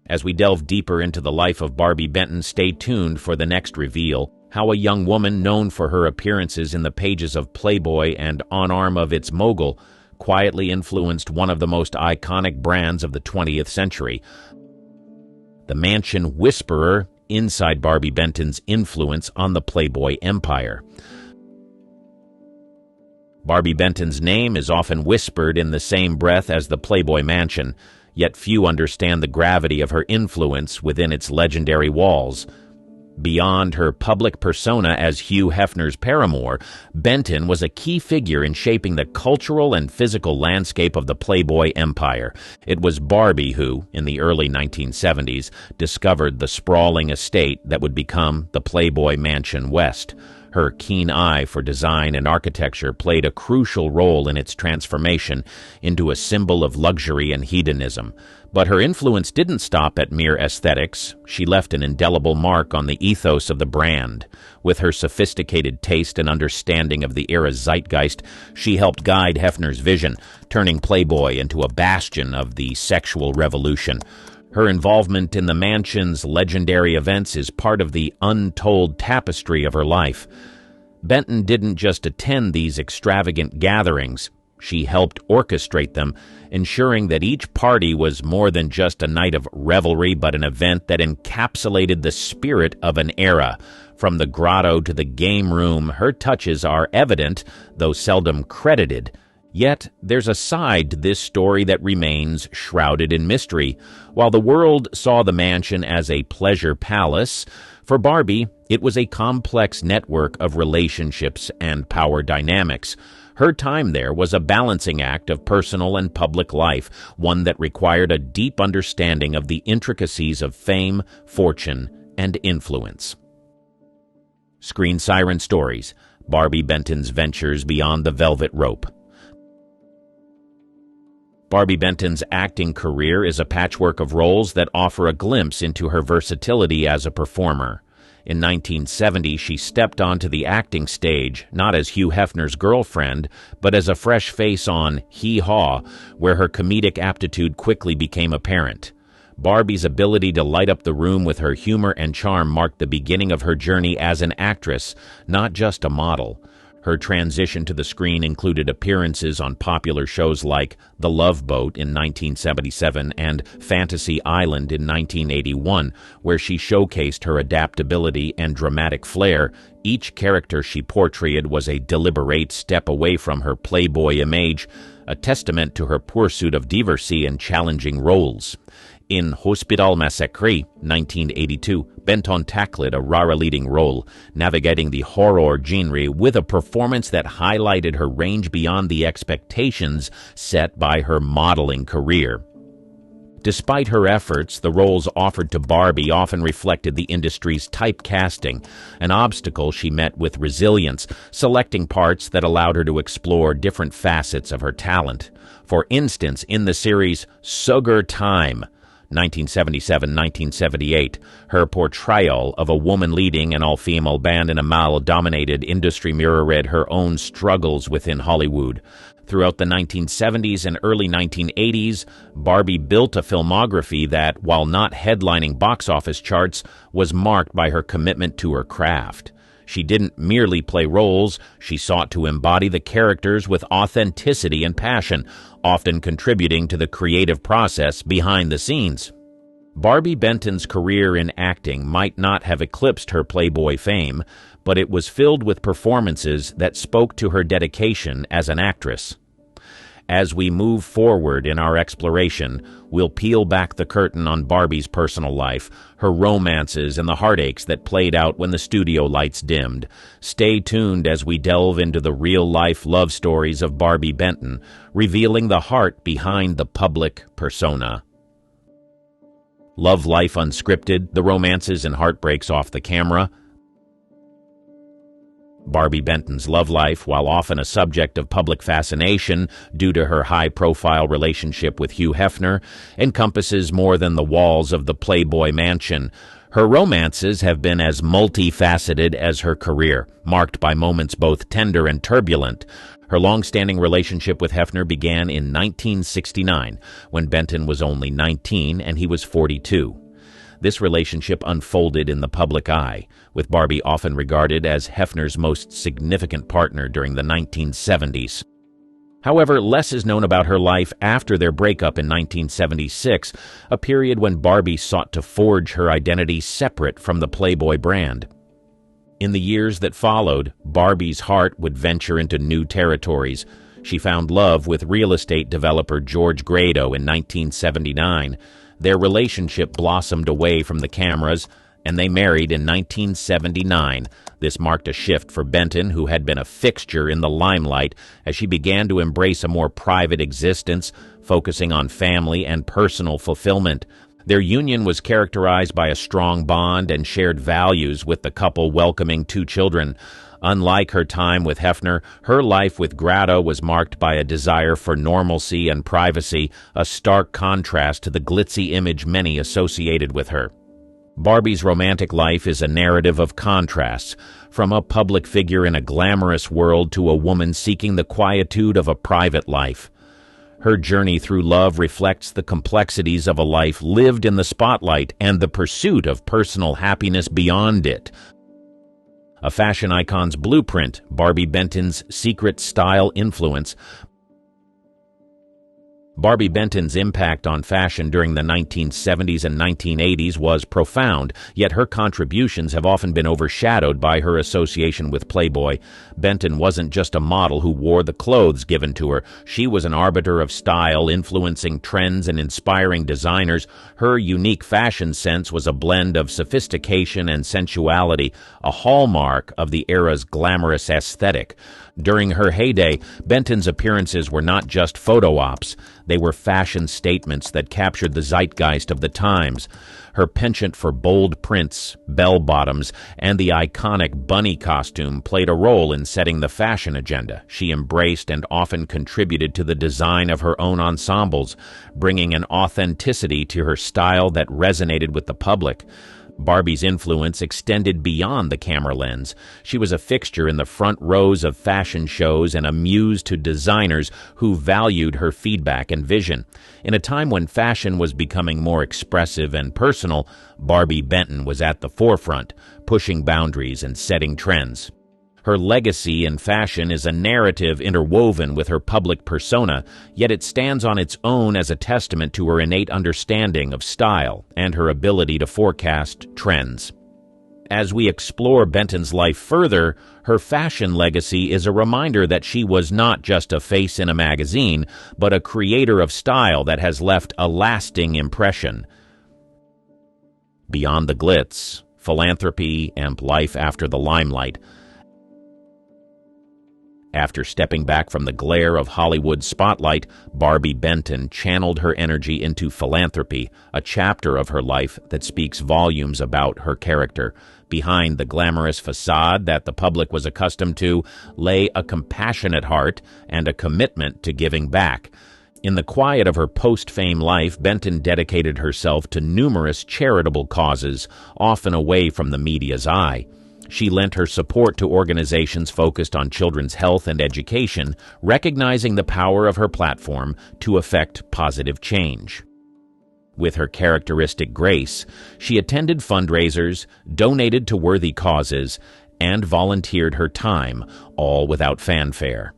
As we delve deeper into the life of Barbie Benton, stay tuned for the next reveal, how a young woman known for her appearances in the pages of Playboy and on arm of its mogul quietly influenced one of the most iconic brands of the 20th century. The Mansion Whisperer, inside Barbie Benton's influence on the Playboy empire. Barbie Benton's name is often whispered in the same breath as the Playboy Mansion, yet few understand the gravity of her influence within its legendary walls. Beyond her public persona as Hugh Hefner's paramour, Benton was a key figure in shaping the cultural and physical landscape of the Playboy empire. It was Barbie who, in the early 1970s, discovered the sprawling estate that would become the Playboy Mansion West. Her keen eye for design and architecture played a crucial role in its transformation into a symbol of luxury and hedonism. But her influence didn't stop at mere aesthetics. She left an indelible mark on the ethos of the brand. With her sophisticated taste and understanding of the era's zeitgeist, she helped guide Hefner's vision, turning Playboy into a bastion of the sexual revolution. Her involvement in the mansion's legendary events is part of the untold tapestry of her life. Benton didn't just attend these extravagant gatherings. She helped orchestrate them, ensuring that each party was more than just a night of revelry, but an event that encapsulated the spirit of an era. From the grotto to the game room, her touches are evident, though seldom credited. Yet, there's a side to this story that remains shrouded in mystery. While the world saw the mansion as a pleasure palace, for Barbie, it was a complex network of relationships and power dynamics. Her time there was a balancing act of personal and public life, one that required a deep understanding of the intricacies of fame, fortune, and influence. Screen Siren Stories, Barbie Benton's Ventures Beyond the Velvet Rope. Barbie Benton's acting career is a patchwork of roles that offer a glimpse into her versatility as a performer. In 1970, she stepped onto the acting stage, not as Hugh Hefner's girlfriend, but as a fresh face on Hee Haw, where her comedic aptitude quickly became apparent. Barbie's ability to light up the room with her humor and charm marked the beginning of her journey as an actress, not just a model. Her transition to the screen included appearances on popular shows like The Love Boat in 1977 and Fantasy Island in 1981, where she showcased her adaptability and dramatic flair. Each character she portrayed was a deliberate step away from her Playboy image, a testament to her pursuit of diversity and challenging roles. In Hospital Massacre, 1982, Benton tackled a rare leading role, navigating the horror genre with a performance that highlighted her range beyond the expectations set by her modeling career. Despite her efforts, the roles offered to Barbie often reflected the industry's typecasting, an obstacle she met with resilience, selecting parts that allowed her to explore different facets of her talent. For instance, in the series Sugar Time, 1977-1978, her portrayal of a woman leading an all-female band in a male-dominated industry mirrored her own struggles within Hollywood. Throughout the 1970s and early 1980s, Barbie built a filmography that, while not headlining box office charts, was marked by her commitment to her craft. She didn't merely play roles, she sought to embody the characters with authenticity and passion, often contributing to the creative process behind the scenes. Barbie Benton's career in acting might not have eclipsed her Playboy fame, but it was filled with performances that spoke to her dedication as an actress. As we move forward in our exploration, we'll peel back the curtain on Barbie's personal life, her romances, and the heartaches that played out when the studio lights dimmed. Stay tuned as we delve into the real-life love stories of Barbie Benton, revealing the heart behind the public persona. Love life unscripted, the romances and heartbreaks off the camera. Barbie Benton's love life, while often a subject of public fascination due to her high-profile relationship with Hugh Hefner, encompasses more than the walls of the Playboy mansion. Her romances have been as multifaceted as her career, marked by moments both tender and turbulent. Her long-standing relationship with Hefner began in 1969, when Benton was only 19 and he was 42. This relationship unfolded in the public eye, with Barbie often regarded as Hefner's most significant partner during the 1970s. However, less is known about her life after their breakup in 1976, a period when Barbie sought to forge her identity separate from the Playboy brand. In the years that followed, Barbie's heart would venture into new territories. She found love with real estate developer George Grado in 1979. Their relationship blossomed away from the cameras, and they married in 1979. This marked a shift for Benton, who had been a fixture in the limelight, as she began to embrace a more private existence, focusing on family and personal fulfillment. Their union was characterized by a strong bond and shared values, with the couple welcoming 2 children. Unlike her time with Hefner, her life with Grado was marked by a desire for normalcy and privacy, a stark contrast to the glitzy image many associated with her. Barbie's romantic life is a narrative of contrasts, from a public figure in a glamorous world to a woman seeking the quietude of a private life. Her journey through love reflects the complexities of a life lived in the spotlight and the pursuit of personal happiness beyond it. A fashion icon's blueprint, Barbie Benton's secret style influence. Barbie Benton's impact on fashion during the 1970s and 1980s was profound, yet her contributions have often been overshadowed by her association with Playboy. Benton wasn't just a model who wore the clothes given to her. She was an arbiter of style, influencing trends and inspiring designers. Her unique fashion sense was a blend of sophistication and sensuality, a hallmark of the era's glamorous aesthetic. During her heyday, Benton's appearances were not just photo ops. They were fashion statements that captured the zeitgeist of the times. Her penchant for bold prints, bell-bottoms, and the iconic bunny costume played a role in setting the fashion agenda. She embraced and often contributed to the design of her own ensembles, bringing an authenticity to her style that resonated with the public. Barbie's influence extended beyond the camera lens. She was a fixture in the front rows of fashion shows and a muse to designers who valued her feedback and vision. In a time when fashion was becoming more expressive and personal, Barbie Benton was at the forefront, pushing boundaries and setting trends. Her legacy in fashion is a narrative interwoven with her public persona, yet it stands on its own as a testament to her innate understanding of style and her ability to forecast trends. As we explore Benton's life further, her fashion legacy is a reminder that she was not just a face in a magazine, but a creator of style that has left a lasting impression. Beyond the glitz, philanthropy, and life after the limelight, After stepping back from the glare of Hollywood's spotlight, Barbie Benton channeled her energy into philanthropy, a chapter of her life that speaks volumes about her character. Behind the glamorous facade that the public was accustomed to lay a compassionate heart and a commitment to giving back. In the quiet of her post-fame life, Benton dedicated herself to numerous charitable causes, often away from the media's eye. She lent her support to organizations focused on children's health and education, recognizing the power of her platform to effect positive change. With her characteristic grace, she attended fundraisers, donated to worthy causes, and volunteered her time, all without fanfare.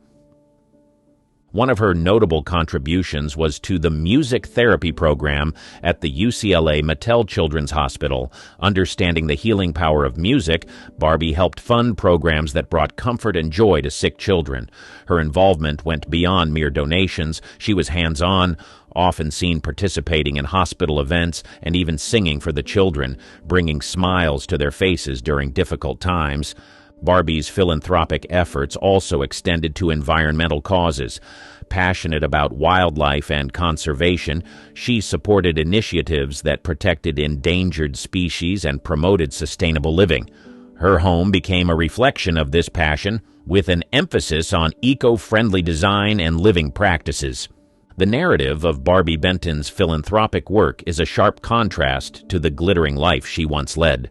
One of her notable contributions was to the music therapy program at the UCLA Mattel Children's Hospital. Understanding the healing power of music, Barbie helped fund programs that brought comfort and joy to sick children. Her involvement went beyond mere donations. She was hands-on, often seen participating in hospital events and even singing for the children, bringing smiles to their faces during difficult times. Barbie's philanthropic efforts also extended to environmental causes. Passionate about wildlife and conservation, she supported initiatives that protected endangered species and promoted sustainable living. Her home became a reflection of this passion, with an emphasis on eco-friendly design and living practices. The narrative of Barbie Benton's philanthropic work is a sharp contrast to the glittering life she once led.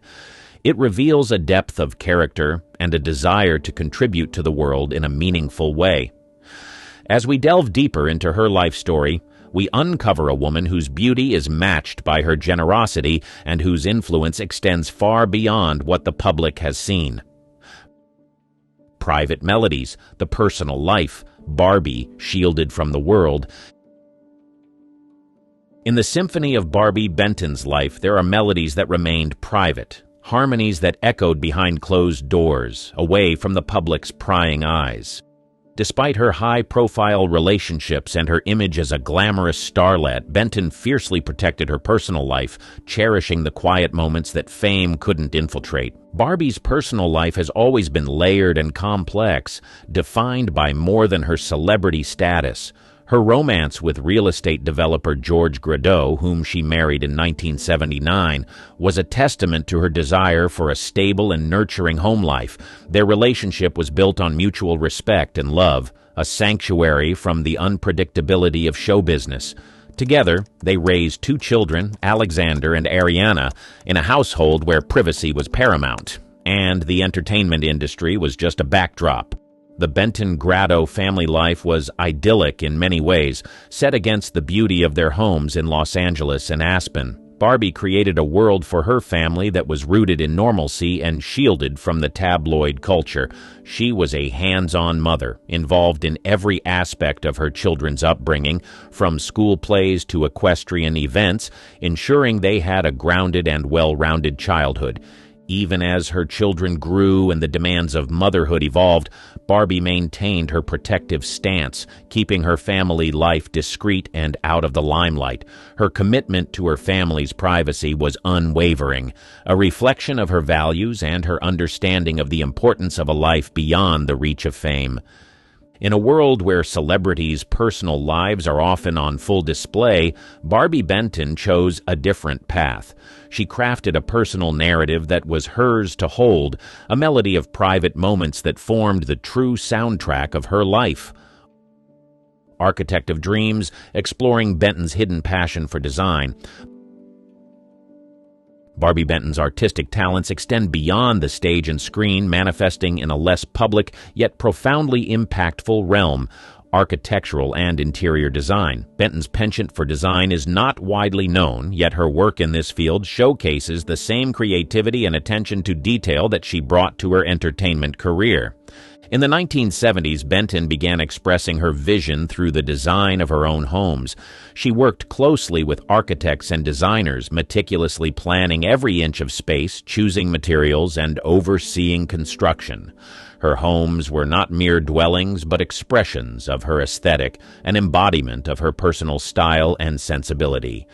It reveals a depth of character and a desire to contribute to the world in a meaningful way. As we delve deeper into her life story, we uncover a woman whose beauty is matched by her generosity and whose influence extends far beyond what the public has seen. Private melodies, the personal life, Barbie shielded from the world. In the symphony of Barbie Benton's life, there are melodies that remained private, harmonies that echoed behind closed doors, away from the public's prying eyes. Despite her high-profile relationships and her image as a glamorous starlet, Benton fiercely protected her personal life, cherishing the quiet moments that fame couldn't infiltrate. Barbie's personal life has always been layered and complex, defined by more than her celebrity status. Her romance with real estate developer George Gradeau, whom she married in 1979, was a testament to her desire for a stable and nurturing home life. Their relationship was built on mutual respect and love, a sanctuary from the unpredictability of show business. Together, they raised 2 children, Alexander and Ariana, in a household where privacy was paramount, and the entertainment industry was just a backdrop. The Benton-Gradeau family life was idyllic in many ways, set against the beauty of their homes in Los Angeles and Aspen. Barbie created a world for her family that was rooted in normalcy and shielded from the tabloid culture. She was a hands-on mother, involved in every aspect of her children's upbringing, from school plays to equestrian events, ensuring they had a grounded and well-rounded childhood. Even as her children grew and the demands of motherhood evolved, Barbie maintained her protective stance, keeping her family life discreet and out of the limelight. Her commitment to her family's privacy was unwavering, a reflection of her values and her understanding of the importance of a life beyond the reach of fame. In a world where celebrities' personal lives are often on full display, Barbie Benton chose a different path. She crafted a personal narrative that was hers to hold, a melody of private moments that formed the true soundtrack of her life. Architect of Dreams, exploring Benton's hidden passion for design. Barbie Benton's artistic talents extend beyond the stage and screen, manifesting in a less public yet profoundly impactful realm, architectural and interior design. Benton's penchant for design is not widely known, yet her work in this field showcases the same creativity and attention to detail that she brought to her entertainment career. In the 1970s, Benton began expressing her vision through the design of her own homes. She worked closely with architects and designers, meticulously planning every inch of space, choosing materials, and overseeing construction. Her homes were not mere dwellings, but expressions of her aesthetic, an embodiment of her personal style and sensibility.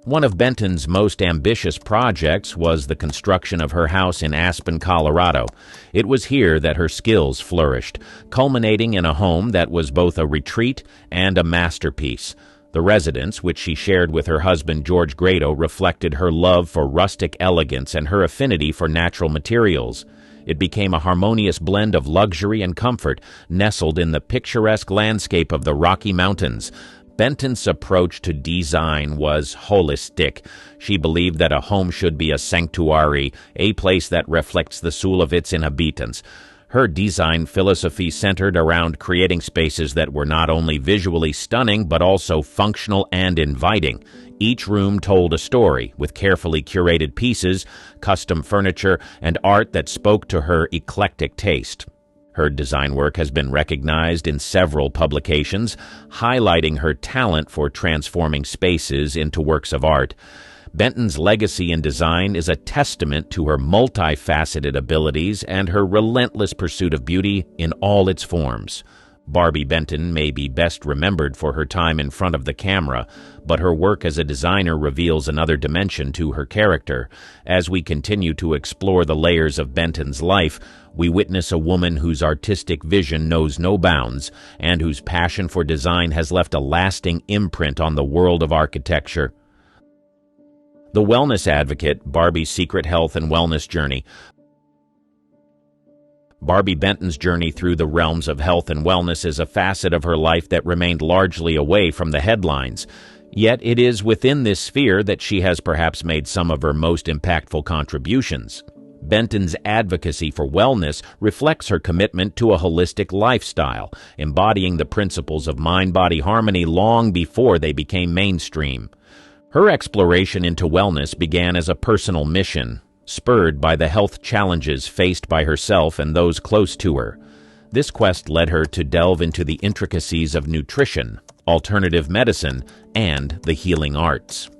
One of Benton's most ambitious projects was the construction of her house in Aspen, Colorado. It was here that her skills flourished, culminating in a home that was both a retreat and a masterpiece. The residence, which she shared with her husband George Grado, reflected her love for rustic elegance and her affinity for natural materials. It became a harmonious blend of luxury and comfort, nestled in the picturesque landscape of the Rocky Mountains. Benton's approach to design was holistic. She believed that a home should be a sanctuary, a place that reflects the soul of its inhabitants. Her design philosophy centered around creating spaces that were not only visually stunning but also functional and inviting. Each room told a story, with carefully curated pieces, custom furniture, and art that spoke to her eclectic taste. Her design work has been recognized in several publications, highlighting her talent for transforming spaces into works of art. Benton's legacy in design is a testament to her multifaceted abilities and her relentless pursuit of beauty in all its forms. Barbie Benton may be best remembered for her time in front of the camera, but her work as a designer reveals another dimension to her character. As we continue to explore the layers of Benton's life, we witness a woman whose artistic vision knows no bounds and whose passion for design has left a lasting imprint on the world of architecture. The Wellness Advocate, Barbie's Secret Health and Wellness Journey. Barbie Benton's journey through the realms of health and wellness is a facet of her life that remained largely away from the headlines. Yet it is within this sphere that she has perhaps made some of her most impactful contributions. Benton's advocacy for wellness reflects her commitment to a holistic lifestyle, embodying the principles of mind-body harmony long before they became mainstream. Her exploration into wellness began as a personal mission, spurred by the health challenges faced by herself and those close to her. This quest led her to delve into the intricacies of nutrition, alternative medicine, and the healing arts.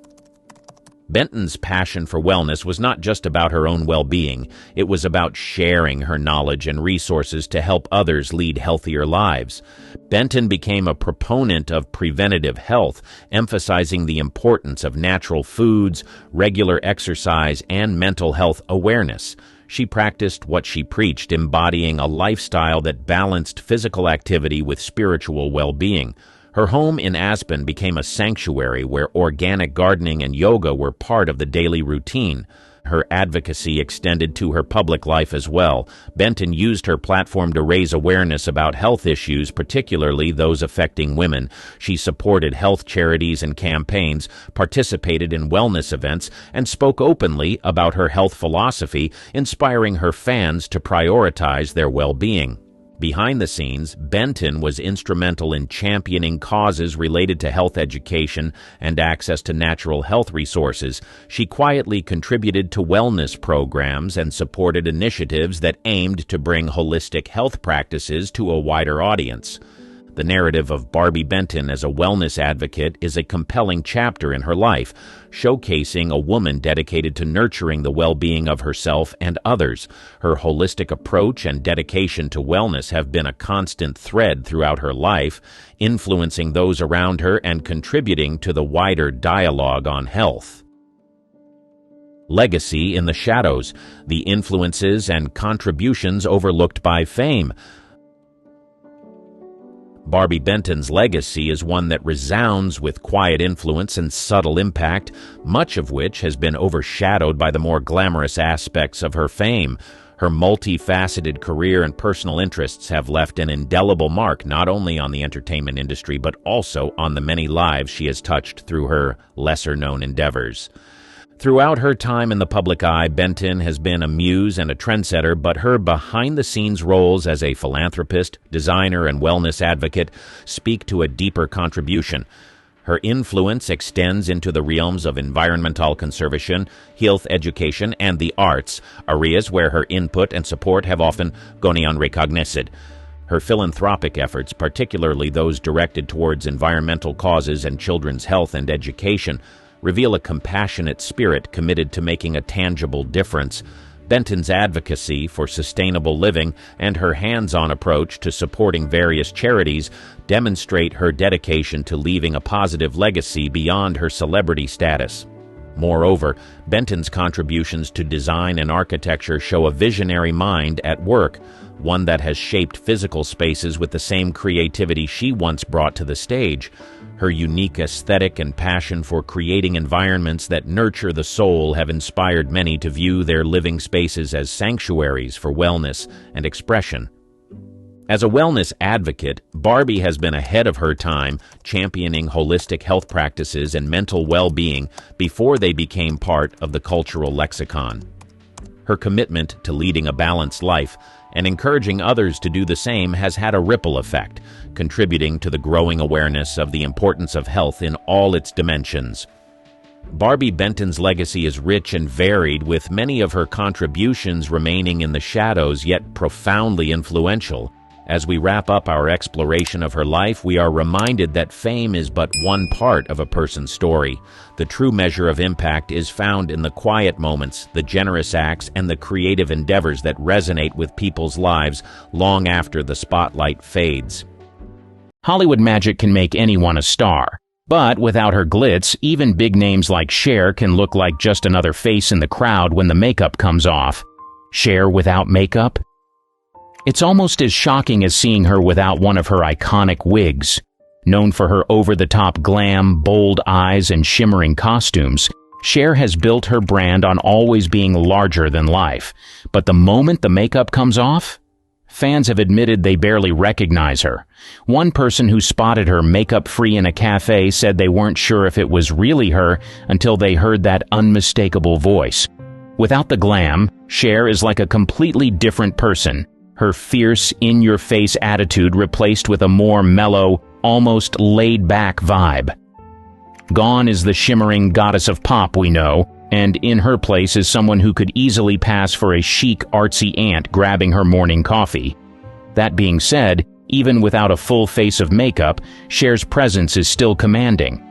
Benton's passion for wellness was not just about her own well-being. It was about sharing her knowledge and resources to help others lead healthier lives. Benton became a proponent of preventative health, emphasizing the importance of natural foods, regular exercise, and mental health awareness. She practiced what she preached, embodying a lifestyle that balanced physical activity with spiritual well-being. Her home in Aspen became a sanctuary where organic gardening and yoga were part of the daily routine. Her advocacy extended to her public life as well. Benton used her platform to raise awareness about health issues, particularly those affecting women. She supported health charities and campaigns, participated in wellness events, and spoke openly about her health philosophy, inspiring her fans to prioritize their well-being. Behind the scenes, Benton was instrumental in championing causes related to health education and access to natural health resources. She quietly contributed to wellness programs and supported initiatives that aimed to bring holistic health practices to a wider audience. The narrative of Barbie Benton as a wellness advocate is a compelling chapter in her life, showcasing a woman dedicated to nurturing the well-being of herself and others. Her holistic approach and dedication to wellness have been a constant thread throughout her life, influencing those around her and contributing to the wider dialogue on health. Legacy in the shadows, the influences and contributions overlooked by fame. Barbie Benton's legacy is one that resounds with quiet influence and subtle impact, much of which has been overshadowed by the more glamorous aspects of her fame. Her multifaceted career and personal interests have left an indelible mark not only on the entertainment industry but also on the many lives she has touched through her lesser-known endeavors. Throughout her time in the public eye, Benton has been a muse and a trendsetter, but her behind-the-scenes roles as a philanthropist, designer, and wellness advocate speak to a deeper contribution. Her influence extends into the realms of environmental conservation, health education, and the arts, areas where her input and support have often gone unrecognized. Her philanthropic efforts, particularly those directed towards environmental causes and children's health and education, reveal a compassionate spirit committed to making a tangible difference. Benton's advocacy for sustainable living and her hands-on approach to supporting various charities demonstrate her dedication to leaving a positive legacy beyond her celebrity status. Moreover, Benton's contributions to design and architecture show a visionary mind at work, one that has shaped physical spaces with the same creativity she once brought to the stage. Her unique aesthetic and passion for creating environments that nurture the soul have inspired many to view their living spaces as sanctuaries for wellness and expression. As a wellness advocate, Barbie has been ahead of her time, championing holistic health practices and mental well-being before they became part of the cultural lexicon. Her commitment to leading a balanced life and encouraging others to do the same has had a ripple effect, contributing to the growing awareness of the importance of health in all its dimensions. Barbie Benton's legacy is rich and varied, with many of her contributions remaining in the shadows yet profoundly influential. As we wrap up our exploration of her life, we are reminded that fame is but one part of a person's story. The true measure of impact is found in the quiet moments, the generous acts, and the creative endeavors that resonate with people's lives long after the spotlight fades. Hollywood magic can make anyone a star, but without her glitz, even big names like Cher can look like just another face in the crowd when the makeup comes off. Cher without makeup? It's almost as shocking as seeing her without one of her iconic wigs. Known for her over-the-top glam, bold eyes, and shimmering costumes, Cher has built her brand on always being larger than life. But the moment the makeup comes off, fans have admitted they barely recognize her. One person who spotted her makeup-free in a cafe said they weren't sure if it was really her until they heard that unmistakable voice. Without the glam, Cher is like a completely different person. Her fierce, in-your-face attitude replaced with a more mellow, almost laid-back vibe. Gone is the shimmering goddess of pop we know, and in her place is someone who could easily pass for a chic, artsy aunt grabbing her morning coffee. That being said, even without a full face of makeup, Cher's presence is still commanding.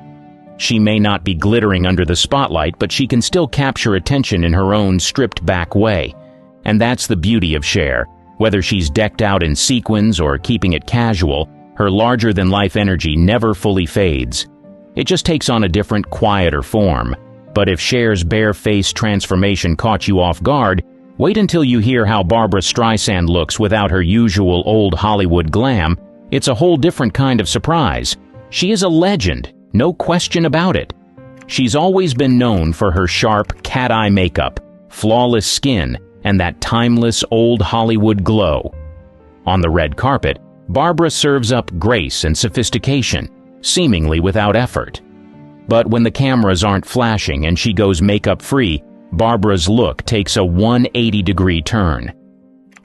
She may not be glittering under the spotlight, but she can still capture attention in her own stripped-back way. And that's the beauty of Cher. Whether she's decked out in sequins or keeping it casual, her larger-than-life energy never fully fades. It just takes on a different, quieter form. But if Cher's bare-faced transformation caught you off guard, wait until you hear how Barbra Streisand looks without her usual old Hollywood glam. It's a whole different kind of surprise. She is a legend, no question about it. She's always been known for her sharp, cat-eye makeup, flawless skin, and that timeless old Hollywood glow. On the red carpet, Barbra serves up grace and sophistication, seemingly without effort. But when the cameras aren't flashing and she goes makeup-free, Barbra's look takes a 180-degree turn.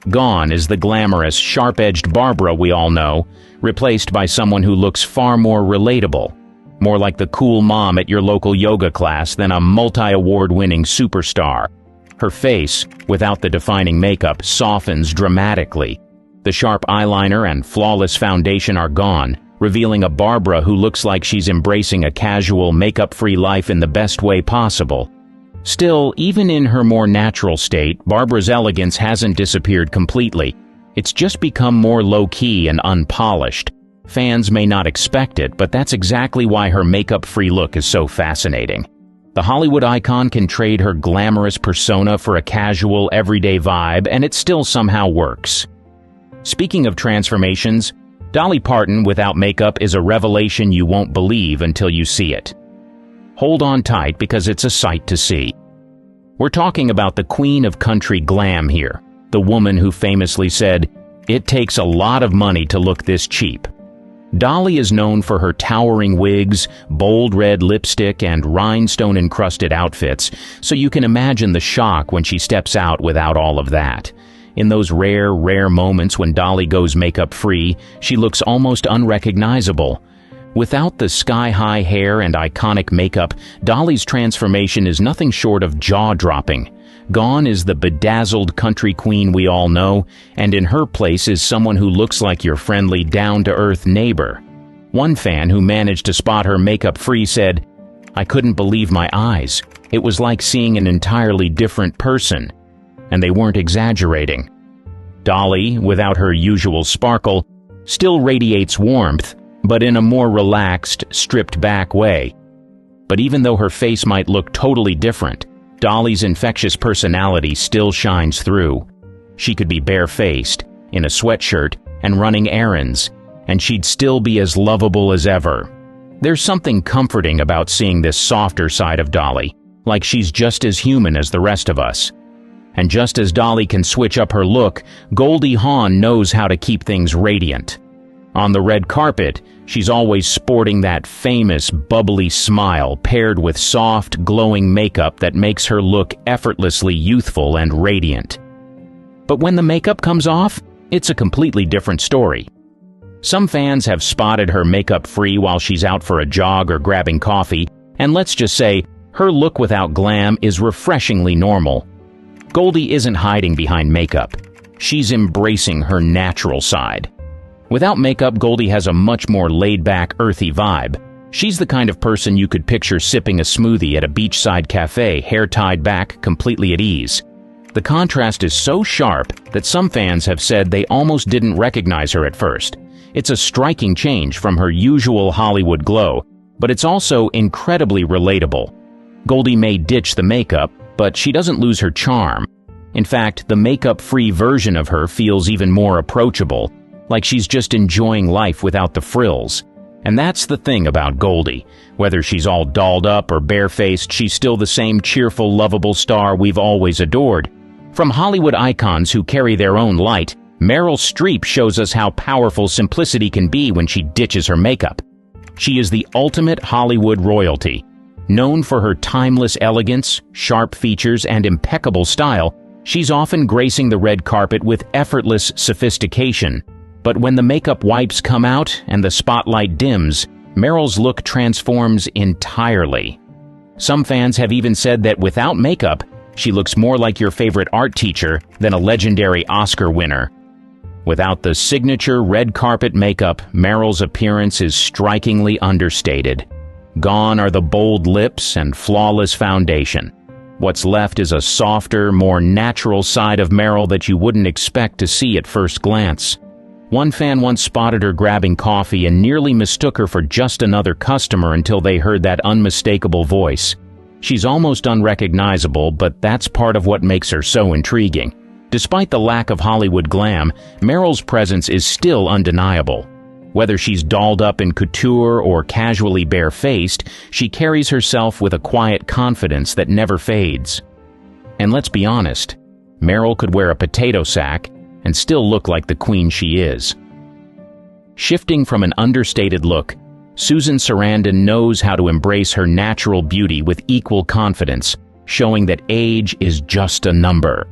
Gone is the glamorous, sharp-edged Barbra we all know, replaced by someone who looks far more relatable, more like the cool mom at your local yoga class than a multi-award-winning superstar. Her face, without the defining makeup, softens dramatically. The sharp eyeliner and flawless foundation are gone, revealing a Barbra who looks like she's embracing a casual, makeup-free life in the best way possible. Still, even in her more natural state, Barbra's elegance hasn't disappeared completely. It's just become more low-key and unpolished. Fans may not expect it, but that's exactly why her makeup-free look is so fascinating. The Hollywood icon can trade her glamorous persona for a casual, everyday vibe, and it still somehow works. Speaking of transformations, Dolly Parton without makeup is a revelation you won't believe until you see it. Hold on tight because it's a sight to see. We're talking about the queen of country glam here, the woman who famously said, "It takes a lot of money to look this cheap." Dolly is known for her towering wigs, bold red lipstick, and rhinestone-encrusted outfits, so you can imagine the shock when she steps out without all of that. In those rare moments when Dolly goes makeup-free, she looks almost unrecognizable. Without the sky-high hair and iconic makeup, Dolly's transformation is nothing short of jaw-dropping. Gone is the bedazzled country queen we all know, and in her place is someone who looks like your friendly, down-to-earth neighbor. One fan who managed to spot her makeup-free said, "I couldn't believe my eyes. It was like seeing an entirely different person." And they weren't exaggerating. Dolly, without her usual sparkle, still radiates warmth, but in a more relaxed, stripped-back way. But even though her face might look totally different, Dolly's infectious personality still shines through. She could be barefaced, in a sweatshirt, and running errands, and she'd still be as lovable as ever. There's something comforting about seeing this softer side of Dolly, like she's just as human as the rest of us. And just as Dolly can switch up her look, Goldie Hawn knows how to keep things radiant. On the red carpet, she's always sporting that famous, bubbly smile paired with soft, glowing makeup that makes her look effortlessly youthful and radiant. But when the makeup comes off, it's a completely different story. Some fans have spotted her makeup-free while she's out for a jog or grabbing coffee, and let's just say, her look without glam is refreshingly normal. Goldie isn't hiding behind makeup. She's embracing her natural side. Without makeup, Goldie has a much more laid-back, earthy vibe. She's the kind of person you could picture sipping a smoothie at a beachside cafe, hair tied back, completely at ease. The contrast is so sharp that some fans have said they almost didn't recognize her at first. It's a striking change from her usual Hollywood glow, but it's also incredibly relatable. Goldie may ditch the makeup, but she doesn't lose her charm. In fact, the makeup-free version of her feels even more approachable, like she's just enjoying life without the frills. And that's the thing about Goldie. Whether she's all dolled up or barefaced, she's still the same cheerful, lovable star we've always adored. From Hollywood icons who carry their own light, Meryl Streep shows us how powerful simplicity can be when she ditches her makeup. She is the ultimate Hollywood royalty. Known for her timeless elegance, sharp features, and impeccable style, she's often gracing the red carpet with effortless sophistication. But when the makeup wipes come out and the spotlight dims, Meryl's look transforms entirely. Some fans have even said that without makeup, she looks more like your favorite art teacher than a legendary Oscar winner. Without the signature red carpet makeup, Meryl's appearance is strikingly understated. Gone are the bold lips and flawless foundation. What's left is a softer, more natural side of Meryl that you wouldn't expect to see at first glance. One fan once spotted her grabbing coffee and nearly mistook her for just another customer until they heard that unmistakable voice. She's almost unrecognizable, but that's part of what makes her so intriguing. Despite the lack of Hollywood glam, Meryl's presence is still undeniable. Whether she's dolled up in couture or casually barefaced, she carries herself with a quiet confidence that never fades. And let's be honest, Meryl could wear a potato sack and still look like the queen she is. Shifting from an understated look, Susan Sarandon knows how to embrace her natural beauty with equal confidence, showing that age is just a number.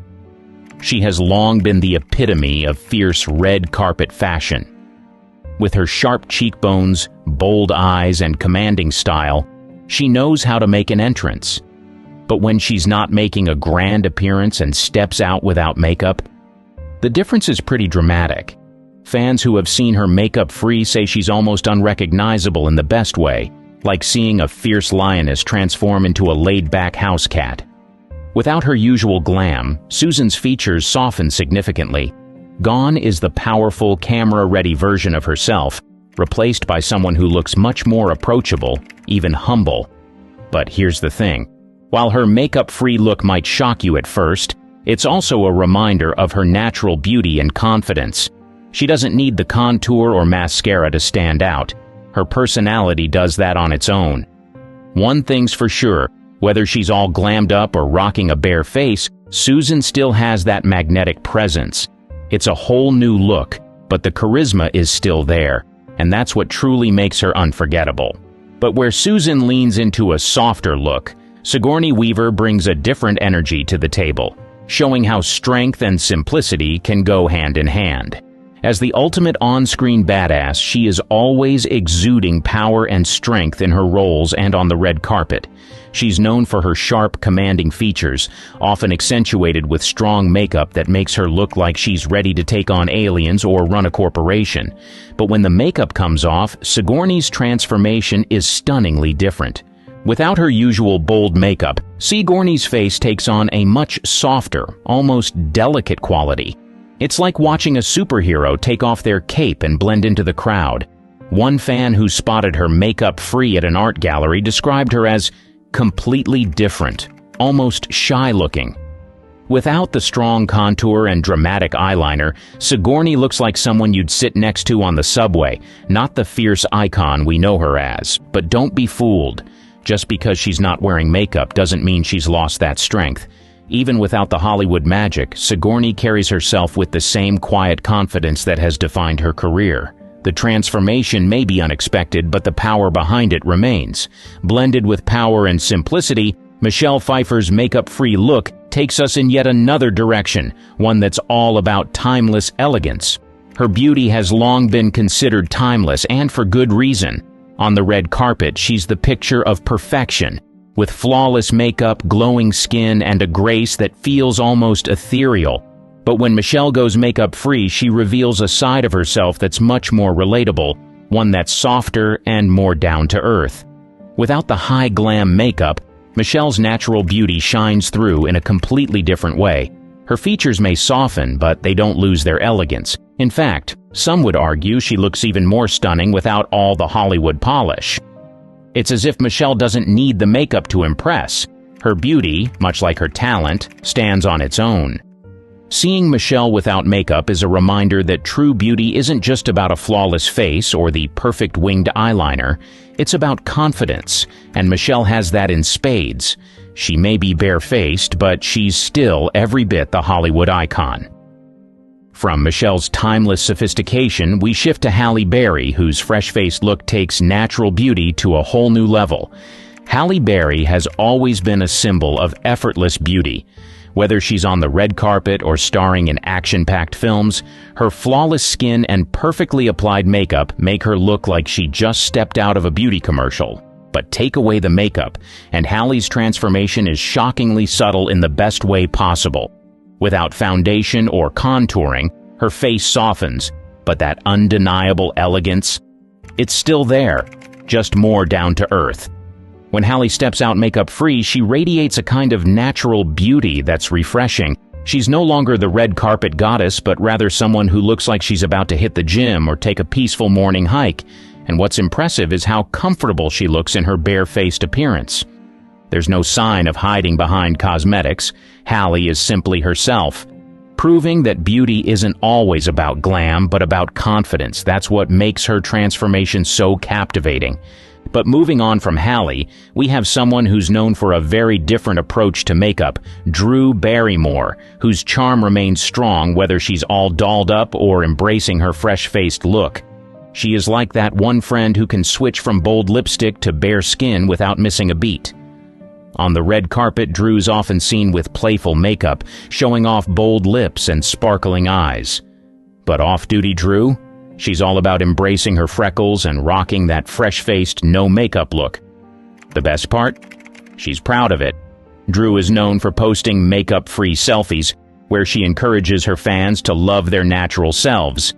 She has long been the epitome of fierce red carpet fashion. With her sharp cheekbones, bold eyes, and commanding style, she knows how to make an entrance. But when she's not making a grand appearance and steps out without makeup, the difference is pretty dramatic. Fans who have seen her makeup-free say she's almost unrecognizable in the best way, like seeing a fierce lioness transform into a laid-back house cat. Without her usual glam, Susan's features soften significantly. Gone is the powerful, camera-ready version of herself, replaced by someone who looks much more approachable, even humble. But here's the thing. While her makeup-free look might shock you at first, it's also a reminder of her natural beauty and confidence. She doesn't need the contour or mascara to stand out. Her personality does that on its own. One thing's for sure, whether she's all glammed up or rocking a bare face, Susan still has that magnetic presence. It's a whole new look, but the charisma is still there, and that's what truly makes her unforgettable. But where Susan leans into a softer look, Sigourney Weaver brings a different energy to the table, showing how strength and simplicity can go hand in hand. As the ultimate on-screen badass, she is always exuding power and strength in her roles and on the red carpet. She's known for her sharp, commanding features, often accentuated with strong makeup that makes her look like she's ready to take on aliens or run a corporation. But when the makeup comes off, Sigourney's transformation is stunningly different. Without her usual bold makeup, Sigourney's face takes on a much softer, almost delicate quality. It's like watching a superhero take off their cape and blend into the crowd. One fan who spotted her makeup-free at an art gallery described her as completely different, almost shy-looking. Without the strong contour and dramatic eyeliner, Sigourney looks like someone you'd sit next to on the subway, not the fierce icon we know her as. But don't be fooled. Just because she's not wearing makeup doesn't mean she's lost that strength. Even without the Hollywood magic, Sigourney carries herself with the same quiet confidence that has defined her career. The transformation may be unexpected, but the power behind it remains. Blended with power and simplicity, Michelle Pfeiffer's makeup-free look takes us in yet another direction, one that's all about timeless elegance. Her beauty has long been considered timeless, and for good reason. On the red carpet, she's the picture of perfection, with flawless makeup, glowing skin, and a grace that feels almost ethereal. But when Michelle goes makeup-free, she reveals a side of herself that's much more relatable, one that's softer and more down-to-earth. Without the high glam makeup, Michelle's natural beauty shines through in a completely different way. Her features may soften, but they don't lose their elegance. In fact, some would argue she looks even more stunning without all the Hollywood polish. It's as if Michelle doesn't need the makeup to impress. Her beauty, much like her talent, stands on its own. Seeing Michelle without makeup is a reminder that true beauty isn't just about a flawless face or the perfect winged eyeliner. It's about confidence, and Michelle has that in spades. She may be bare-faced, but she's still every bit the Hollywood icon. From Michelle's timeless sophistication, we shift to Halle Berry, whose fresh-faced look takes natural beauty to a whole new level. Halle Berry has always been a symbol of effortless beauty. Whether she's on the red carpet or starring in action-packed films, her flawless skin and perfectly applied makeup make her look like she just stepped out of a beauty commercial. But take away the makeup, and Halle's transformation is shockingly subtle in the best way possible. Without foundation or contouring, her face softens, but that undeniable elegance, it's still there, just more down to earth. When Halle steps out makeup-free, she radiates a kind of natural beauty that's refreshing. She's no longer the red carpet goddess, but rather someone who looks like she's about to hit the gym or take a peaceful morning hike. And what's impressive is how comfortable she looks in her bare-faced appearance. There's no sign of hiding behind cosmetics. Halle is simply herself, proving that beauty isn't always about glam, but about confidence. That's what makes her transformation so captivating. But moving on from Halle, we have someone who's known for a very different approach to makeup, Drew Barrymore, whose charm remains strong whether she's all dolled up or embracing her fresh-faced look. She is like that one friend who can switch from bold lipstick to bare skin without missing a beat. On the red carpet, Drew's often seen with playful makeup, showing off bold lips and sparkling eyes. But off-duty Drew? She's all about embracing her freckles and rocking that fresh-faced, no-makeup look. The best part? She's proud of it. Drew is known for posting makeup-free selfies, where she encourages her fans to love their natural selves.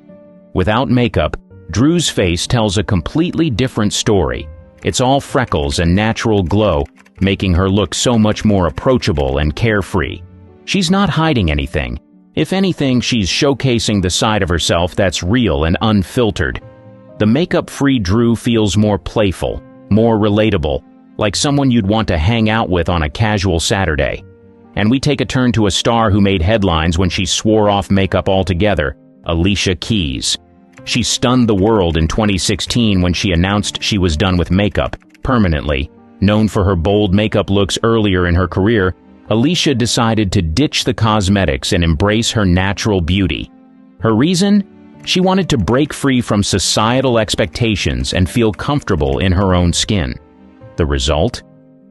Without makeup, Drew's face tells a completely different story. It's all freckles and natural glow, making her look so much more approachable and carefree. She's not hiding anything. If anything, she's showcasing the side of herself that's real and unfiltered. The makeup-free Drew feels more playful, more relatable, like someone you'd want to hang out with on a casual Saturday. And we take a turn to a star who made headlines when she swore off makeup altogether, Alicia Keys. She stunned the world in 2016 when she announced she was done with makeup, permanently. Known for her bold makeup looks earlier in her career, Alicia decided to ditch the cosmetics and embrace her natural beauty. Her reason? She wanted to break free from societal expectations and feel comfortable in her own skin. The result?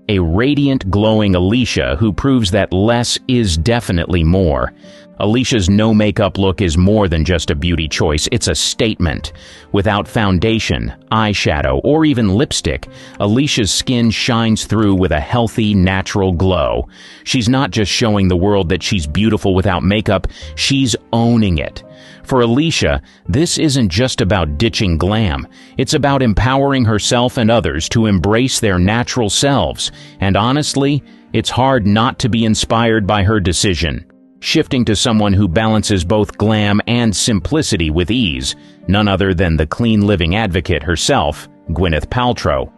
A radiant, glowing Alicia who proves that less is definitely more. Alicia's no-makeup look is more than just a beauty choice, it's a statement. Without foundation, eyeshadow, or even lipstick, Alicia's skin shines through with a healthy, natural glow. She's not just showing the world that she's beautiful without makeup, she's owning it. For Alicia, this isn't just about ditching glam. It's about empowering herself and others to embrace their natural selves. And honestly, it's hard not to be inspired by her decision. shifting to someone who balances both glam and simplicity with ease, none other than the clean living advocate herself, Gwyneth Paltrow.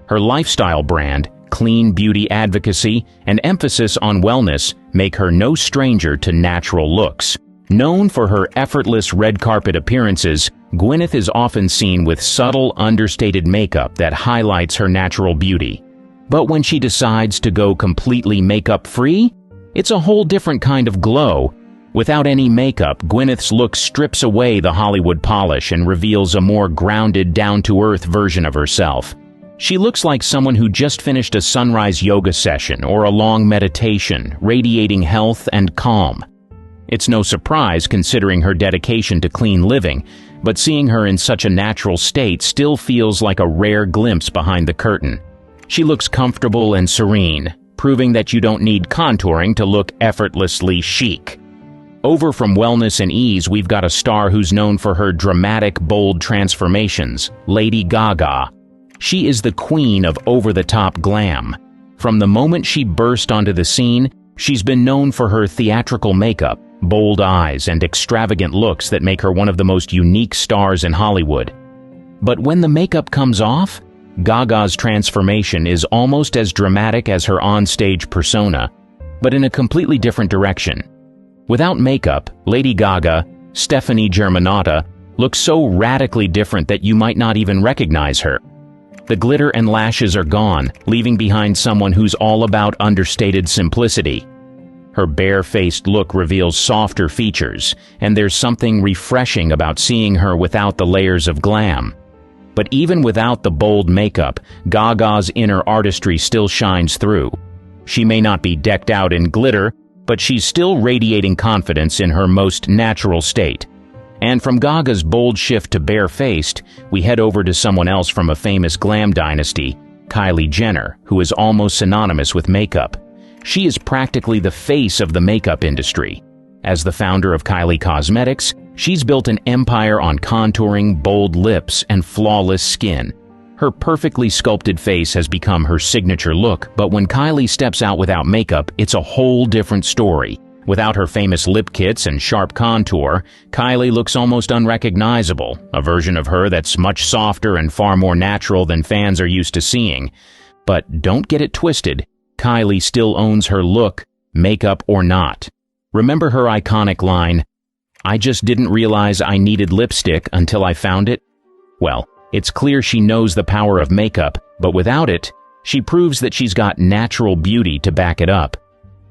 Her lifestyle brand, clean beauty advocacy, and emphasis on wellness make her no stranger to natural looks. Known for her effortless red carpet appearances, Gwyneth is often seen with subtle, understated makeup that highlights her natural beauty. But when she decides to go completely makeup-free, it's a whole different kind of glow. Without any makeup, Gwyneth's look strips away the Hollywood polish and reveals a more grounded, down-to-earth version of herself. She looks like someone who just finished a sunrise yoga session or a long meditation, radiating health and calm. It's no surprise considering her dedication to clean living, but seeing her in such a natural state still feels like a rare glimpse behind the curtain. She looks comfortable and serene, proving that you don't need contouring to look effortlessly chic. Over from wellness and ease, we've got a star who's known for her dramatic, bold transformations, Lady Gaga. She is the queen of over-the-top glam. From the moment she burst onto the scene, she's been known for her theatrical makeup, bold eyes, and extravagant looks that make her one of the most unique stars in Hollywood. But when the makeup comes off, Gaga's transformation is almost as dramatic as her on-stage persona, but in a completely different direction. Without makeup, Lady Gaga, Stephanie Germanotta, looks so radically different that you might not even recognize her. The glitter and lashes are gone, leaving behind someone who's all about understated simplicity. Her bare-faced look reveals softer features, and there's something refreshing about seeing her without the layers of glam. But even without the bold makeup, Gaga's inner artistry still shines through. She may not be decked out in glitter, but she's still radiating confidence in her most natural state. And from Gaga's bold shift to bare-faced, we head over to someone else from a famous glam dynasty, Kylie Jenner, who is almost synonymous with makeup. She is practically the face of the makeup industry. As the founder of Kylie Cosmetics, she's built an empire on contouring, bold lips, and flawless skin. Her perfectly sculpted face has become her signature look, but when Kylie steps out without makeup, it's a whole different story. Without her famous lip kits and sharp contour, Kylie looks almost unrecognizable, a version of her that's much softer and far more natural than fans are used to seeing. But don't get it twisted, Kylie still owns her look, makeup or not. Remember her iconic line, "I just didn't realize I needed lipstick until I found it"? Well, it's clear she knows the power of makeup, but without it, she proves that she's got natural beauty to back it up.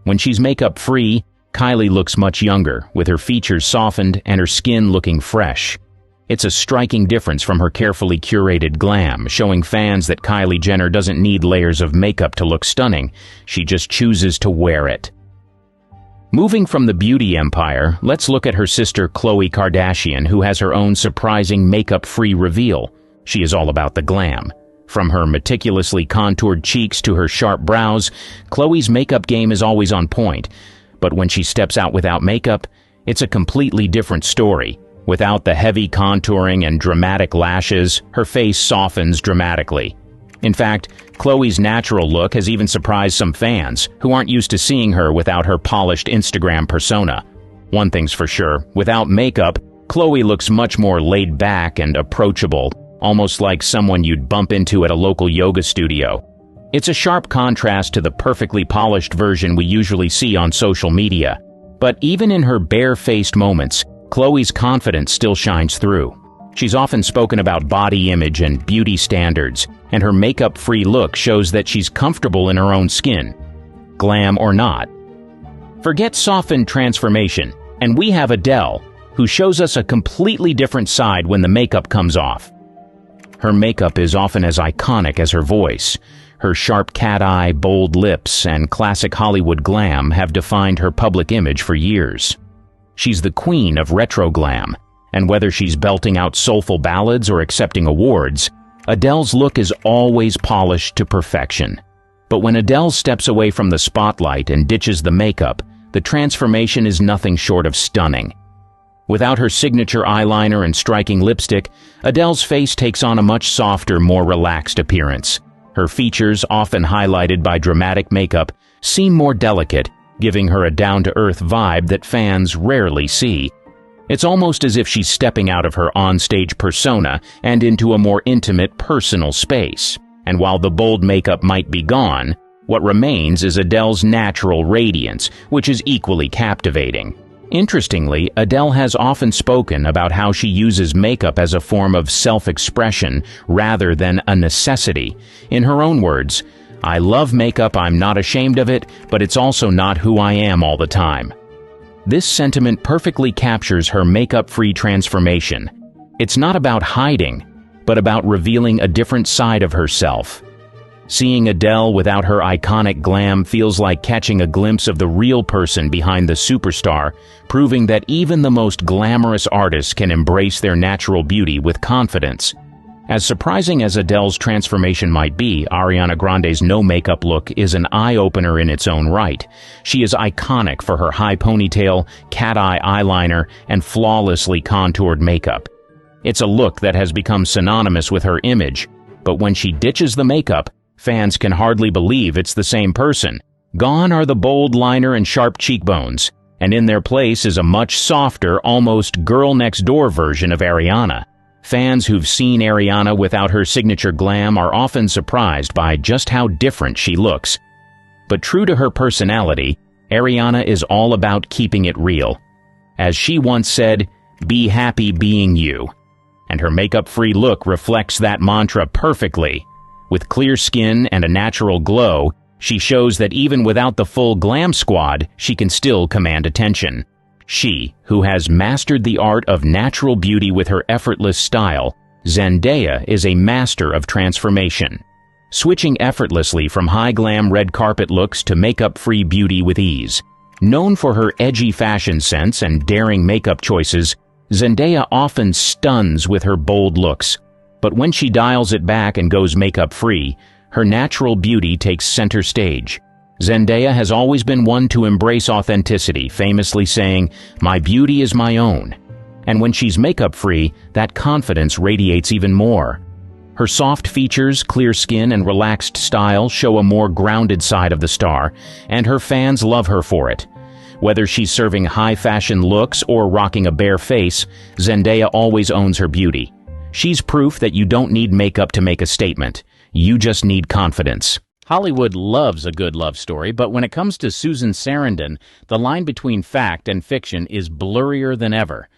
When she's makeup-free, Kylie looks much younger, with her features softened and her skin looking fresh. It's a striking difference from her carefully curated glam, showing fans that Kylie Jenner doesn't need layers of makeup to look stunning, she just chooses to wear it. Moving from the beauty empire, let's look at her sister Khloe Kardashian, who has her own surprising makeup-free reveal. She is all about the glam. From her meticulously contoured cheeks to her sharp brows, Khloe's makeup game is always on point. But when she steps out without makeup, it's a completely different story. Without the heavy contouring and dramatic lashes, her face softens dramatically. In fact, Khloe's natural look has even surprised some fans, who aren't used to seeing her without her polished Instagram persona. One thing's for sure, without makeup, Khloe looks much more laid back and approachable, almost like someone you'd bump into at a local yoga studio. It's a sharp contrast to the perfectly polished version we usually see on social media. But even in her bare-faced moments, Khloe's confidence still shines through. She's often spoken about body image and beauty standards, and her makeup-free look shows that she's comfortable in her own skin, glam or not. Forget softened transformation, and we have Adele, who shows us a completely different side when the makeup comes off. Her makeup is often as iconic as her voice. Her sharp cat eye, bold lips, and classic Hollywood glam have defined her public image for years. She's the queen of retro glam, and whether she's belting out soulful ballads or accepting awards, Adele's look is always polished to perfection. But when Adele steps away from the spotlight and ditches the makeup, the transformation is nothing short of stunning. Without her signature eyeliner and striking lipstick, Adele's face takes on a much softer, more relaxed appearance. Her features, often highlighted by dramatic makeup, seem more delicate, giving her a down-to-earth vibe that fans rarely see. It's almost as if she's stepping out of her onstage persona and into a more intimate, personal space. And while the bold makeup might be gone, what remains is Adele's natural radiance, which is equally captivating. Interestingly, Adele has often spoken about how she uses makeup as a form of self-expression rather than a necessity. In her own words, "I love makeup, I'm not ashamed of it, but it's also not who I am all the time." This sentiment perfectly captures her makeup-free transformation. It's not about hiding, but about revealing a different side of herself. Seeing Adele without her iconic glam feels like catching a glimpse of the real person behind the superstar, proving that even the most glamorous artists can embrace their natural beauty with confidence. As surprising as Adele's transformation might be, Ariana Grande's no-makeup look is an eye-opener in its own right. She is iconic for her high ponytail, cat-eye eyeliner, and flawlessly contoured makeup. It's a look that has become synonymous with her image, but when she ditches the makeup, fans can hardly believe it's the same person. Gone are the bold liner and sharp cheekbones, and in their place is a much softer, almost girl-next-door version of Ariana. Fans who've seen Ariana without her signature glam are often surprised by just how different she looks. But true to her personality, Ariana is all about keeping it real. As she once said, "Be happy being you." And her makeup-free look reflects that mantra perfectly. With clear skin and a natural glow, she shows that even without the full glam squad, she can still command attention. She, who has mastered the art of natural beauty with her effortless style, Zendaya is a master of transformation, switching effortlessly from high-glam red carpet looks to makeup-free beauty with ease. Known for her edgy fashion sense and daring makeup choices, Zendaya often stuns with her bold looks. But when she dials it back and goes makeup-free, her natural beauty takes center stage. Zendaya has always been one to embrace authenticity, famously saying, "My beauty is my own." And when she's makeup-free, that confidence radiates even more. Her soft features, clear skin, and relaxed style show a more grounded side of the star, and her fans love her for it. Whether she's serving high-fashion looks or rocking a bare face, Zendaya always owns her beauty. She's proof that you don't need makeup to make a statement. You just need confidence. Hollywood loves a good love story, but when it comes to Susan Sarandon, the line between fact and fiction is blurrier than ever.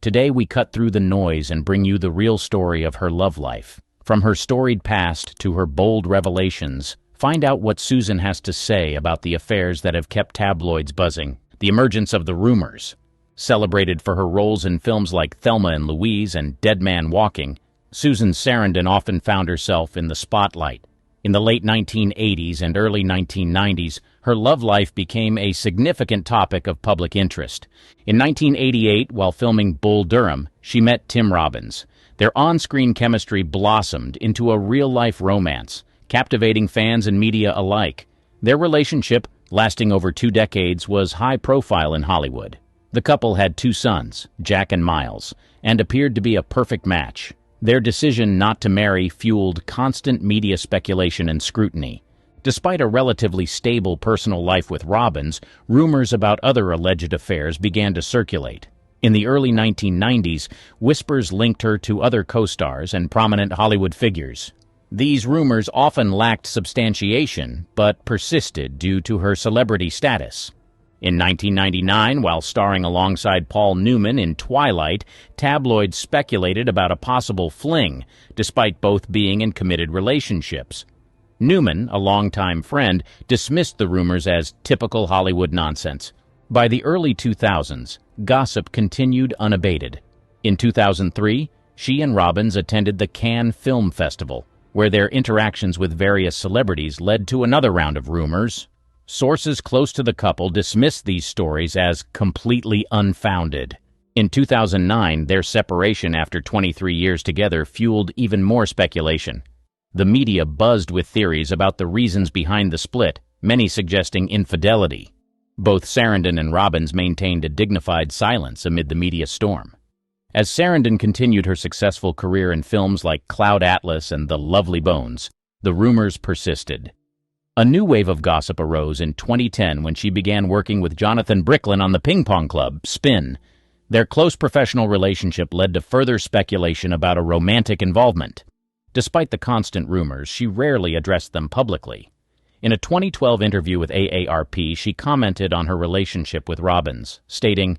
Today we cut through the noise and bring you the real story of her love life. From her storied past to her bold revelations, find out what Susan has to say about the affairs that have kept tabloids buzzing. The emergence of the rumors. Celebrated for her roles in films like Thelma and Louise and Dead Man Walking, Susan Sarandon often found herself in the spotlight. In the late 1980s and early 1990s, her love life became a significant topic of public interest. In 1988, while filming Bull Durham, she met Tim Robbins. Their on-screen chemistry blossomed into a real-life romance, captivating fans and media alike. Their relationship, lasting over 2 decades, was high profile in Hollywood. The couple had 2 sons, Jack and Miles, and appeared to be a perfect match. Their decision not to marry fueled constant media speculation and scrutiny. Despite a relatively stable personal life with Robbins, rumors about other alleged affairs began to circulate. In the early 1990s, whispers linked her to other co-stars and prominent Hollywood figures. These rumors often lacked substantiation, but persisted due to her celebrity status. In 1999, while starring alongside Paul Newman in Twilight, tabloids speculated about a possible fling, despite both being in committed relationships. Newman, a longtime friend, dismissed the rumors as typical Hollywood nonsense. By the early 2000s, gossip continued unabated. In 2003, she and Robbins attended the Cannes Film Festival, where their interactions with various celebrities led to another round of rumors. Sources close to the couple dismissed these stories as completely unfounded. In 2009, their separation after 23 years together fueled even more speculation. The media buzzed with theories about the reasons behind the split, many suggesting infidelity. Both Sarandon and Robbins maintained a dignified silence amid the media storm. As Sarandon continued her successful career in films like Cloud Atlas and The Lovely Bones, the rumors persisted. A new wave of gossip arose in 2010 when she began working with Jonathan Bricklin on the ping pong club, Spin. Their close professional relationship led to further speculation about a romantic involvement. Despite the constant rumors, she rarely addressed them publicly. In a 2012 interview with AARP, she commented on her relationship with Robbins, stating,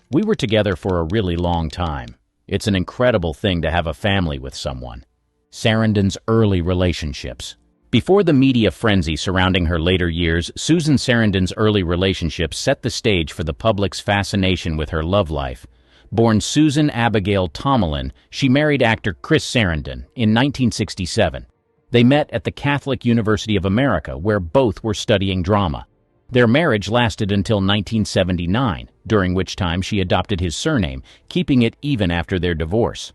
"We were together for a really long time. It's an incredible thing to have a family with someone." Sarandon's early relationships. Before the media frenzy surrounding her later years, Susan Sarandon's early relationships set the stage for the public's fascination with her love life. Born Susan Abigail Tomlin, she married actor Chris Sarandon in 1967. They met at the Catholic University of America, where both were studying drama. Their marriage lasted until 1979, during which time she adopted his surname, keeping it even after their divorce.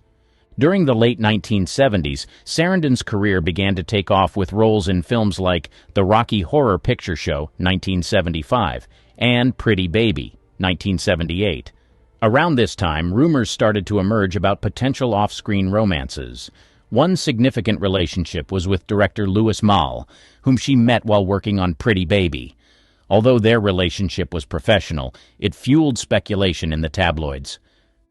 During the late 1970s, Sarandon's career began to take off with roles in films like The Rocky Horror Picture Show, 1975, and Pretty Baby, 1978. Around this time, rumors started to emerge about potential off-screen romances. One significant relationship was with director Louis Malle, whom she met while working on Pretty Baby. Although their relationship was professional, it fueled speculation in the tabloids.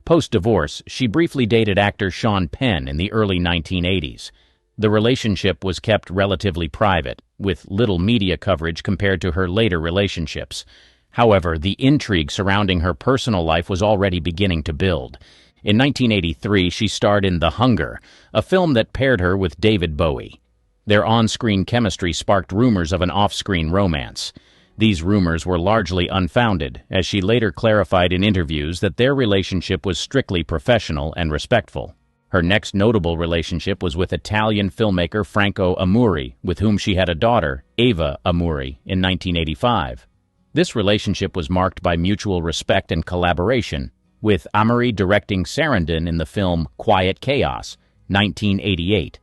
Post-divorce, she briefly dated actor Sean Penn in the early 1980s. The relationship was kept relatively private, with little media coverage compared to her later relationships. However, the intrigue surrounding her personal life was already beginning to build. In 1983, she starred in The Hunger, a film that paired her with David Bowie. Their on-screen chemistry sparked rumors of an off-screen romance. These rumors were largely unfounded, as she later clarified in interviews that their relationship was strictly professional and respectful. Her next notable relationship was with Italian filmmaker Franco Amuri, with whom she had a daughter, Ava Amuri, in 1985. This relationship was marked by mutual respect and collaboration, with Amuri directing Sarandon in the film Quiet Chaos, 1988.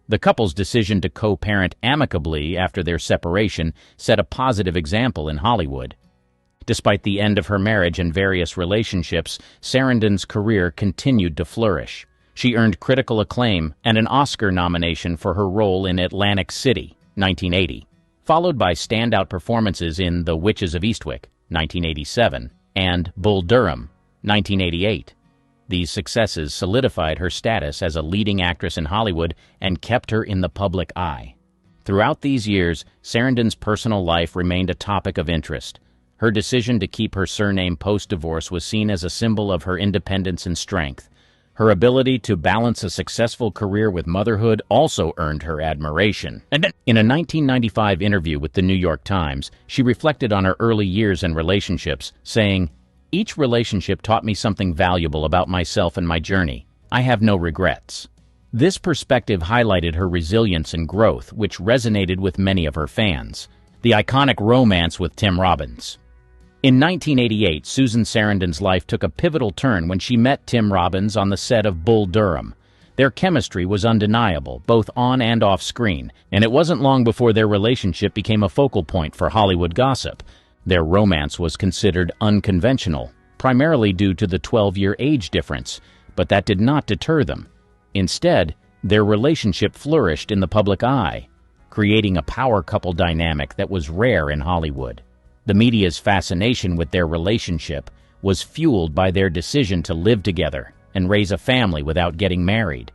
The couple's decision to co-parent amicably after their separation set a positive example in Hollywood. Despite the end of her marriage and various relationships, Sarandon's career continued to flourish. She earned critical acclaim and an Oscar nomination for her role in Atlantic City, 1980, followed by standout performances in The Witches of Eastwick, 1987, and Bull Durham, 1988. These successes solidified her status as a leading actress in Hollywood and kept her in the public eye. Throughout these years, Sarandon's personal life remained a topic of interest. Her decision to keep her surname post-divorce was seen as a symbol of her independence and strength. Her ability to balance a successful career with motherhood also earned her admiration. In a 1995 interview with the New York Times, she reflected on her early years and relationships, saying, "Each relationship taught me something valuable about myself and my journey. I have no regrets." This perspective highlighted her resilience and growth, which resonated with many of her fans. The iconic romance with Tim Robbins. In 1988, Susan Sarandon's life took a pivotal turn when she met Tim Robbins on the set of Bull Durham. Their chemistry was undeniable, both on and off screen, and it wasn't long before their relationship became a focal point for Hollywood gossip. Their romance was considered unconventional, primarily due to the 12-year age difference, but that did not deter them. Instead, their relationship flourished in the public eye, creating a power couple dynamic that was rare in Hollywood. The media's fascination with their relationship was fueled by their decision to live together and raise a family without getting married.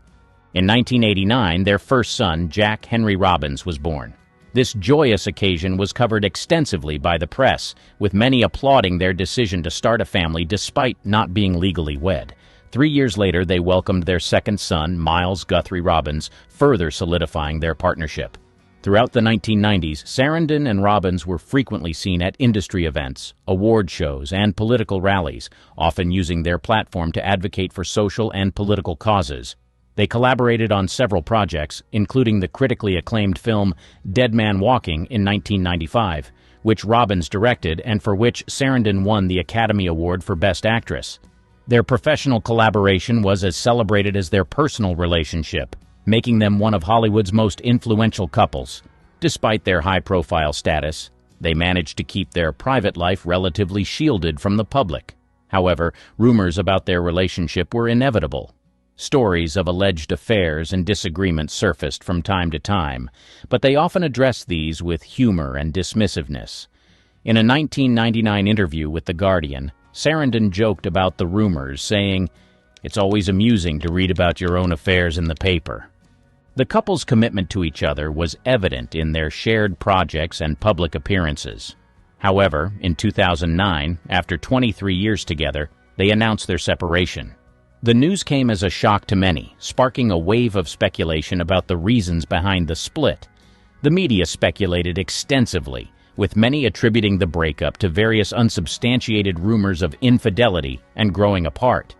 In 1989, their first son, Jack Henry Robbins, was born. This joyous occasion was covered extensively by the press, with many applauding their decision to start a family despite not being legally wed. 3 years later, they welcomed their second son, Miles Guthrie Robbins, further solidifying their partnership. Throughout the 1990s, Sarandon and Robbins were frequently seen at industry events, award shows, and political rallies, often using their platform to advocate for social and political causes. They collaborated on several projects, including the critically acclaimed film Dead Man Walking in 1995, which Robbins directed and for which Sarandon won the Academy Award for Best Actress. Their professional collaboration was as celebrated as their personal relationship, making them one of Hollywood's most influential couples. Despite their high-profile status, they managed to keep their private life relatively shielded from the public. However, rumors about their relationship were inevitable. Stories of alleged affairs and disagreements surfaced from time to time, but they often addressed these with humor and dismissiveness. In a 1999 interview with The Guardian, Sarandon joked about the rumors, saying, "It's always amusing to read about your own affairs in the paper." The couple's commitment to each other was evident in their shared projects and public appearances. However, in 2009, after 23 years together, they announced their separation. The news came as a shock to many, sparking a wave of speculation about the reasons behind the split. The media speculated extensively, with many attributing the breakup to various unsubstantiated rumors of infidelity and growing apart.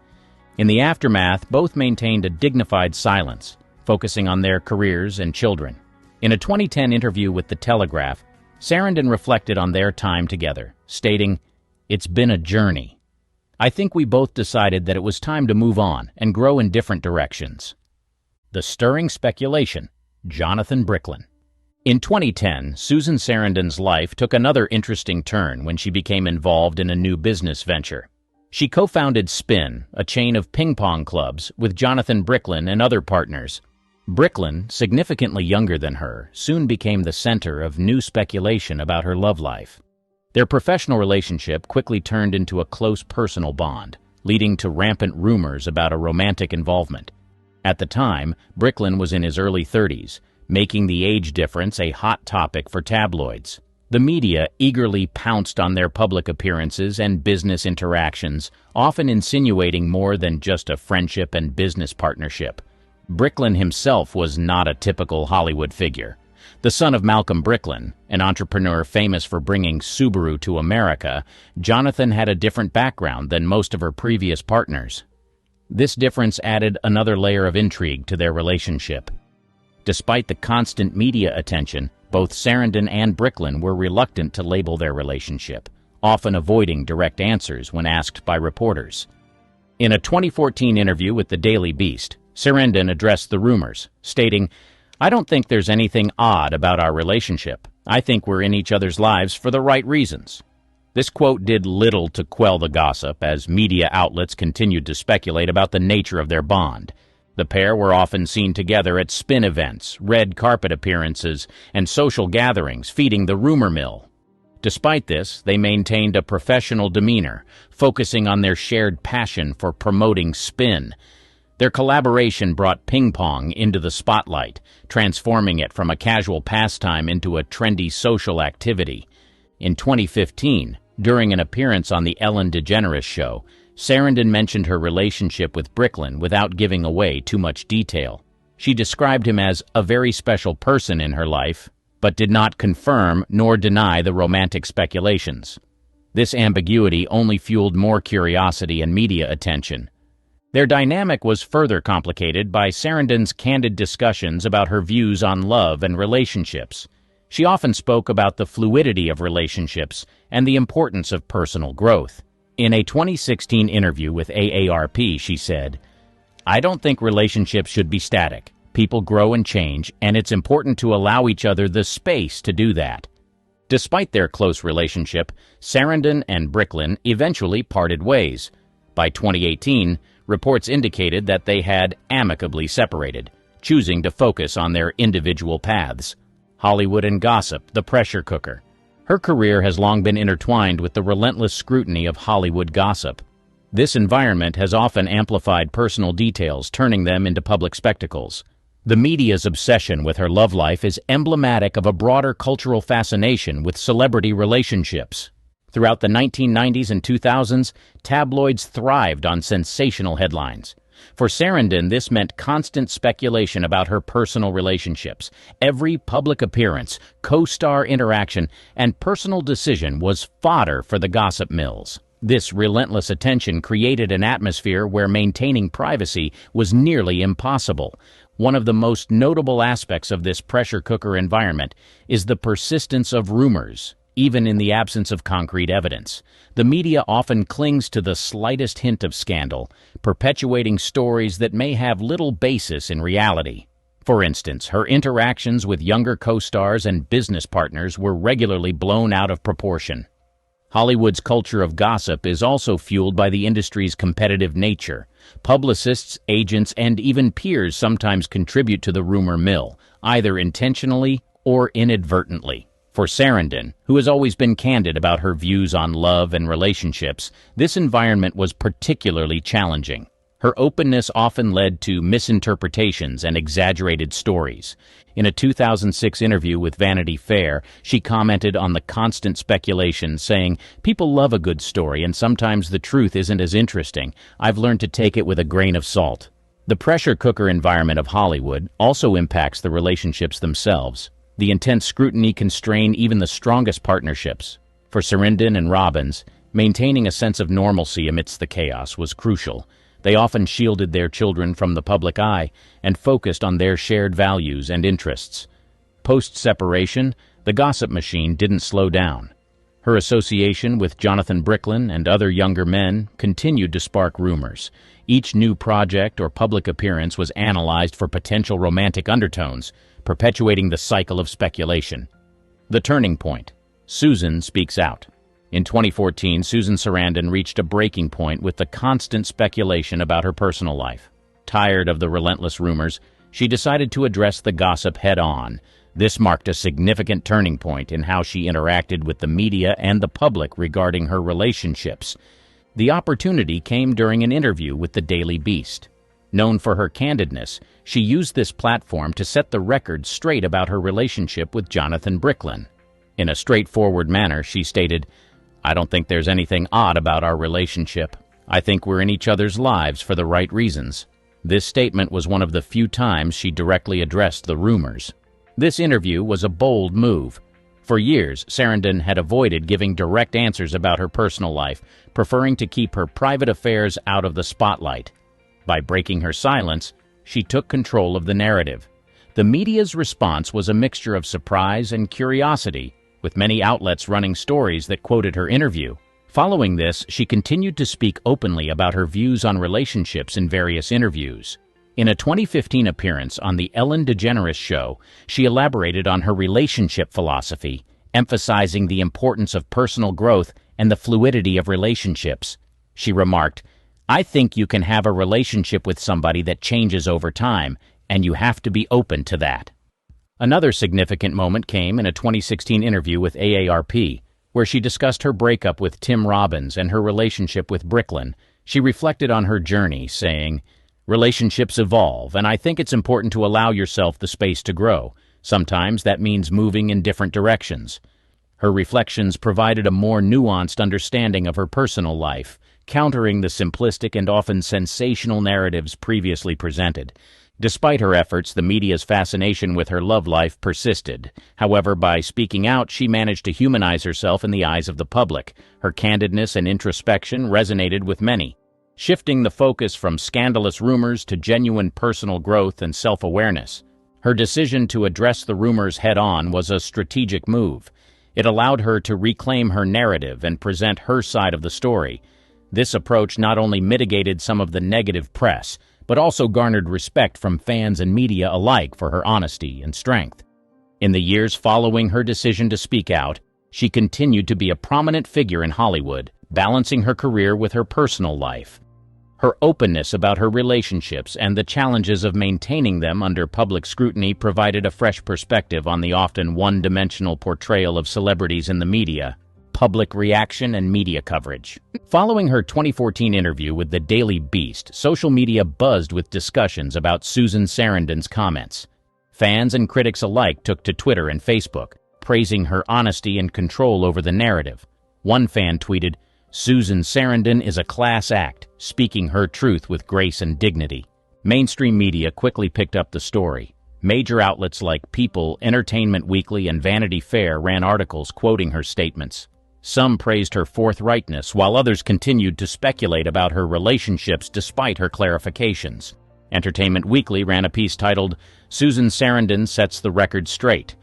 In the aftermath, both maintained a dignified silence, focusing on their careers and children. In a 2010 interview with The Telegraph, Sarandon reflected on their time together, stating, "It's been a journey. I think we both decided that it was time to move on and grow in different directions." The stirring speculation, Jonathan Bricklin. In 2010, Susan Sarandon's life took another interesting turn when she became involved in a new business venture. She co-founded Spin, a chain of ping-pong clubs, with Jonathan Bricklin and other partners. Bricklin, significantly younger than her, soon became the center of new speculation about her love life. Their professional relationship quickly turned into a close personal bond, leading to rampant rumors about a romantic involvement. At the time, Bricklin was in his early 30s, making the age difference a hot topic for tabloids. The media eagerly pounced on their public appearances and business interactions, often insinuating more than just a friendship and business partnership. Bricklin himself was not a typical Hollywood figure. The son of Malcolm Bricklin, an entrepreneur famous for bringing Subaru to America, Jonathan had a different background than most of her previous partners. This difference added another layer of intrigue to their relationship. Despite the constant media attention, both Sarandon and Bricklin were reluctant to label their relationship, often avoiding direct answers when asked by reporters. In a 2014 interview with the Daily Beast, Sarandon addressed the rumors, stating, "I don't think there's anything odd about our relationship. I think we're in each other's lives for the right reasons." This quote did little to quell the gossip, as media outlets continued to speculate about the nature of their bond. The pair were often seen together at spin events, red carpet appearances, and social gatherings, feeding the rumor mill. Despite this, they maintained a professional demeanor, focusing on their shared passion for promoting spin. Their collaboration brought ping pong into the spotlight, transforming it from a casual pastime into a trendy social activity. In 2015, during an appearance on the Ellen DeGeneres show, Sarandon mentioned her relationship with Bricklin without giving away too much detail. She described him as a very special person in her life, but did not confirm nor deny the romantic speculations. This ambiguity only fueled more curiosity and media attention. Their dynamic was further complicated by Sarandon's candid discussions about her views on love and relationships. She often spoke about the fluidity of relationships and the importance of personal growth. In a 2016 interview with AARP, she said, "I don't think relationships should be static. People grow and change, and it's important to allow each other the space to do that." Despite their close relationship, Sarandon and Bricklin eventually parted ways. By 2018, reports indicated that they had amicably separated, choosing to focus on their individual paths. Hollywood and gossip, the pressure cooker. Her career has long been intertwined with the relentless scrutiny of Hollywood gossip. This environment has often amplified personal details, turning them into public spectacles. The media's obsession with her love life is emblematic of a broader cultural fascination with celebrity relationships. Throughout the 1990s and 2000s, tabloids thrived on sensational headlines. For Sarandon, this meant constant speculation about her personal relationships. Every public appearance, co-star interaction, and personal decision was fodder for the gossip mills. This relentless attention created an atmosphere where maintaining privacy was nearly impossible. One of the most notable aspects of this pressure cooker environment is the persistence of rumors, even in the absence of concrete evidence. The media often clings to the slightest hint of scandal, perpetuating stories that may have little basis in reality. For instance, her interactions with younger co-stars and business partners were regularly blown out of proportion. Hollywood's culture of gossip is also fueled by the industry's competitive nature. Publicists, agents, and even peers sometimes contribute to the rumor mill, either intentionally or inadvertently. For Sarandon, who has always been candid about her views on love and relationships, this environment was particularly challenging. Her openness often led to misinterpretations and exaggerated stories. In a 2006 interview with Vanity Fair, she commented on the constant speculation, saying, "People love a good story, and sometimes the truth isn't as interesting. I've learned to take it with a grain of salt." The pressure cooker environment of Hollywood also impacts the relationships themselves. The intense scrutiny constrain even the strongest partnerships. For Sarandon and Robbins, maintaining a sense of normalcy amidst the chaos was crucial. They often shielded their children from the public eye and focused on their shared values and interests. Post-separation, the gossip machine didn't slow down. Her association with Jonathan Bricklin and other younger men continued to spark rumors. Each new project or public appearance was analyzed for potential romantic undertones, perpetuating the cycle of speculation. The turning point. Susan speaks out. In 2014, Susan Sarandon reached a breaking point with the constant speculation about her personal life. Tired of the relentless rumors, she decided to address the gossip head-on. This marked a significant turning point in how she interacted with the media and the public regarding her relationships. The opportunity came during an interview with the Daily Beast. Known for her candidness, she used this platform to set the record straight about her relationship with Jonathan Bricklin. In a straightforward manner, she stated, "I don't think there's anything odd about our relationship. I think we're in each other's lives for the right reasons." This statement was one of the few times she directly addressed the rumors. This interview was a bold move. For years, Sarandon had avoided giving direct answers about her personal life, preferring to keep her private affairs out of the spotlight. By breaking her silence, she took control of the narrative. The media's response was a mixture of surprise and curiosity, with many outlets running stories that quoted her interview. Following this, she continued to speak openly about her views on relationships in various interviews. In a 2015 appearance on The Ellen DeGeneres Show, she elaborated on her relationship philosophy, emphasizing the importance of personal growth and the fluidity of relationships. She remarked, "I think you can have a relationship with somebody that changes over time, and you have to be open to that." Another significant moment came in a 2016 interview with AARP, where she discussed her breakup with Tim Robbins and her relationship with Bricklin. She reflected on her journey, saying, "Relationships evolve, and I think it's important to allow yourself the space to grow. Sometimes that means moving in different directions." Her reflections provided a more nuanced understanding of her personal life, countering the simplistic and often sensational narratives previously presented. Despite her efforts, the media's fascination with her love life persisted. However, by speaking out, she managed to humanize herself in the eyes of the public. Her candidness and introspection resonated with many, shifting the focus from scandalous rumors to genuine personal growth and self-awareness. Her decision to address the rumors head-on was a strategic move. It allowed her to reclaim her narrative and present her side of the story. This approach not only mitigated some of the negative press, but also garnered respect from fans and media alike for her honesty and strength. In the years following her decision to speak out, she continued to be a prominent figure in Hollywood, balancing her career with her personal life. Her openness about her relationships and the challenges of maintaining them under public scrutiny provided a fresh perspective on the often one-dimensional portrayal of celebrities in the media, public reaction, and media coverage. Following her 2014 interview with the Daily Beast, social media buzzed with discussions about Susan Sarandon's comments. Fans and critics alike took to Twitter and Facebook, praising her honesty and control over the narrative. One fan tweeted, "Susan Sarandon is a class act, speaking her truth with grace and dignity." Mainstream media quickly picked up the story. Major outlets like People, Entertainment Weekly, and Vanity Fair ran articles quoting her statements. Some praised her forthrightness, while others continued to speculate about her relationships despite her clarifications. Entertainment Weekly ran a piece titled, "Susan Sarandon Sets the Record Straight,"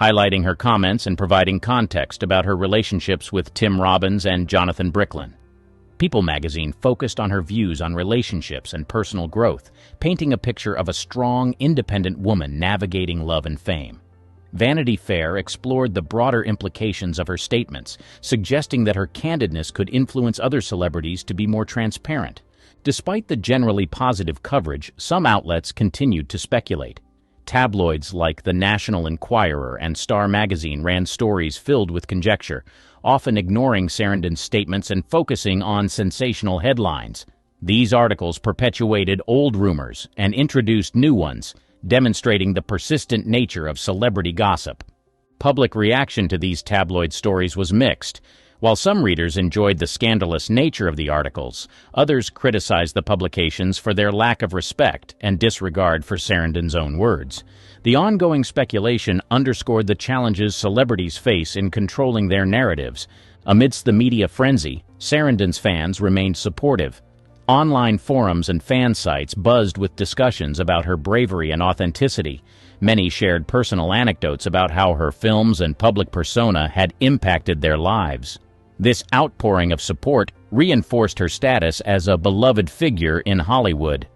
highlighting her comments and providing context about her relationships with Tim Robbins and Jonathan Bricklin. People magazine focused on her views on relationships and personal growth, painting a picture of a strong, independent woman navigating love and fame. Vanity Fair explored the broader implications of her statements, suggesting that her candidness could influence other celebrities to be more transparent. Despite the generally positive coverage, some outlets continued to speculate. Tabloids like the National Enquirer and Star magazine ran stories filled with conjecture, often ignoring Sarandon's statements and focusing on sensational headlines. These articles perpetuated old rumors and introduced new ones, demonstrating the persistent nature of celebrity gossip. Public reaction to these tabloid stories was mixed. While some readers enjoyed the scandalous nature of the articles, others criticized the publications for their lack of respect and disregard for Sarandon's own words. The ongoing speculation underscored the challenges celebrities face in controlling their narratives. Amidst the media frenzy, Sarandon's fans remained supportive. Online forums and fan sites buzzed with discussions about her bravery and authenticity. Many shared personal anecdotes about how her films and public persona had impacted their lives. This outpouring of support reinforced her status as a beloved figure in Hollywood.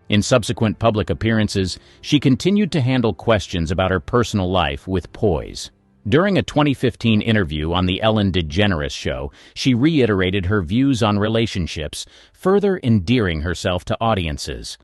In subsequent public appearances, she continued to handle questions about her personal life with poise. During a 2015 interview on The Ellen DeGeneres Show, she reiterated her views on relationships, further endearing herself to audiences.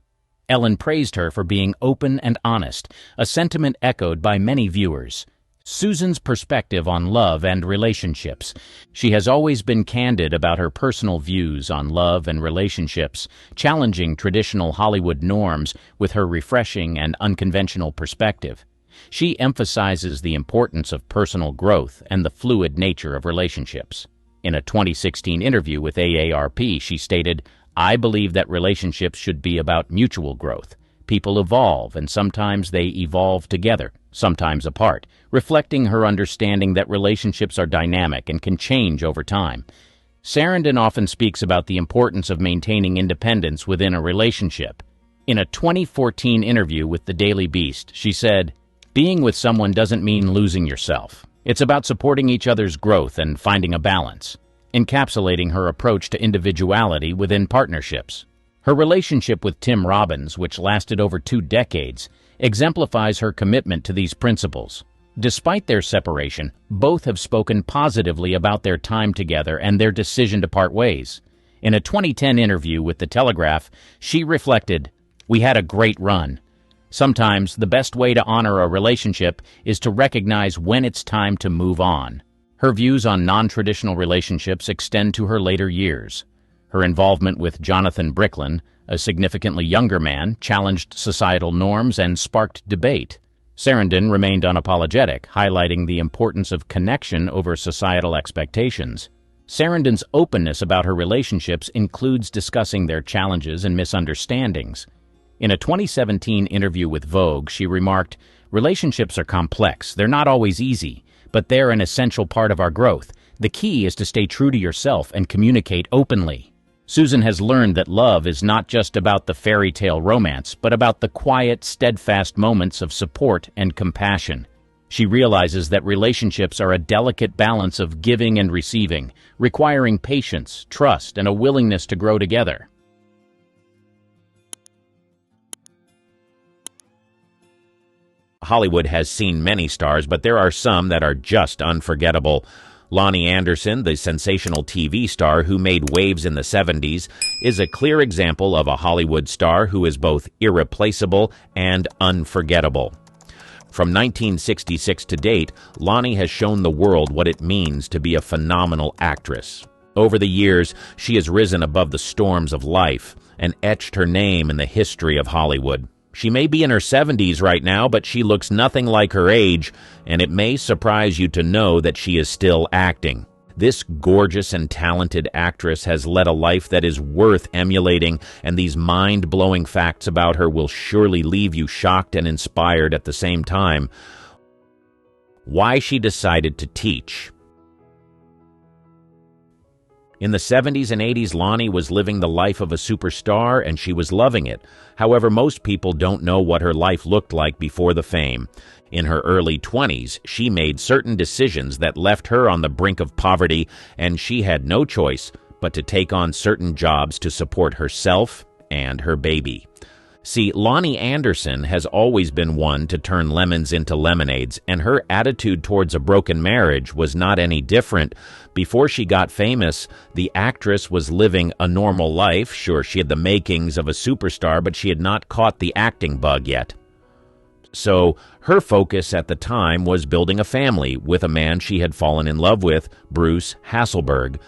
Ellen praised her for being open and honest, a sentiment echoed by many viewers. Susan's perspective on love and relationships. She has always been candid about her personal views on love and relationships, challenging traditional Hollywood norms with her refreshing and unconventional perspective. She emphasizes the importance of personal growth and the fluid nature of relationships. In a 2016 interview with AARP, she stated, "I believe that relationships should be about mutual growth. People evolve, and sometimes they evolve together, sometimes apart," reflecting her understanding that relationships are dynamic and can change over time. Sarandon often speaks about the importance of maintaining independence within a relationship. In a 2014 interview with The Daily Beast, she said, "Being with someone doesn't mean losing yourself. It's about supporting each other's growth and finding a balance," encapsulating her approach to individuality within partnerships. Her relationship with Tim Robbins, which lasted over 2 decades, exemplifies her commitment to these principles. Despite their separation, both have spoken positively about their time together and their decision to part ways. In a 2010 interview with The Telegraph, she reflected, "We had a great run. Sometimes the best way to honor a relationship is to recognize when it's time to move on." Her views on non-traditional relationships extend to her later years. Her involvement with Jonathan Bricklin, a significantly younger man, challenged societal norms and sparked debate. Sarandon remained unapologetic, highlighting the importance of connection over societal expectations. Sarandon's openness about her relationships includes discussing their challenges and misunderstandings. In a 2017 interview with Vogue, she remarked, "Relationships are complex. They're not always easy, but they're an essential part of our growth. The key is to stay true to yourself and communicate openly." Susan has learned that love is not just about the fairy tale romance, but about the quiet, steadfast moments of support and compassion. She realizes that relationships are a delicate balance of giving and receiving, requiring patience, trust, and a willingness to grow together. Hollywood has seen many stars, but there are some that are just unforgettable. Lonnie Anderson, the sensational TV star who made waves in the 70s, is a clear example of a Hollywood star who is both irreplaceable and unforgettable. From 1966 to date, Lonnie has shown the world what it means to be a phenomenal actress. Over the years, she has risen above the storms of life and etched her name in the history of Hollywood. She may be in her 70s right now, but she looks nothing like her age, and it may surprise you to know that she is still acting. This gorgeous and talented actress has led a life that is worth emulating, and these mind-blowing facts about her will surely leave you shocked and inspired at the same time. Why she decided to teach. In the 70s and 80s, Lonnie was living the life of a superstar, and she was loving it. However, most people don't know what her life looked like before the fame. In her early 20s, she made certain decisions that left her on the brink of poverty, and she had no choice but to take on certain jobs to support herself and her baby. See, Lonnie Anderson has always been one to turn lemons into lemonades, and her attitude towards a broken marriage was not any different. Before she got famous, the actress was living a normal life. Sure, she had the makings of a superstar, but she had not caught the acting bug yet. So her focus at the time was building a family with a man she had fallen in love with, Bruce Hasselberg.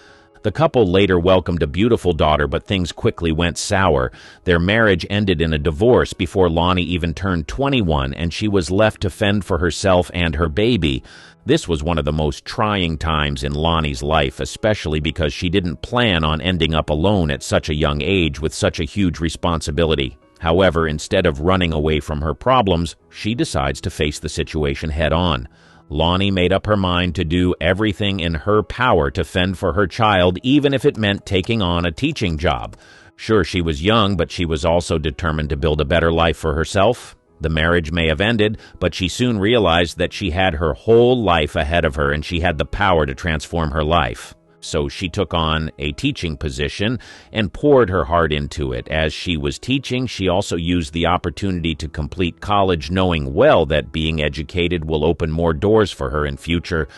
The couple later welcomed a beautiful daughter, but things quickly went sour. Their marriage ended in a divorce before Lonnie even turned 21, and she was left to fend for herself and her baby. This was one of the most trying times in Lonnie's life, especially because she didn't plan on ending up alone at such a young age with such a huge responsibility. However, instead of running away from her problems, she decides to face the situation head-on. Lonnie made up her mind to do everything in her power to fend for her child, even if it meant taking on a teaching job. Sure, she was young, but she was also determined to build a better life for herself. The marriage may have ended, but she soon realized that she had her whole life ahead of her and she had the power to transform her life. So she took on a teaching position and poured her heart into it. As she was teaching, she also used the opportunity to complete college, knowing well that being educated will open more doors for her in future.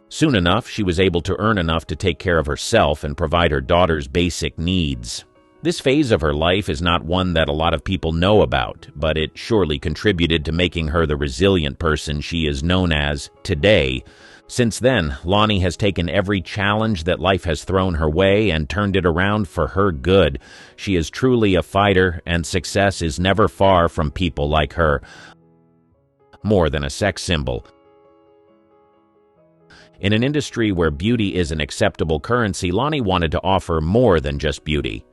Soon enough, she was able to earn enough to take care of herself and provide her daughter's basic needs. This phase of her life is not one that a lot of people know about, but it surely contributed to making her the resilient person she is known as today. Since then, Lonnie has taken every challenge that life has thrown her way and turned it around for her good. She is truly a fighter, and success is never far from people like her. More than a sex symbol. In an industry where beauty is an acceptable currency, Lonnie wanted to offer more than just beauty.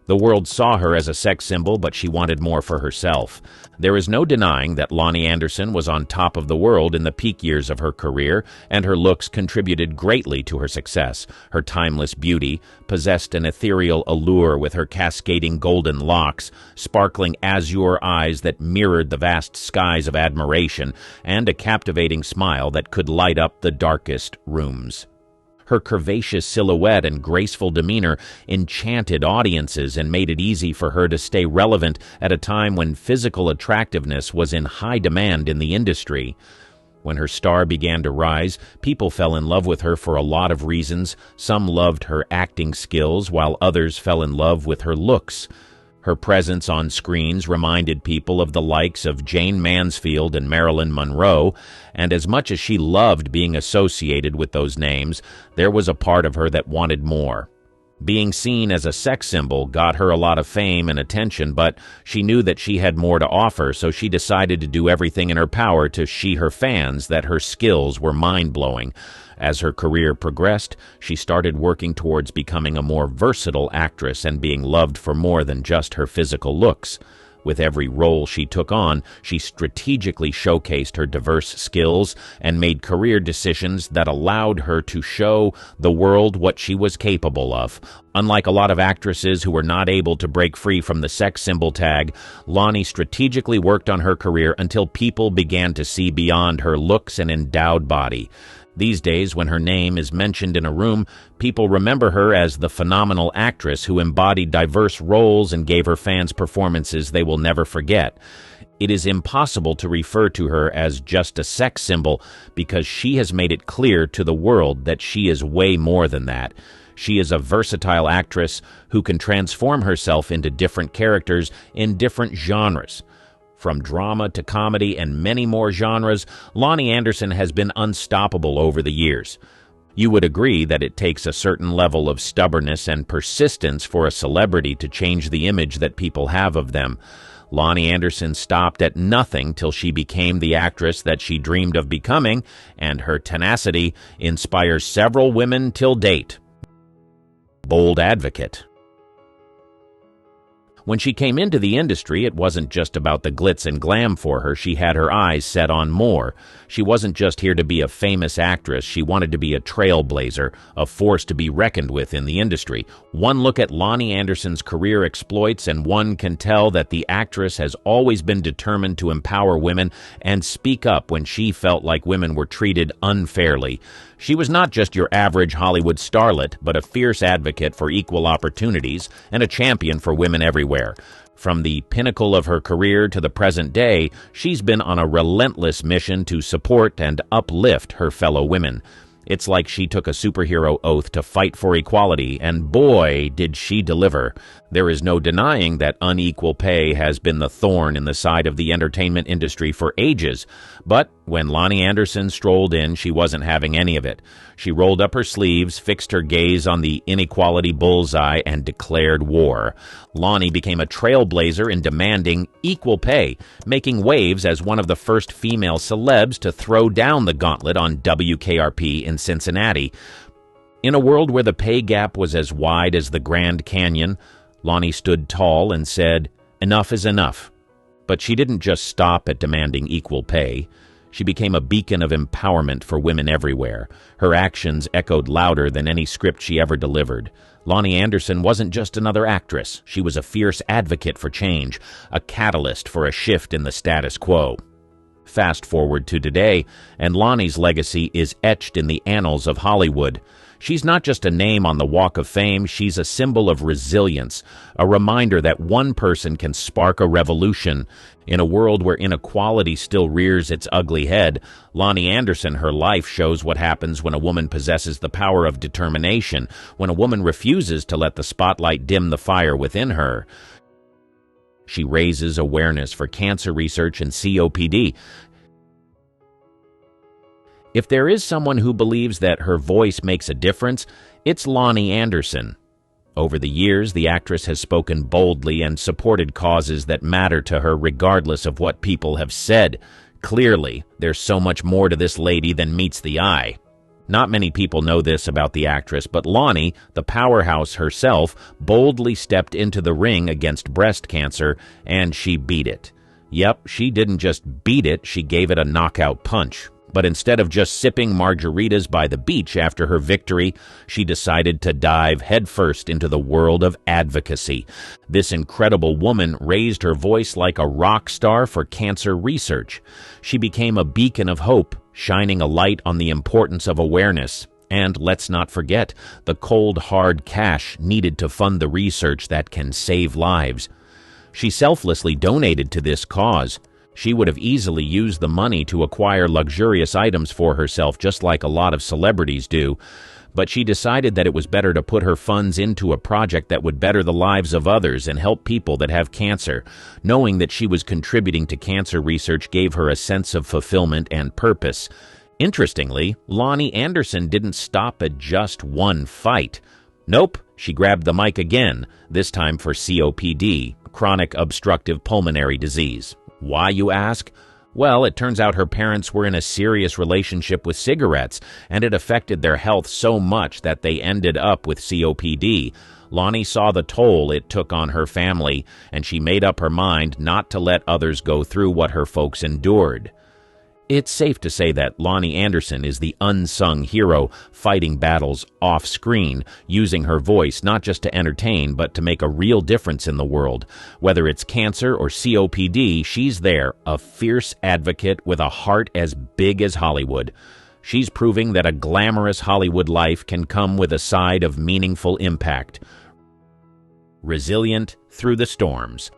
The world saw her as a sex symbol, but she wanted more for herself. There is no denying that Lonnie Anderson was on top of the world in the peak years of her career, and her looks contributed greatly to her success. Her timeless beauty possessed an ethereal allure with her cascading golden locks, sparkling azure eyes that mirrored the vast skies of admiration, and a captivating smile that could light up the darkest rooms. Her curvaceous silhouette and graceful demeanor enchanted audiences and made it easy for her to stay relevant at a time when physical attractiveness was in high demand in the industry. When her star began to rise, people fell in love with her for a lot of reasons. Some loved her acting skills, while others fell in love with her looks. Her presence on screens reminded people of the likes of Jane Mansfield and Marilyn Monroe, and as much as she loved being associated with those names, there was a part of her that wanted more. Being seen as a sex symbol got her a lot of fame and attention, but she knew that she had more to offer, so she decided to do everything in her power to show her fans that her skills were mind-blowing. As her career progressed, she started working towards becoming a more versatile actress and being loved for more than just her physical looks. With every role she took on, she strategically showcased her diverse skills and made career decisions that allowed her to show the world what she was capable of. Unlike a lot of actresses who were not able to break free from the sex symbol tag, Lonnie strategically worked on her career until people began to see beyond her looks and endowed body. These days, when her name is mentioned in a room, people remember her as the phenomenal actress who embodied diverse roles and gave her fans performances they will never forget. It is impossible to refer to her as just a sex symbol because she has made it clear to the world that she is way more than that. She is a versatile actress who can transform herself into different characters in different genres. From drama to comedy and many more genres, Lonnie Anderson has been unstoppable over the years. You would agree that it takes a certain level of stubbornness and persistence for a celebrity to change the image that people have of them. Lonnie Anderson stopped at nothing till she became the actress that she dreamed of becoming, and her tenacity inspires several women till date. Bold advocate. When she came into the industry, it wasn't just about the glitz and glam for her. She had her eyes set on more. She wasn't just here to be a famous actress. She wanted to be a trailblazer, a force to be reckoned with in the industry. One look at Lonnie Anderson's career exploits, and one can tell that the actress has always been determined to empower women and speak up when she felt like women were treated unfairly. She was not just your average Hollywood starlet, but a fierce advocate for equal opportunities and a champion for women everywhere. From the pinnacle of her career to the present day, she's been on a relentless mission to support and uplift her fellow women. It's like she took a superhero oath to fight for equality, and boy, did she deliver. There is no denying that unequal pay has been the thorn in the side of the entertainment industry for ages. But when Lonnie Anderson strolled in, she wasn't having any of it. She rolled up her sleeves, fixed her gaze on the inequality bullseye, and declared war. Lonnie became a trailblazer in demanding equal pay, making waves as one of the first female celebs to throw down the gauntlet on WKRP in Cincinnati. In a world where the pay gap was as wide as the Grand Canyon, Lonnie stood tall and said, "Enough is enough." But she didn't just stop at demanding equal pay. She became a beacon of empowerment for women everywhere. Her actions echoed louder than any script she ever delivered. Lonnie Anderson wasn't just another actress. She was a fierce advocate for change, a catalyst for a shift in the status quo. Fast forward to today, and Lonnie's legacy is etched in the annals of Hollywood. She's not just a name on the Walk of Fame, she's a symbol of resilience, a reminder that one person can spark a revolution. In a world where inequality still rears its ugly head, Lonnie Anderson, her life shows what happens when a woman possesses the power of determination, when a woman refuses to let the spotlight dim the fire within her. She raises awareness for cancer research and COPD. If there is someone who believes that her voice makes a difference, it's Lonnie Anderson. Over the years, the actress has spoken boldly and supported causes that matter to her regardless of what people have said. Clearly, there's so much more to this lady than meets the eye. Not many people know this about the actress, but Lonnie, the powerhouse herself, boldly stepped into the ring against breast cancer, and she beat it. Yep, she didn't just beat it, she gave it a knockout punch. But instead of just sipping margaritas by the beach after her victory, she decided to dive headfirst into the world of advocacy. This incredible woman raised her voice like a rock star for cancer research. She became a beacon of hope, shining a light on the importance of awareness. And let's not forget the cold, hard cash needed to fund the research that can save lives. She selflessly donated to this cause. She would have easily used the money to acquire luxurious items for herself, just like a lot of celebrities do, but she decided that it was better to put her funds into a project that would better the lives of others and help people that have cancer. Knowing that she was contributing to cancer research gave her a sense of fulfillment and purpose. Interestingly, Lonnie Anderson didn't stop at just one fight. Nope, she grabbed the mic again, this time for COPD, chronic obstructive pulmonary disease. Why, you ask? Well, it turns out her parents were in a serious relationship with cigarettes, and it affected their health so much that they ended up with COPD. Lonnie saw the toll it took on her family, and she made up her mind not to let others go through what her folks endured. It's safe to say that Lonnie Anderson is the unsung hero, fighting battles off-screen, using her voice not just to entertain, but to make a real difference in the world. Whether it's cancer or COPD, she's there, a fierce advocate with a heart as big as Hollywood. She's proving that a glamorous Hollywood life can come with a side of meaningful impact. Resilient through the storms.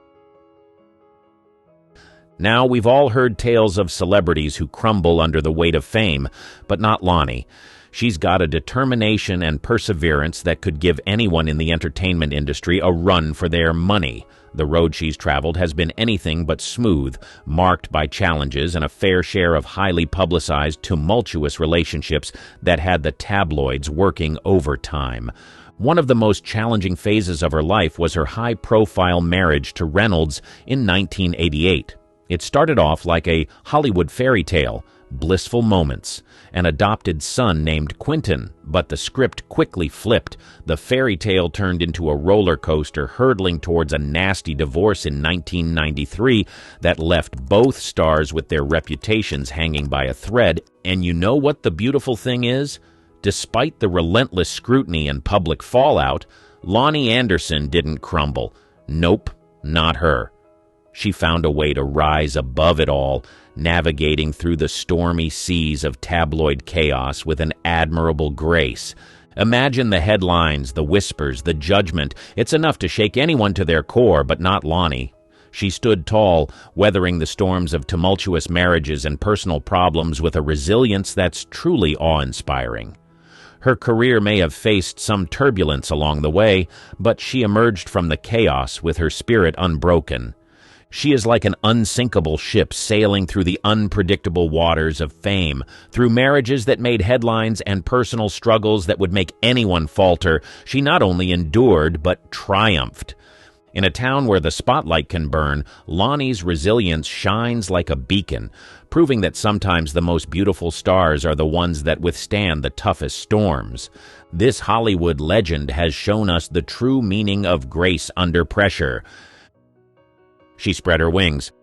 Now, we've all heard tales of celebrities who crumble under the weight of fame, but not Lonnie. She's got a determination and perseverance that could give anyone in the entertainment industry a run for their money. The road she's traveled has been anything but smooth, marked by challenges and a fair share of highly publicized, tumultuous relationships that had the tabloids working overtime. One of the most challenging phases of her life was her high-profile marriage to Reynolds in 1988. It started off like a Hollywood fairy tale, blissful moments, an adopted son named Quentin, but the script quickly flipped. The fairy tale turned into a roller coaster hurtling towards a nasty divorce in 1993 that left both stars with their reputations hanging by a thread. And you know what the beautiful thing is? Despite the relentless scrutiny and public fallout, Lonnie Anderson didn't crumble. Nope, not her. She found a way to rise above it all, navigating through the stormy seas of tabloid chaos with an admirable grace. Imagine the headlines, the whispers, the judgment. It's enough to shake anyone to their core, but not Lonnie. She stood tall, weathering the storms of tumultuous marriages and personal problems with a resilience that's truly awe-inspiring. Her career may have faced some turbulence along the way, but she emerged from the chaos with her spirit unbroken. She is like an unsinkable ship sailing through the unpredictable waters of fame, through marriages that made headlines and personal struggles that would make anyone falter. She not only endured, but triumphed. In a town where the spotlight can burn, Lonnie's resilience shines like a beacon, proving that sometimes the most beautiful stars are the ones that withstand the toughest storms. This Hollywood legend has shown us the true meaning of grace under pressure. She spread her wings.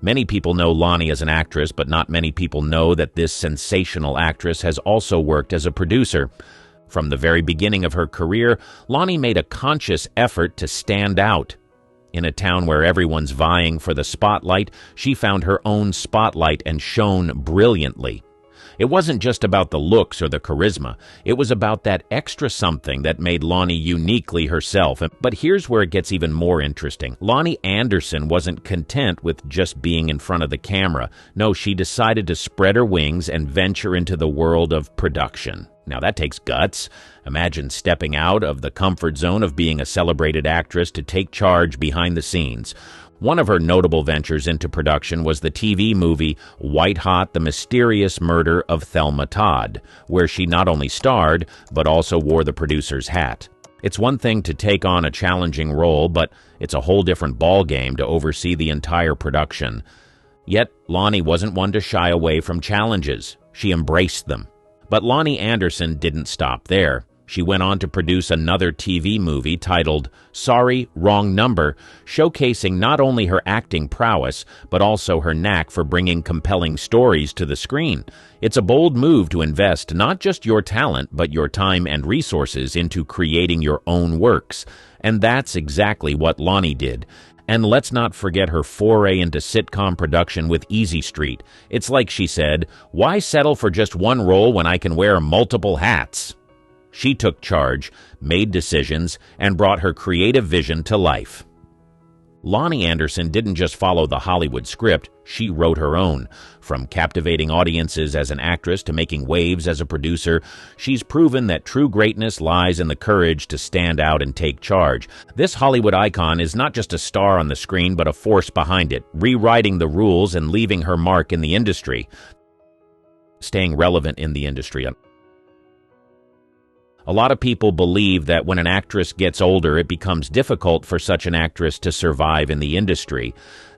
Many people know Lonnie as an actress, but not many people know that this sensational actress has also worked as a producer. From the very beginning of her career, Lonnie made a conscious effort to stand out. In a town where everyone's vying for the spotlight, she found her own spotlight and shone brilliantly. It wasn't just about the looks or the charisma. It was about that extra something that made Lonnie uniquely herself. But here's where it gets even more interesting. Lonnie Anderson wasn't content with just being in front of the camera. No, she decided to spread her wings and venture into the world of production. Now, that takes guts. Imagine stepping out of the comfort zone of being a celebrated actress to take charge behind the scenes. One of her notable ventures into production was the TV movie White Hot: The Mysterious Murder of Thelma Todd, where she not only starred, but also wore the producer's hat. It's one thing to take on a challenging role, but it's a whole different ballgame to oversee the entire production. Yet, Lonnie wasn't one to shy away from challenges. She embraced them. But Lonnie Anderson didn't stop there. She went on to produce another TV movie titled Sorry, Wrong Number, showcasing not only her acting prowess, but also her knack for bringing compelling stories to the screen. It's a bold move to invest not just your talent, but your time and resources into creating your own works. And that's exactly what Lonnie did. And let's not forget her foray into sitcom production with Easy Street. It's like she said, "Why settle for just one role when I can wear multiple hats?" She took charge, made decisions, and brought her creative vision to life. Lonnie Anderson didn't just follow the Hollywood script, she wrote her own. From captivating audiences as an actress to making waves as a producer, she's proven that true greatness lies in the courage to stand out and take charge. This Hollywood icon is not just a star on the screen, but a force behind it, rewriting the rules and leaving her mark in the industry. Staying relevant in the industry. A lot of people believe that when an actress gets older, it becomes difficult for such an actress to survive in the industry.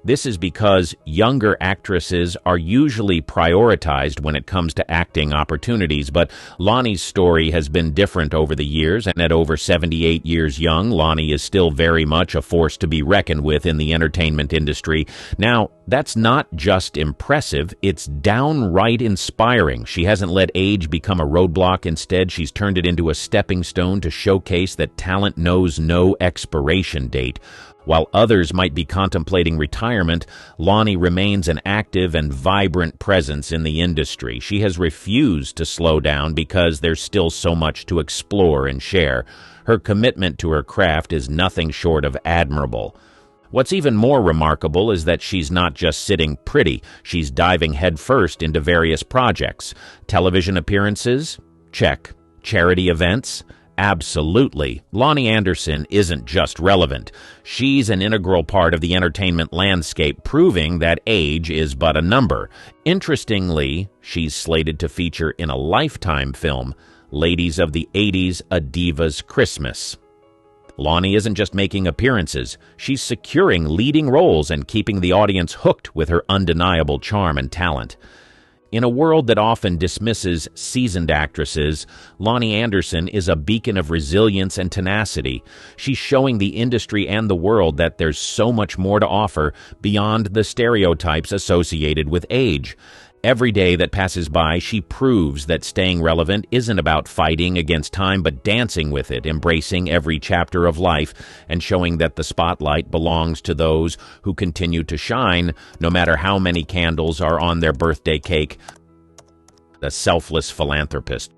This is because younger actresses are usually prioritized when it comes to acting opportunities, but Lonnie's story has been different over the years, and at over 78 years young, Lonnie is still very much a force to be reckoned with in the entertainment industry. Now, that's not just impressive, it's downright inspiring. She hasn't let age become a roadblock. Instead, she's turned it into a stepping stone to showcase that talent knows no expiration date. While others might be contemplating retirement, Lonnie remains an active and vibrant presence in the industry. She has refused to slow down because there's still so much to explore and share. Her commitment to her craft is nothing short of admirable. What's even more remarkable is that she's not just sitting pretty, she's diving headfirst into various projects. Television appearances? Check. Charity events? Absolutely. Lonnie Anderson isn't just relevant. She's an integral part of the entertainment landscape, proving that age is but a number. Interestingly, she's slated to feature in a Lifetime film, Ladies of the 80s, A Diva's Christmas. Lonnie isn't just making appearances. She's securing leading roles and keeping the audience hooked with her undeniable charm and talent. In a world that often dismisses seasoned actresses, Lonnie Anderson is a beacon of resilience and tenacity. She's showing the industry and the world that there's so much more to offer beyond the stereotypes associated with age. Every day that passes by, she proves that staying relevant isn't about fighting against time, but dancing with it, embracing every chapter of life, and showing that the spotlight belongs to those who continue to shine, no matter how many candles are on their birthday cake. A selfless philanthropist.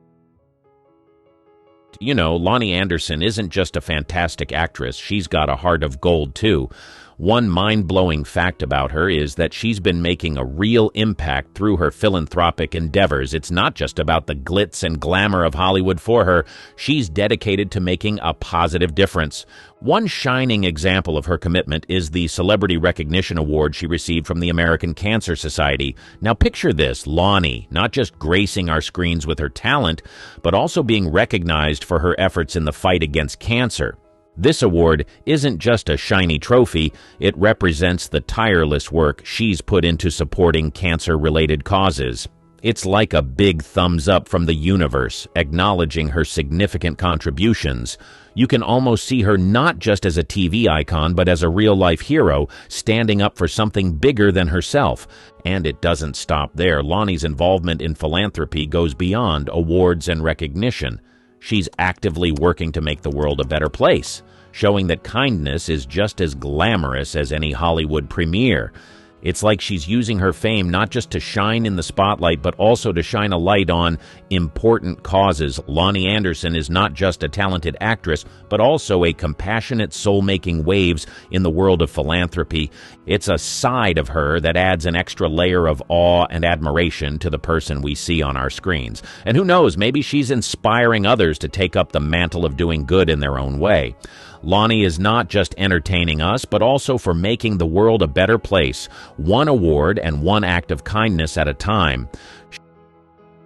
You know, Lonnie Anderson isn't just a fantastic actress, she's got a heart of gold, too. One mind-blowing fact about her is that she's been making a real impact through her philanthropic endeavors. It's not just about the glitz and glamour of Hollywood for her. She's dedicated to making a positive difference. One shining example of her commitment is the Celebrity Recognition Award she received from the American Cancer Society. Now picture this, Lonnie, not just gracing our screens with her talent, but also being recognized for her efforts in the fight against cancer. This award isn't just a shiny trophy, it represents the tireless work she's put into supporting cancer-related causes. It's like a big thumbs up from the universe, acknowledging her significant contributions. You can almost see her not just as a TV icon, but as a real-life hero, standing up for something bigger than herself. And it doesn't stop there. Lonnie's involvement in philanthropy goes beyond awards and recognition. She's actively working to make the world a better place, showing that kindness is just as glamorous as any Hollywood premiere. It's like she's using her fame not just to shine in the spotlight, but also to shine a light on important causes. Lonnie Anderson is not just a talented actress, but also a compassionate soul making waves in the world of philanthropy. It's a side of her that adds an extra layer of awe and admiration to the person we see on our screens. And who knows, maybe she's inspiring others to take up the mantle of doing good in their own way. Lonnie is not just entertaining us, but also for making the world a better place, one award and one act of kindness at a time.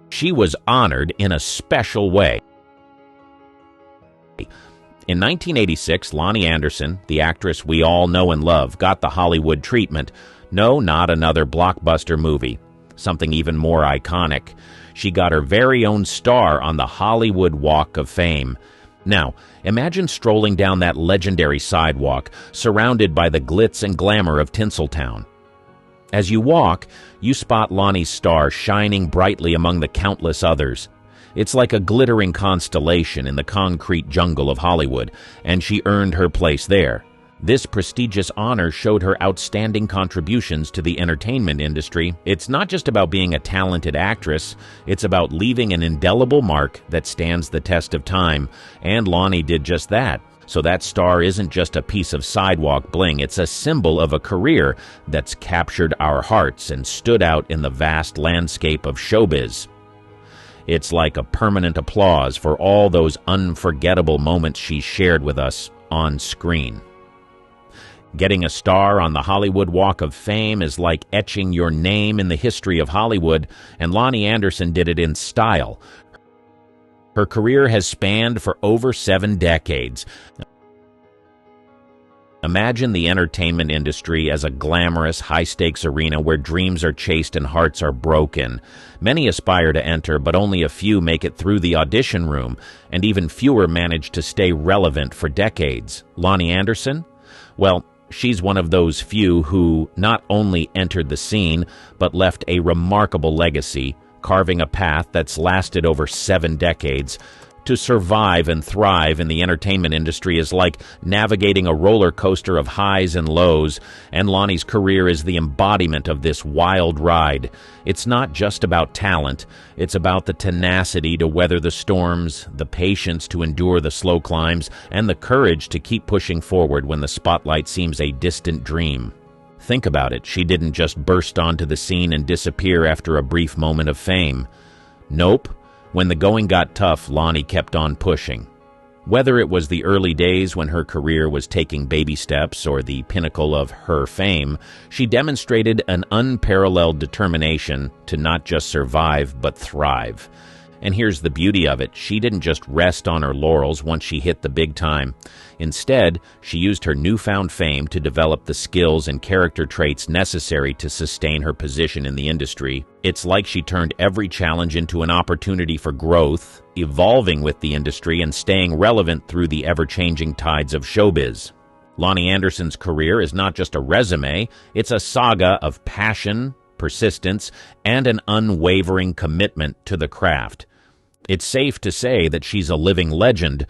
She was honored in a special way. In 1986, Lonnie Anderson, the actress we all know and love, got the Hollywood treatment. No, not another blockbuster movie. Something even more iconic. She got her very own star on the Hollywood Walk of Fame. Now, imagine strolling down that legendary sidewalk, surrounded by the glitz and glamour of Tinseltown. As you walk, you spot Lonnie's star shining brightly among the countless others. It's like a glittering constellation in the concrete jungle of Hollywood, and she earned her place there. This prestigious honor showed her outstanding contributions to the entertainment industry. It's not just about being a talented actress, it's about leaving an indelible mark that stands the test of time, and Lonnie did just that. So that star isn't just a piece of sidewalk bling, it's a symbol of a career that's captured our hearts and stood out in the vast landscape of showbiz. It's like a permanent applause for all those unforgettable moments she shared with us on screen. Getting a star on the Hollywood Walk of Fame is like etching your name in the history of Hollywood, and Lonnie Anderson did it in style. Her career has spanned for over 7 decades. Imagine the entertainment industry as a glamorous, high-stakes arena where dreams are chased and hearts are broken. Many aspire to enter, but only a few make it through the audition room, and even fewer manage to stay relevant for decades. Lonnie Anderson? Well, she's one of those few who not only entered the scene, but left a remarkable legacy, carving a path that's lasted over 7 decades. To survive and thrive in the entertainment industry is like navigating a roller coaster of highs and lows, and Lonnie's career is the embodiment of this wild ride. It's not just about talent, it's about the tenacity to weather the storms, the patience to endure the slow climbs, and the courage to keep pushing forward when the spotlight seems a distant dream. Think about it, she didn't just burst onto the scene and disappear after a brief moment of fame. Nope. When the going got tough, Lonnie kept on pushing. Whether it was the early days when her career was taking baby steps or the pinnacle of her fame, she demonstrated an unparalleled determination to not just survive but thrive. And here's the beauty of it, she didn't just rest on her laurels once she hit the big time. Instead, she used her newfound fame to develop the skills and character traits necessary to sustain her position in the industry. It's like she turned every challenge into an opportunity for growth, evolving with the industry and staying relevant through the ever-changing tides of showbiz. Lonnie Anderson's career is not just a resume, it's a saga of passion, persistence, and an unwavering commitment to the craft. It's safe to say that she's a living legend,